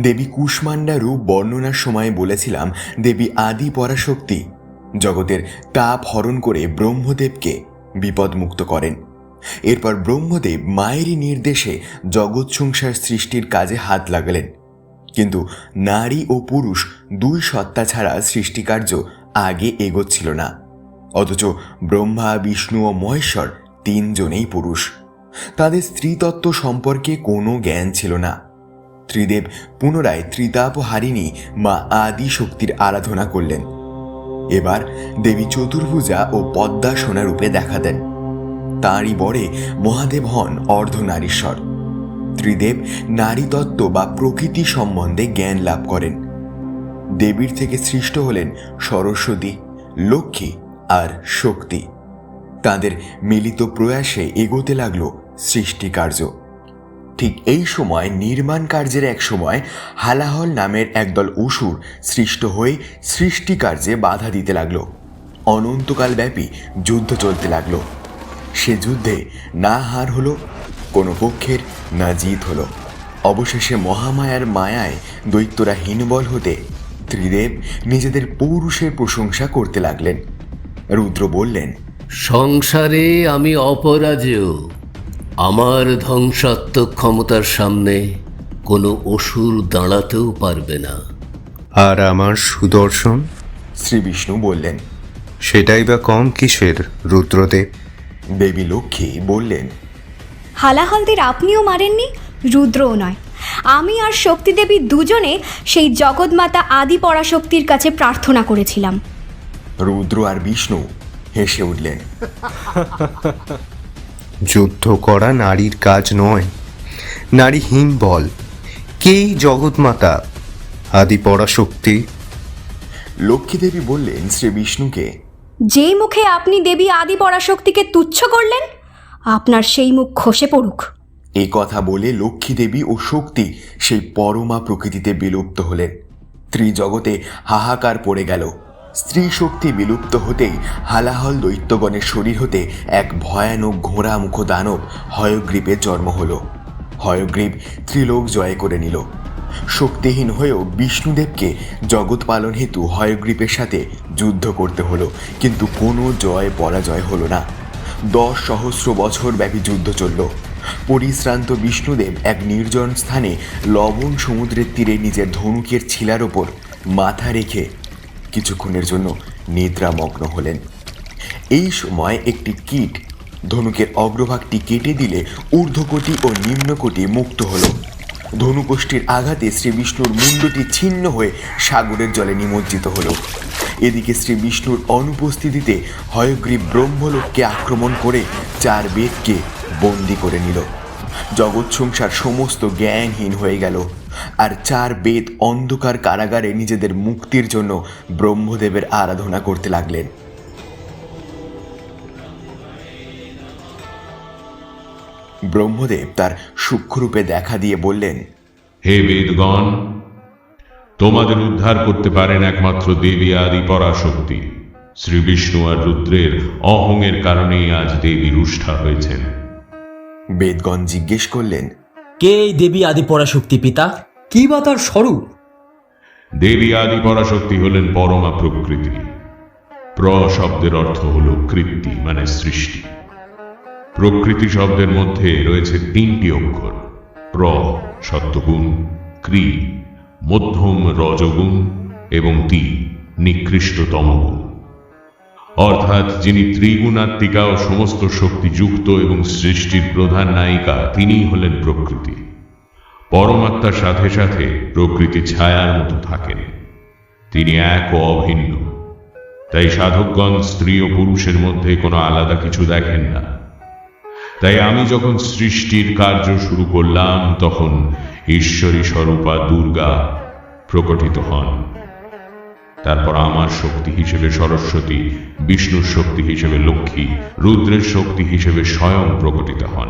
দেবী কুষ্মান্ডা রূপ বর্ণনার সময় বলেছিলাম দেবী আদি পরাশক্তি জগতের তাপ হরণ করে ব্রহ্মদেবকে বিপদমুক্ত করেন। এরপর ব্রহ্মদেব মায়েরই নির্দেশে জগৎ সংসার সৃষ্টির কাজে হাত লাগালেন। কিন্তু নারী ও পুরুষ দুই সত্তা ছাড়া সৃষ্টিকার্য আগে এগোচ্ছিল না। অথচ ব্রহ্মা, বিষ্ণু ও মহেশ্বর তিনজনেই পুরুষ। তাদের স্ত্রীতত্ত্ব সম্পর্কে কোনো জ্ঞান ছিল না। ত্রিদেব পুনরায় ত্রিতাপহারিণী মা আদি শক্তির আরাধনা করলেন। এবার দেবী চতুর্ভুজা ও পদ্মাসনা রূপে দেখা দেন। তাঁরই বরে মহাদেব হন অর্ধনারীশ্বর। ত্রিদেব নারীতত্ত্ব বা প্রকৃতি সম্বন্ধে জ্ঞান লাভ করেন। দেবীর থেকে সৃষ্ট হলেন সরস্বতী, লক্ষ্মী আর শক্তি। তাদের মিলিত প্রয়াসে এগোতে লাগল সৃষ্টিকার্য। ঠিক এই সময় নির্মাণ কার্যের এক সময় হালাহল নামের একদল অসুর সৃষ্ট হয়ে সৃষ্টিকার্যে বাধা দিতে লাগলো। অনন্তকাল ব্যাপী যুদ্ধ চলতে লাগলো। সে যুদ্ধে না হার হলো কোনো পক্ষের, না জিত হলো। অবশেষে মহামায়ার মায়ায় দৈত্যরা হীনবল হতে ত্রিদেব নিজেদের পৌরুষের প্রশংসা করতে লাগলেন। রুদ্র বললেন, সংসারে আমি অপরাজেয়। আমার ধ্বংসাত্মক ক্ষমতার সামনে কোনো অসুর দাঁড়াতেও পারবে না। আর আমার সুদর্শন? শ্রী বিষ্ণু বললেন, সেটাই বা কম কিসের রুদ্রদেব? দেবী লক্ষ্মী বললেন, হালাহলদের আপনিও মারেননি, রুদ্রও নয়। আমি আর শক্তিদেবী দুজনে সেই জগৎমাতা আদি পরাশক্তির কাছে প্রার্থনা করেছিলাম। রুদ্র আর বিষ্ণু হেসে উঠলেন। যুদ্ধ করা নারীর কাজ নয়, নারীহীন বল। কেই জগৎমাতা আদি পরাশক্তি? লক্ষ্মী দেবী বললেন শ্রী বিষ্ণুকে, যেই মুখে আপনি দেবী আদি পরাশক্তিকে তুচ্ছ করলেন, আপনার সেই মুখ খসে পড়ুক। এই কথা বলে লক্ষ্মী দেবী ও শক্তি সেই পরমা প্রকৃতিতে বিলুপ্ত হলেন। ত্রিজগতে হাহাকার পড়ে গেল। স্ত্রী শক্তি বিলুপ্ত হতেই হালাহল দৈত্যগণের শরীর হতে এক ভয়ানক ঘোড়া মুখ দানব হয়গ্রীবের জন্ম হল। হয়গ্রীব ত্রিলোক জয় করে নিল। শক্তিহীন হয়েও বিষ্ণুদেবকে জগৎ পালন হেতু হয়গ্রীবের সাথে যুদ্ধ করতে হলো, কিন্তু কোনো জয় পরাজয় হলো না। 10 সহস্র বছর ব্যাপী যুদ্ধ চলল। পরিশ্রান্ত বিষ্ণুদেব এক নির্জন স্থানে লবণ সমুদ্রের তীরে নিজের ধনুকের ছিলার ওপর মাথা রেখে কিছুক্ষণের জন্য নিদ্রামগ্ন হলেন। এই সময় একটি কীট ধনুকের অগ্রভাগটি কেটে দিলে ঊর্ধ্বকোটি ও নিম্নকোটি মুক্ত হল। ধনুকষ্টির আঘাতে শ্রী বিষ্ণুর মুণ্ডটি ছিন্ন হয়ে সাগরের জলে নিমজ্জিত হল। এদিকে শ্রী বিষ্ণুর অনুপস্থিতিতে হয়গ্রীব ব্রহ্মলোককে আক্রমণ করে 4 বেদকে বন্দী করে নিল। জগৎ সংসার সমস্ত জ্ঞানহীন হয়ে গেল, আর 4 বেদ অন্ধকার কারাগারে নিজেদের মুক্তির জন্য ব্রহ্মদেবের আরাধনা করতে লাগলেন। ব্রহ্মদেব তার সূক্ষ্মরূপে দেখা দিয়ে বললেন, হে বেদগণ, তোমাদের উদ্ধার করতে পারেন একমাত্র দেবী আদি পরাশক্তি। শ্রী বিষ্ণু আর রুদ্রের অহংের কারণেই আজ দেবী রুষ্ঠা হয়েছেন। বেদগণ জিজ্ঞেস করলেন, কে এই দেবী আদি পরাশক্তি পিতা? কি বা তার স্বরূপ? দেবী আদি পরাশক্তি হলেন পরমা প্রকৃতি। প্র শব্দের অর্থ হল কৃত্তি, মানে সৃষ্টি। প্রকৃতি শব্দের মধ্যে রয়েছে 3টি অক্ষর, প্র সত্যগুণ, ক্রি মধ্যম রজগুণ এবং তি নিকৃষ্টতম গুণ। অর্থাৎ যিনি ত্রিগুণাত্মিকা ও সমস্ত শক্তিযুক্ত এবং সৃষ্টির প্রধান নায়িকা, তিনিই হলেন প্রকৃতি। পরমাত্মার সাথে সাথে প্রকৃতি ছায়ার মতো থাকেন। তিনি এক ও অভিন্ন। তাই সাধকগণ স্ত্রী ও পুরুষের মধ্যে কোনো আলাদা কিছু দেখেন না। তাই আমি যখন সৃষ্টির কার্য শুরু করলাম, তখন ঈশ্বরী স্বরূপা দুর্গা প্রকটিত হন। তারপর আমার শক্তি হিসেবে সরস্বতী, বিষ্ণুর শক্তি হিসেবে লক্ষ্মী, রুদ্রের শক্তি হিসেবে স্বয়ং প্রকটিত হন।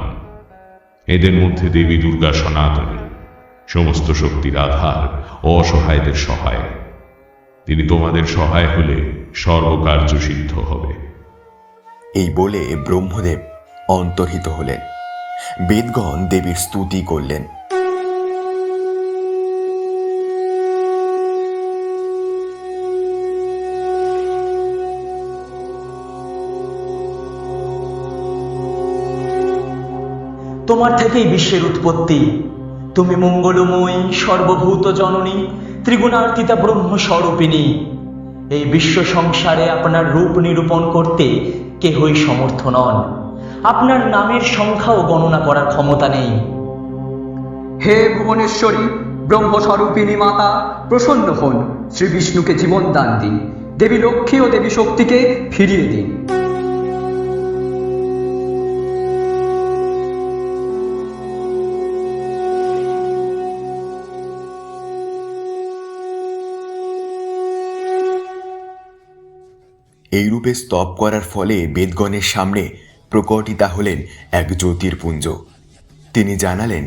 এদের মধ্যে দেবী দুর্গা সনাতনী, সমস্ত শক্তির আধার ও অসহায়দের সহায়। তিনি তোমাদের সহায় হলে সর্বকার্য সিদ্ধ হবে। এই বলে ব্রহ্মদেব অন্তর্হিত হলেন। বেদগণ দেবীর স্তুতি করলেন। তোমার থেকেই বিশ্বের উৎপত্তি। তুমি মঙ্গলময়ী, সর্বভূত জননী, ত্রিগুণার্তিতা ব্রহ্মস্বরূপিণী। এই বিশ্ব সংসারে আপনার রূপ নিরূপণ করতে কেহই সমর্থ নন। আপনার নামের সংখ্যাও গণনা করার ক্ষমতা নেই। হে ভুবনেশ্বরী, ব্রহ্মস্বরূপিণী মাতা, প্রসন্ন হন। শ্রী বিষ্ণুকে জীবন দান দিন। দেবী লক্ষ্মী ও দেবী শক্তিকে ফিরিয়ে দিন। এই রূপে স্তব করার ফলে বেদগণের সামনে প্রকটিতা হলেন এক জ্যোতির্পুঞ্জ। তিনি জানালেন,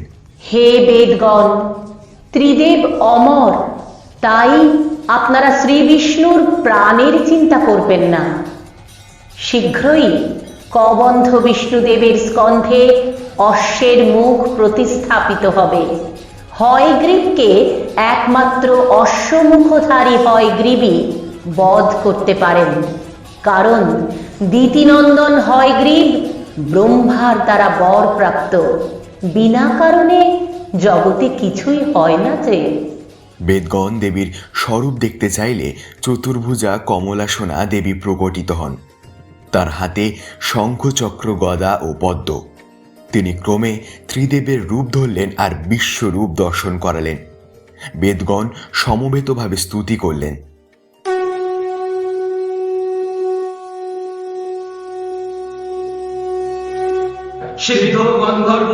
হে বেদগণ, ত্রিদেব অমর, তাই আপনারা শ্রী বিষ্ণুর প্রাণের চিন্তা করবেন না। শীঘ্রই কবন্ধ বিষ্ণুদেবের স্কন্ধে অশ্বের মুখ প্রতিস্থাপিত হবে। হয়গ্রীবকে একমাত্র অশ্বমুখধারী হয়গ্রীবই বধ করতে পারেন, কারণ দিতিনন্দন হয়গ্রীব ব্রহ্মার দ্বারা বরপ্রাপ্ত। বিনা কারণে জগতে কিছুই হয় না যে। বেদগণ দেবীর স্বরূপ দেখতে চাইলে চতুর্ভুজা কমলাসনা দেবী প্রকটিত হন। তার হাতে শঙ্খচক্র, গদা ও পদ্ম। তিনি ক্রমে ত্রিদেবের রূপ ধরলেন আর বিশ্বরূপ দর্শন করালেন। বেদগণ সমবেতভাবে স্তুতি করলেন। সিদ্ধ গন্ধর্ব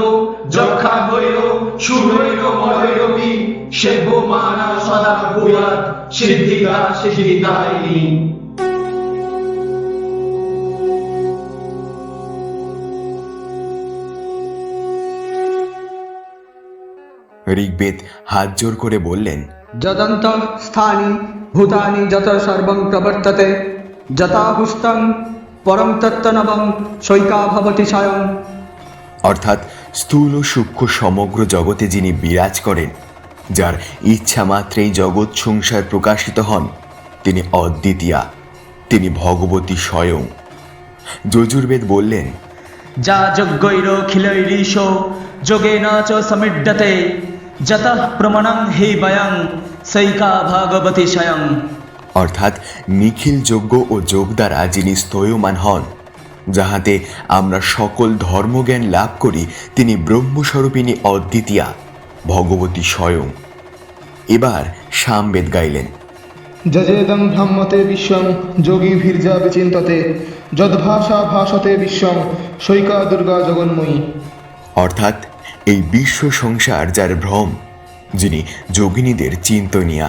যক্ষা হৈর সুরৈর মরৈরবি সেব্য মানা সদা ভূয়াৎ সিদ্ধিদা সিদ্ধিদায়িনী। ঋগ্বেদ হাত জোর করে বললেন, যদন্ত স্থানি ভূতানি যত সর্বং প্রবর্ততে যথাহুস্তং পরম তত্ত্বনবং সৈকা ভবতি স্বয়ং। অর্থাৎ স্থূল ও সূক্ষ্ম সমগ্র জগতে যিনি বিরাজ করেন, যার ইচ্ছা মাত্রেই জগৎ সংসার প্রকাশিত হন, তিনি অদ্বিতীয়া, তিনি ভগবতী স্বয়ং। যজুর্বেদ বললেন, যা যজ্ঞৈরখিলৈরীশ যোগেন চ সমৃদ্ধতে যতঃ প্রমাণং হি বয়ং সৈকা ভগবতী স্বয়ং। অর্থাৎ নিখিল যজ্ঞ ও যোগ দ্বারা যিনি স্তয়মান হন, যাহাতে আমরা সকল ধর্মজ্ঞান লাভ করি, তিনি ব্রহ্মস্বরূপিণী অদ্বিতীয়া ভগবতী স্বয়ং। এবার সামবেদ গাইলেন, যজেদং ব্রহ্মতে বিশ্বং যোগী ভীর্যা বিচিন্ততে যদ্ভাষা ভাষতে বিশ্বং সৈকা দুর্গা জগন্ময়ী। অর্থাৎ এই বিশ্ব সংসার যার ভ্রম, যিনি যোগিনীদের চিন্তনিয়া,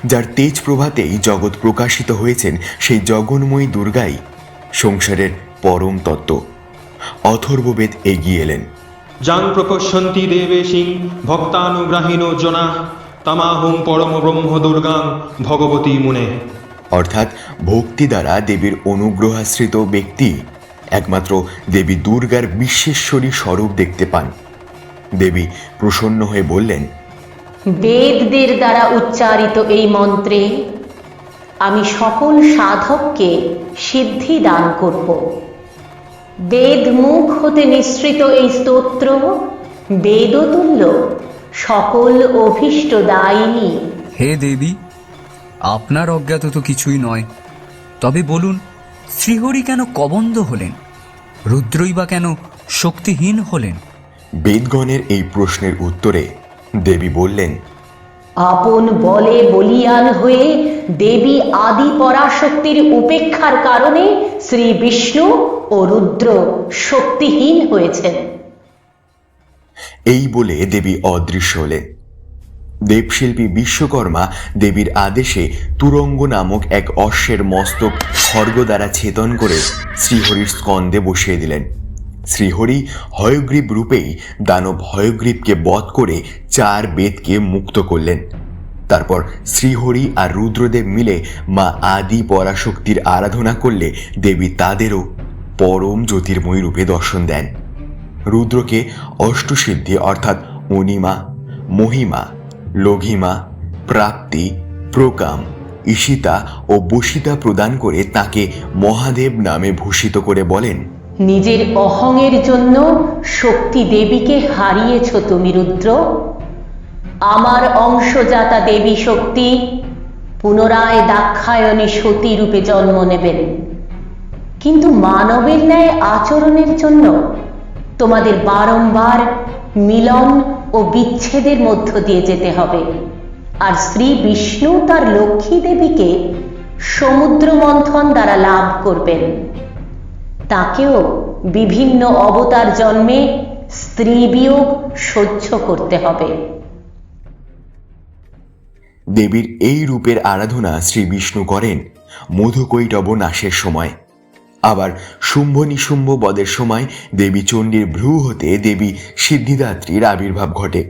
যার তেজ প্রভাতেই জগৎ প্রকাশিত হয়েছেন, সেই জগন্ময়ী দুর্গাই সংসারের পরম তত্ত্ব। অথর্ববেদ এগিয়ে এলেন, যাং প্রপশ্যন্তি দেবেশিং ভক্তানুগ্রাহীনো জনা তামাহুম পরম ব্রহ্ম দুর্গাং ভগবতী মুনে। অর্থাৎ ভক্তি দ্বারা দেবীর অনুগ্রহাশ্রিত ব্যক্তি একমাত্র দেবী দুর্গার বিশ্বেশ্বরী স্বরূপ দেখতে পান। দেবী প্রসন্ন হয়ে বললেন, বেদদের দ্বারা উচ্চারিত এই মন্ত্রে আমি সকল সাধককে সিদ্ধি দান করব। বেদ মুখ হতে নিঃসৃত এই স্তোত্র বেদতুল্য, সকল অভীষ্ট দায়িনী। হে দেবী, আপনার অজ্ঞাত তো কিছুই নয়, তবে বলুন, শ্রীহরি কেন কবন্ধ হলেন? রুদ্রই বা কেন শক্তিহীন হলেন? বেদগণের এই প্রশ্নের উত্তরে দেবী বললেন, আপন বলে বলিয়ান হয়ে দেবী আদি পরাশক্তির উপেক্ষার কারণে শ্রী বিষ্ণু ও রুদ্র শক্তিহীন হয়েছেন। এই বলে দেবী অদৃশ্য হলেন। দেবশিল্পী বিশ্বকর্মা দেবীর আদেশে তুরঙ্গ নামক এক অশ্বের মস্তক খড়গ দ্বারা ছেদন করে শ্রীহরির স্কন্ধে বসিয়ে দিলেন। শ্রীহরি হয়গ্রীব রূপেই দানব হয়গ্রীবকে বধ করে 4 বেদকে মুক্ত করলেন। তারপর শ্রীহরি আর রুদ্রদেব মিলে মা আদি পরাশক্তির আরাধনা করলে দেবী তাদেরও পরম জ্যোতির্ময়ী রূপে দর্শন দেন। রুদ্রকে অষ্টসিদ্ধি অর্থাৎ অনিমা, মহিমা, লঘিমা, প্রাপ্তি, প্রকাম, ঈশিতা ও বসিতা প্রদান করে তাকে মহাদেব নামে ভূষিত করে বলেন, নিজের অহংয়ের জন্য শক্তি দেবীকে হারিয়েছ তুমি রুদ্র। আমার অংশজাতা দেবী শক্তি পুনরায় দাক্ষায়ণী সতী রূপে জন্ম নেবেন, কিন্তু মানবের ন্যায় আচরণের জন্য তোমাদের বারংবার মিলন ও বিচ্ছেদের মধ্য দিয়ে যেতে হবে। আর শ্রী বিষ্ণু তার লক্ষ্মী দেবীকে সমুদ্র মন্থন দ্বারা লাভ করবেন। তাকেও বিভিন্ন অবতার জন্মে স্ত্রী বিয়োগ সহ্য করতে হবে। দেবীর এই রূপের আরাধনা শ্রী বিষ্ণু করেন মধুকৈটব নাশের সময়। আবার শুম্ভ নিশুম্ভ বদের সময় দেবী চণ্ডীর ভ্রু হতে দেবী সিদ্ধিদাত্রীর আবির্ভাব ঘটে।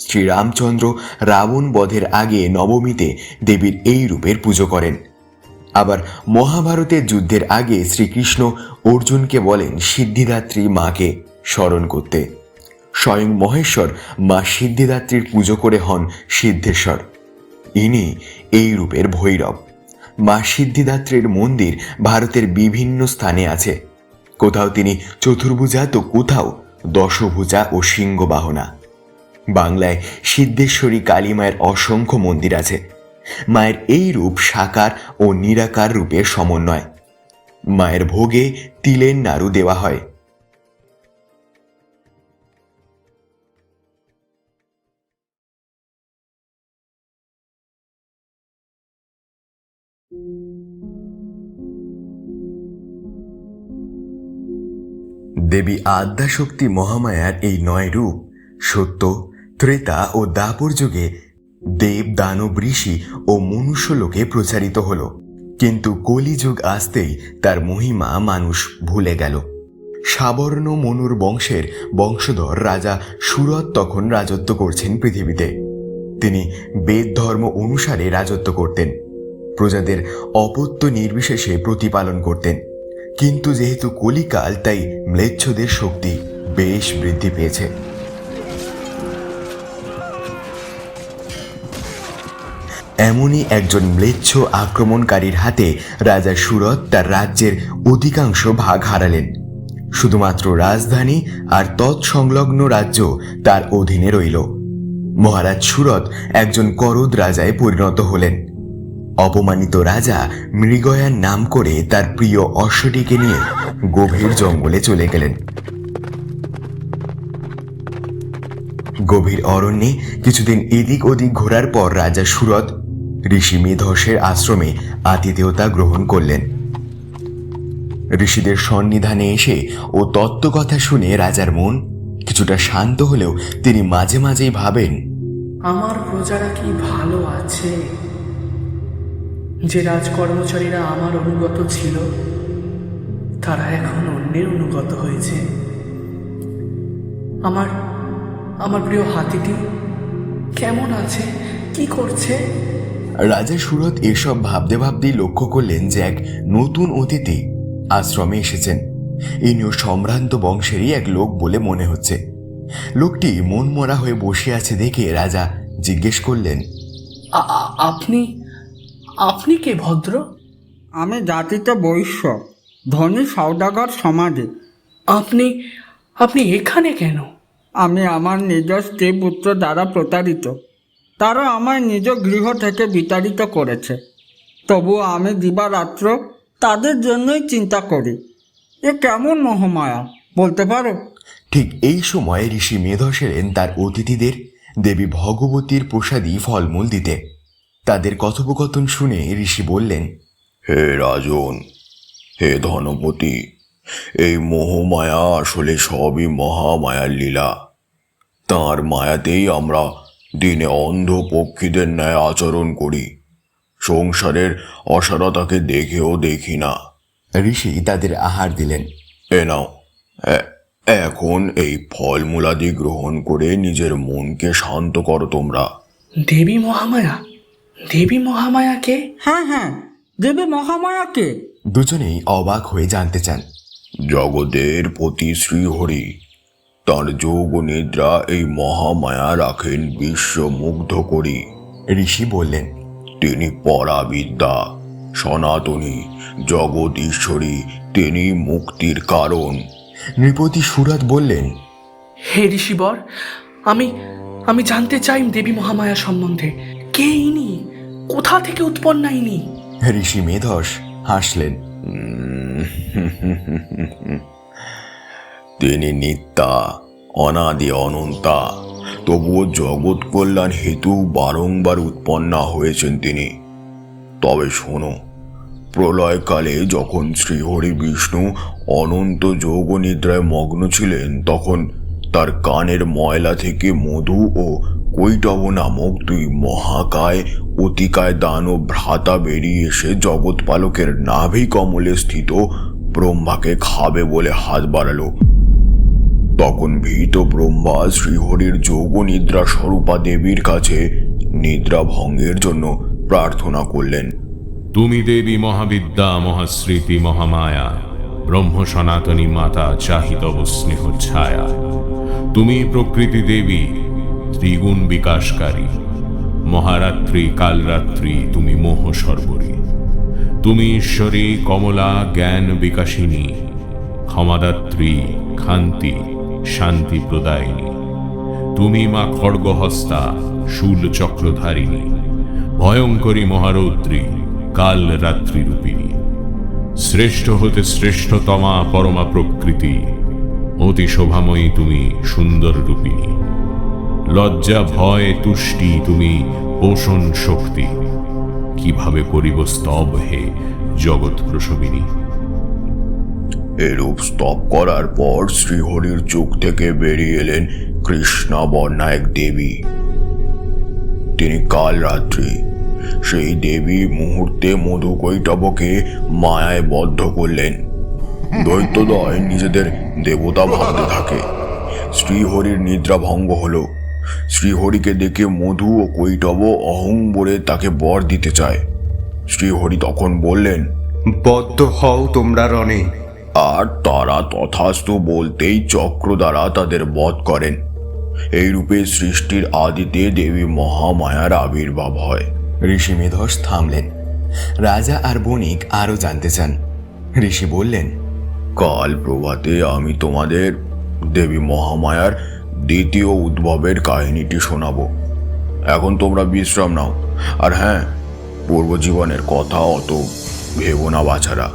শ্রীরামচন্দ্র রাবণ বধের আগে নবমীতে দেবীর এই রূপের পুজো করেন। আবার মহাভারতের যুদ্ধের আগে শ্রীকৃষ্ণ অর্জুনকে বলেন সিদ্ধিদাত্রী মাকে স্মরণ করতে। স্বয়ং মহেশ্বর মা সিদ্ধিদাত্রীর পুজো করে হন সিদ্ধেশ্বর। ইনি এই রূপের ভৈরব। মা সিদ্ধিদাত্রীর মন্দির ভারতের বিভিন্ন স্থানে আছে। কোথাও তিনি চতুর্ভুজা তো কোথাও দশভুজা ও সিংহবাহনা। বাংলায় সিদ্ধেশ্বরী কালী মায়ের অসংখ্য মন্দির আছে। মায়ের এই রূপ সাকার ও নিরাকার রূপের সমন্বয়। মায়ের ভোগে তিলের নাড়ু দেওয়া হয়। দেবী আদ্যাশক্তি মহামায়ার এই 9 রূপ সত্য, ত্রেতা ও দাপর যুগে দেব, দানব, ঋষি ও মনুষ্য লোকে প্রচারিত হল, কিন্তু কলিযুগ আসতেই তার মহিমা মানুষ ভুলে গেল। সাবর্ণ মনুর বংশের বংশধর রাজা সুরত তখন রাজত্ব করছেন পৃথিবীতে। তিনি বেদ ধর্ম অনুসারে রাজত্ব করতেন, প্রজাদের অপত্য নির্বিশেষে প্রতিপালন করতেন। কিন্তু যেহেতু কলিকাল, তাই ম্লেচ্ছদের শক্তি বেশ বৃদ্ধি পেয়েছে। এমনই একজন ম্লেচ্ছ আক্রমণকারীর হাতে রাজা সুরত তার রাজ্যের অধিকাংশ ভাগ হারালেন। শুধুমাত্র রাজধানী আর তৎসংলগ্ন রাজ্য তার অধীনে রইল। মহারাজ সুরত একজন করদ রাজায় পরিণত হলেন। অপমানিত রাজা মৃগয়ার নাম করে তার প্রিয় অশ্বটিকে নিয়ে গভীর জঙ্গলে চলে গেলেন। গভীর অরণ্যে কিছুদিন এদিক ওদিক ঘোরার পর রাজা সুরত ঋষি মেধসের আশ্রমে আতিথেয়তা গ্রহণ করলেন। ঋষিদের সন্নিধানে এসে ও তত্ত্বকথা শুনে রাজার মন কিছুটা শান্ত হলেও তিনি মাঝে মাঝেই ভাবেন, আমার প্রজারা কি ভালো আছে? যে রাজকর্মচারীরা আমার অনুগত ছিল তারা এখন অন্যের অনুগত হয়েছে। আমার আমার প্রিয় হাতিটি কেমন আছে, কি করছে? রাজা সুরত এসব ভাবতে ভাবতেই লক্ষ্য করলেন যে এক নতুন অতিথি আশ্রমে এসেছেন। ইনিও সম্ভ্রান্ত বংশেরই এক লোক বলে মনে হচ্ছে। লোকটি মনমরা হয়ে বসে আছে দেখে রাজা জিজ্ঞেস করলেন, আপনি আপনি কে ভদ্র? আমি জাতিতে বৈশ্য, ধনী সওদাগর সমাজে। আপনি আপনি এখানে কেন? আমি আমার নিজ স্ত্রী পুত্র দ্বারা প্রতারিত। তারা আমায় নিজ গৃহ থেকে বিতাড়িত করেছে। তবুও আমি দিবারাত্র তাদের জন্যই চিন্তা করি। এ কেমন মোহমায়া বলতে পারো? ঠিক এই সময় ঋষি মেধস এলেন তার অতিথিদের দেবী ভগবতীর প্রসাদী ফলমূল দিতে। তাদের কথোপকথন শুনে ঋষি বললেন, হে রাজন, হে ধনপতি, এই মোহমায়া আসলে সবই মহামায়ার লীলা। তাঁর মায়াতেই আমরা দিনে অন্ধ পক্ষীদের ন্যায় আচরণ করি, সংসারের অসারতাকে দেখেও দেখি না। ঋষি তাদের আহার দিলেন। এ নাও, এখন এই ফলমূলাদি গ্রহণ করে নিজের মনকে শান্ত করো তোমরা। দেবী মহামায়া? দেবী মহামায়াকে? হ্যাঁ হ্যাঁ, দেবী মহামায়াকে। দুজনেই অবাক হয়ে জানতে চান। জগতের পতি শ্রীহরি, তার যোগ নিদ্রা এই মহামায়া রাখেন বিশ্ব মুগ্ধ করি। ঋষি বললেন, তিনি পরাবিদ্যা, সনাতনী, জগৎ ঈশ্বরী, তিনি মুক্তির কারণ। নৃপতি সুরত বললেন, হে ঋষিবর, আমি জানতে চাই দেবী মহামায়া সম্বন্ধে। কে ইনি? কোথা থেকে উৎপন্না ইনি? ঋষি মেধস হাসলেন। তিনি নিত্যা, অনাদি অনন্তা, তবুও জগৎ কল্যাণ হেতু বারংবার উৎপন্না হয়েছেন তিনি। তবে শোনো, প্রলয়কালে যখন শ্রীহরি বিষ্ণু অনন্ত যোগ নিদ্রায় মগ্ন ছিলেন, তখন তার কানের ময়লা থেকে মধু ও কৈটব নামক 2 মহাকায় অতিকায় দানব ভ্রাতা বেরিয়ে এসে জগৎপালকের নাভি কমলে স্থিত ব্রহ্মাকে খাবে বলে হাত বাড়ালো। তখন ভীত ব্রহ্মা শ্রীহরির যোগ নিদ্রা স্বরূপা দেবীর কাছে নিদ্রা ভঙ্গের জন্য প্রার্থনা করলেন। তুমি দেবী মহাবিদ্যা, মহাস্মৃতি, মহামায়া, ব্রহ্ম সনাতনী মাতা, চাহিতব স্নেহ ছায়া। তুমি প্রকৃতি দেবী, ত্রিগুণ বিকাশকারী, মহারাত্রি কালরাত্রি তুমি মোহ সর্বরী। তুমি ঈশ্বরী, কমলা, জ্ঞান বিকাশিনী, ক্ষমাদাত্রী, খান্তি, শান্তি প্রদায়িনী। তুমি মা খড়গহস্তা, শূল চক্রধারিণী, ভয়ঙ্করী মহারৌদ্রী, কাল রাত্রি রূপিণী। শ্রেষ্ঠ হতে শ্রেষ্ঠতমা পরমা প্রকৃতি, অতি শোভাময়ী তুমি সুন্দর রূপিণী। লজ্জা ভয় তুষ্টি তুমি পোষণ শক্তি, কিভাবে করিব স্তব হে জগৎ প্রসবিনী। এরূপ স্তব করার পর শ্রীহরির চোখ থেকে বেরিয়ে এলেন কৃষ্ণা বর্ণা এক দেবী। তিনি কাল রাত্রি সেই দেবী মুহূর্তে মধুকৈটবকে মায়ায় বদ্ধ করলেন। দৈত্যদয় নিজেদের দেবতা ভাবতে থাকে। শ্রীহরির নিদ্রা ভঙ্গ হল। শ্রীহরিকে দেখে মধু ও কৈটব অহংবরে তাকে বর দিতে চায়। শ্রীহরি তখন বললেন, বদ্ধ হও তোমরা রণে। আর তারা তথাস্তু বলতেই চক্র দ্বারা তাদের বধ করেন। এই রূপে সৃষ্টির আদিতে দেবী মহামায়ার আবির্ভাব হয়। ঋষি মেধস থামলেন। রাজা আর বণিক আরো জানতে চান। ঋষি বললেন, কাল প্রভাতে আমি তোমাদের দেবী মহামায়ার দ্বিতীয় উদ্ভবের কাহিনীটি শোনাবো। এখন তোমরা বিশ্রাম নাও। আর হ্যাঁ, পূর্বজীবনের কথা অত ভেবো না বাছারা।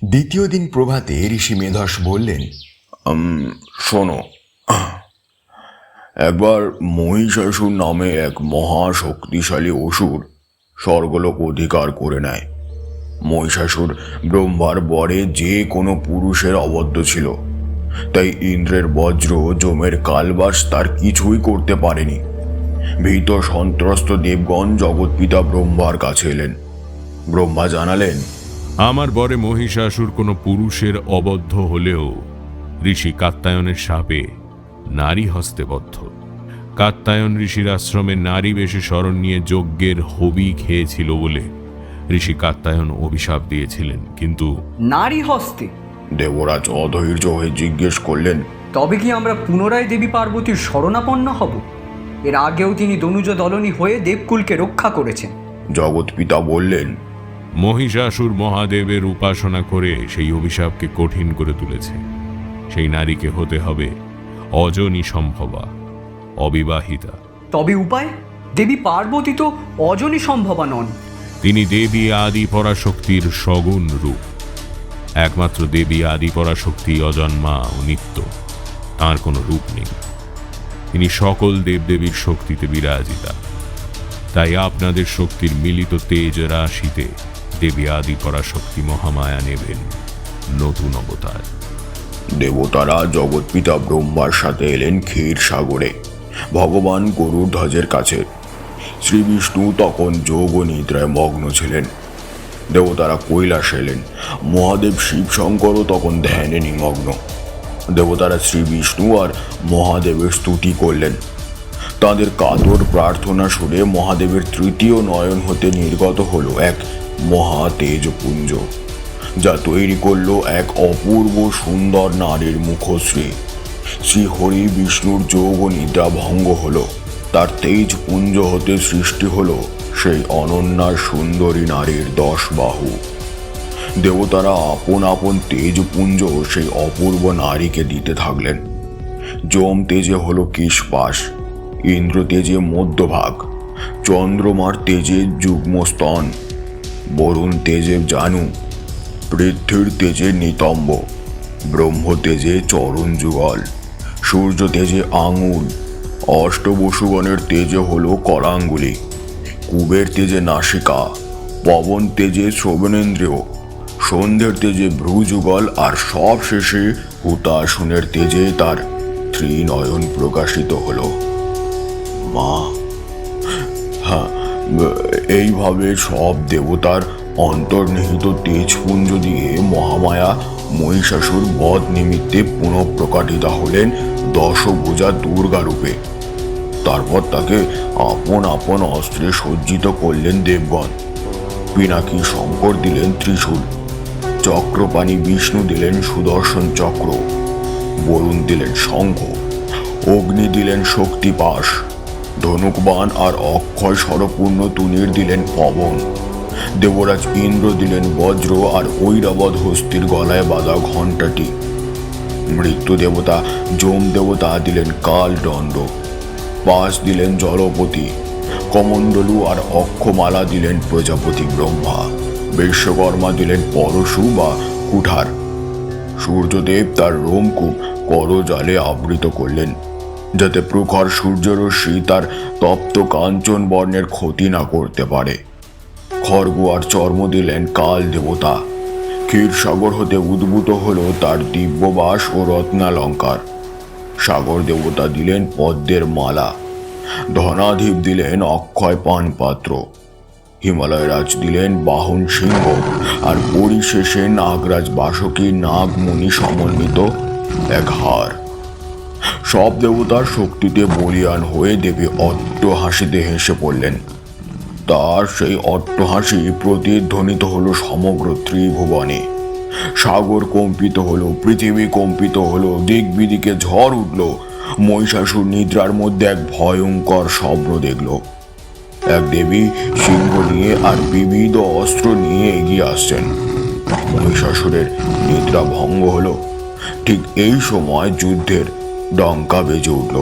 দ্বিতীয় দিন প্রভাতে ঋষি মেধস বললেন, শোনো, একবার মহিষাসুর নামে এক মহা শক্তিশালী অসুর স্বর্গলোক অধিকার করে নেয়। মহিষাসুর ব্রহ্মার বরে যে কোনো পুরুষের অবদ্ধ ছিল, তাই ইন্দ্রের বজ্র যমের কালবাস তার কিছুই করতে পারেনি। ভীত সন্ত্রস্ত দেবগণ জগৎপিতা ব্রহ্মার কাছে এলেন। ব্রহ্মা জানালেন, আমার বরে মহিষাসুর কোনো পুরুষের অবদ্ধ হলেও ঋষি কাত্যায়নের শাপে নারী হস্তে বদ্ধ। কাত্যায়ন ঋষির আশ্রমে নারী বেশে শরণ নিয়ে যজ্ঞের হবি খেয়েছিল বলে ঋষি কাত্যায়ন অভিশাপ দিয়েছিলেন। কিন্তু নারী হস্তে? দেবরাজ অধৈর্য হয়ে জিজ্ঞেস করলেন, তবে কি আমরা পুনরায় দেবী পার্বতীর শরণাপন্ন হব? এর আগেও তিনি দনুজ দলনী হয়ে দেবকুলকে রক্ষা করেছেন। জগৎপিতা বললেন, মহিষাসুর মহাদেবের উপাসনা করে সেই অভিশাপকে কঠিন করে তুলেছে। সেই নারীকে হতে হবে অজনী সম্ভবা, অবিবাহিতা। তবে উপায়? দেবী পার্বতী তো অজনী সম্ভবা নন। তিনি দেবী আদি পরাশক্তির সগুণ রূপ। একমাত্র দেবী আদি পরাশক্তি অজন্মা ও নিত্য, তাঁর কোনো রূপ নেই। তিনি সকল দেবদেবীর শক্তিতে বিরাজিতা। তাই আপনাদের শক্তির মিলিত তেজ রাশিতে দেবী আদি পরাশক্তি মহামায়া নেবেন নতুন অবতার। দেবতারা জগৎপিতা ব্রহ্মার সাথে এলেন ক্ষীর সাগরে, ভগবান গরুধ্বজের কাছে। শ্রী বিষ্ণু তখন যোগ ও নিদ্রায় মগ্ন ছিলেন। দেবতারা কৈলাসে এলেন। মহাদেব শিব শঙ্করও তখন ধ্যানে নিমগ্ন। দেবতারা শ্রী বিষ্ণু আর মহাদেবের স্তুতি করলেন। তাদের কাতর প্রার্থনা শুনে মহাদেবের তৃতীয় নয়ন হতে নির্গত হলো এক মহা তেজপুঞ্জ, যা তৈরি করলো এক অপূর্ব সুন্দর নারীর মুখশ্রী। শ্রীহরি বিষ্ণুর যোগ ও নিদ্রা ভঙ্গ হলো। তার তেজপুঞ্জ হতে সৃষ্টি হলো সেই অনন্যা সুন্দরী নারীর 10 বাহু। দেবতারা আপন আপন তেজপুঞ্জ সেই অপূর্ব নারীকে দিতে থাকলেন। যম তেজে হলো কেশপাশ, ইন্দ্র তেজে মধ্যভাগ, চন্দ্রমার তেজে যুগ্মস্তন, বরুণ তেজে জানু, পৃথ্বীর তেজে নিতম্ব, ব্রহ্ম তেজে চরণ যুগল, সূর্য তেজে আঙুল, অষ্টবসুগণের তেজে হলো করাঙ্গুলি, কুবের তেজে নাসিকা, পবন তেজে শ্রবণেন্দ্রিয়, সন্ধ্যের তেজে ভ্রুযুগল, আর সব শেষে হুতাসনের তেজে তার ত্রিনয়ন প্রকাশিত হলো। মা, হ্যাঁ, এইভাবে সব দেবতার অন্তর্নিহিত তেজপুঞ্জ দিয়ে মহামায়া মহিষাসুর বধ নিমিত্তে পুনঃপ্রকাঠিতা হলেন দশভুজা দুর্গা রূপে। তারপর তাকে আপন আপন অস্ত্রে সজ্জিত করলেন দেবগণ। পিনাকী শঙ্কর দিলেন ত্রিশূল, চক্রপাণি বিষ্ণু দিলেন সুদর্শন চক্র, বরুণ দিলেন শঙ্খ, অগ্নি দিলেন শক্তিপাশ, ধনুকবাণ আর অক্ষয় স্বরপূর্ণ তুনির দিলেন পবন, দেবরাজ ইন্দ্র দিলেন বজ্র, আর ঐরাবত হস্তির গলায় বাঁধা ঘণ্টাটি। মৃত্যু দেবতা যম দেবতা দিলেন কালদণ্ড, পাশ দিলেন জলপতি, কমণ্ডলু আর অক্ষমালা দিলেন প্রজাপতি ব্রহ্মা, বিশ্বকর্মা দিলেন পরশু বা কুঠার। সূর্যদেব তার রোমকূপ করজালে আবৃত করলেন, যাতে প্রখর সূর্যরশ্মি তার তপ্ত কাঞ্চন বর্ণের ক্ষতি না করতে পারে। খড়গ আর চর্ম দিলেন কাল দেবতা। ক্ষীরসাগর হতে উদ্ভূত হলো তার দিব্যবাস ও রত্নালঙ্কার। সাগর দেবতা দিলেন পদ্মের মালা, ধনাধিপ দিলেন অক্ষয় পানপাত্র, হিমালয় রাজ দিলেন বাহন সিংহ, আর পরিশেষে নাগরাজ বাসকী নাগমণি সমন্বিত এক হার। সব দেবতার শক্তিতে বলিয়ান হয়ে দেবী অট্টহাসিতে হেসে পড়লেন। তার সেই অট্টহাসি প্রতিধ্বনিত হলো সমগ্র ত্রিভুবনে। সাগর কম্পিত হলো, পৃথিবী কম্পিত হলো, দিক বিদিকে ঝড় উঠল। মহিষাসুর নিদ্রার মধ্যে এক ভয়ঙ্কর স্বপ্ন দেখল। এক দেবী সিংহ নিয়ে আর বিবিধ অস্ত্র নিয়ে এগিয়ে আসছেন। মহিষাসুরের নিদ্রা ভঙ্গ হলো। ঠিক এই সময় যুদ্ধের ডঙ্কা বেজে উঠল।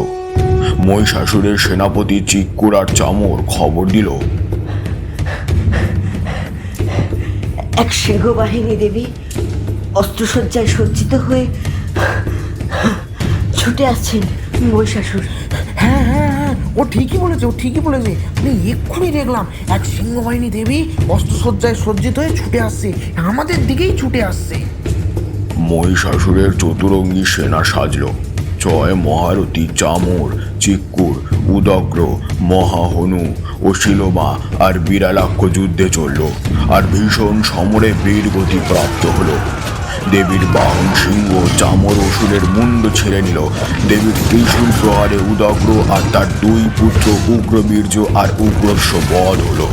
মহিষাসুরের সেনাপতি চিক্কুর আর চামর খবর দিল, এক সিংহবাহিনী দেবী অস্ত্রসজ্জায় সজ্জিত হয়ে ছুটে আসছেন মহিষাসুর। হ্যাঁ হ্যাঁ হ্যাঁ, ও ঠিকই বলেছে, ও ঠিকই বলেছে। আমি এক্ষুনি দেখলাম এক সিংহবাহিনী দেবী অস্ত্রসজ্জায় সজ্জিত হয়ে ছুটে আসছে, আমাদের দিকেই ছুটে আসছে। মহিষাসুরের চতুরঙ্গী সেনা সাজল। ছয় মহারথী চামর, চিক্কুর, উদগ্র, মহাহনু ও শিলোমা আর বিরালাক্ষ যুদ্ধে চলল, আর ভীষণ সমরে বীরগতি প্রাপ্ত হলো। দেবীর বাহন সিংহ চামর অসুরের মুন্ড ছেড়ে নিল। দেবীর ত্রিশূল প্রহারে উদগ্র আর তার দুই পুত্র উগ্রবীর্য আর উগ্রস্ব বধ হলো।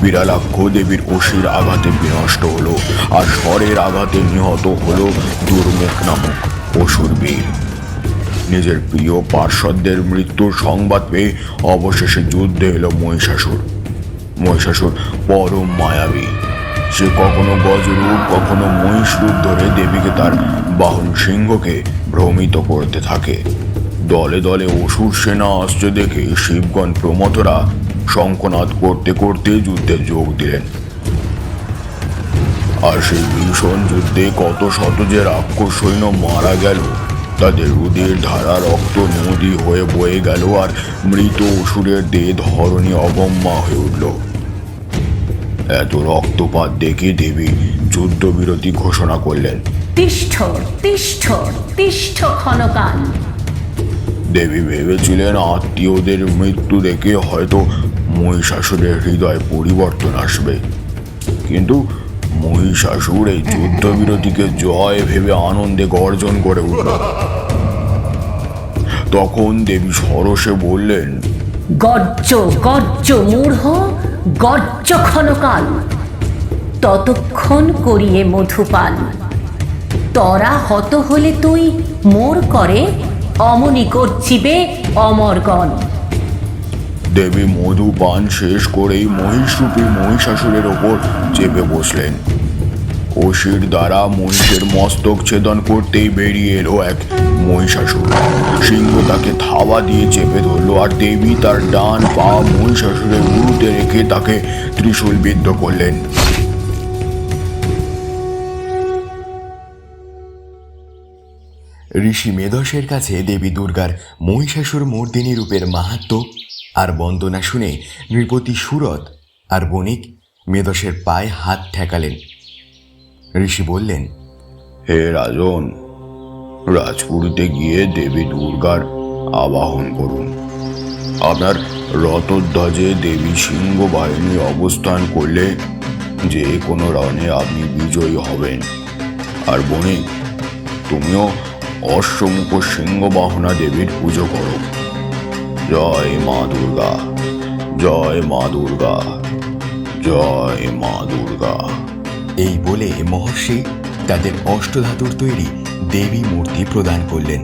বিরালাক্ষ দেবীর অসির আঘাতে বিনষ্ট হলো, আর স্বরের আঘাতে নিহত হলো দুর্মুখ নামক অসুর বীর। নিজের প্রিয় পার্শ্বদের মৃত্যুর সংবাদ পেয়ে অবশেষে যুদ্ধে এলো মহিষাসুর। মহিষাসুর পরম মায়াবী। সে কখনো গজরূপ, কখনো মহিষ রূপ ধরে দেবীকে তার বাহন সিংহকে ভ্রমিত করতে থাকে। দলে দলে অসুর সেনা আসছে দেখে শিবগণ প্রমথরা শঙ্খনাদ করতে করতে যুদ্ধে যোগ দিলেন। আর সেই ভীষণ যুদ্ধে কত শত যে রাক্ষস সৈন্য মারা গেল, তাদের রুদের ধারা রক্ত নদী হয়ে বয়ে গেল, আর মৃত অসুরের দেহ ধরণী অগম্যা হয়ে উঠল। এত রক্তপাত দেখে দেবী যুদ্ধবিরতি ঘোষণা করলেন। তিষ্ঠ তিষ্ঠ তিষ্ঠ ক্ষণকাল। দেবী ভেবেছিলেন আত্মীয়দের মৃত্যু দেখে হয়তো মহিষাসুরের হৃদয় পরিবর্তন আসবে, কিন্তু মহিষাসুর এই যুদ্ধবিরতিকে জয় ভেবে আনন্দে গর্জন করে উঠল। তখন দেবী সরসে বললেন, গর্জ গর্জ মূঢ়, গর্জ ক্ষণকাল। ততক্ষণ করিয়ে মধুপান। তরা হত হলে তুই মোর করে, অমনি করছিবে অমরগণ। দেবী মধুপান শেষ করেই মহিষরূপী মহিষাসুরের ওপর চেপে বসলেন। অসির দ্বারা মহিষের মস্তক ছেদন করতেই বেরিয়ে এলো এক মহিষাসুর। সিংহ তাকে থাবা দিয়ে চেপে ধরলো, আর দেবী তার ডান পা মহিষাসুরের উরুতে রেখে তাকে ত্রিশূল বিদ্ধ করলেন। ঋষি মেধসের কাছে দেবী দুর্গার মহিষাসুর মর্দিনী রূপের মাহাত্ম্য আর বন্দনা শুনে নৃপতি সুরত আর বণিক মেধসের পায়ে হাত ঠেকালেন। ঋষি বললেন, হে রাজন, রাজপুরীতে গিয়ে দেবী দুর্গার আবাহন করুন। আপনার রথধ্বজে দেবী সিংহ বাহিনী অবস্থান করলে যে কোনো রণে আপনি বিজয়ী হবেন। আর বণিক, তুমিও অশ্বমুখ সিংহ বাহনা দেবীর পুজো করো। জয় মা দুর্গা, জয় মা দুর্গা, জয় মা দুর্গা। এই বলে মহর্ষি তাদের অষ্টধাতুর তৈরি দেবী মূর্তি প্রদান করলেন।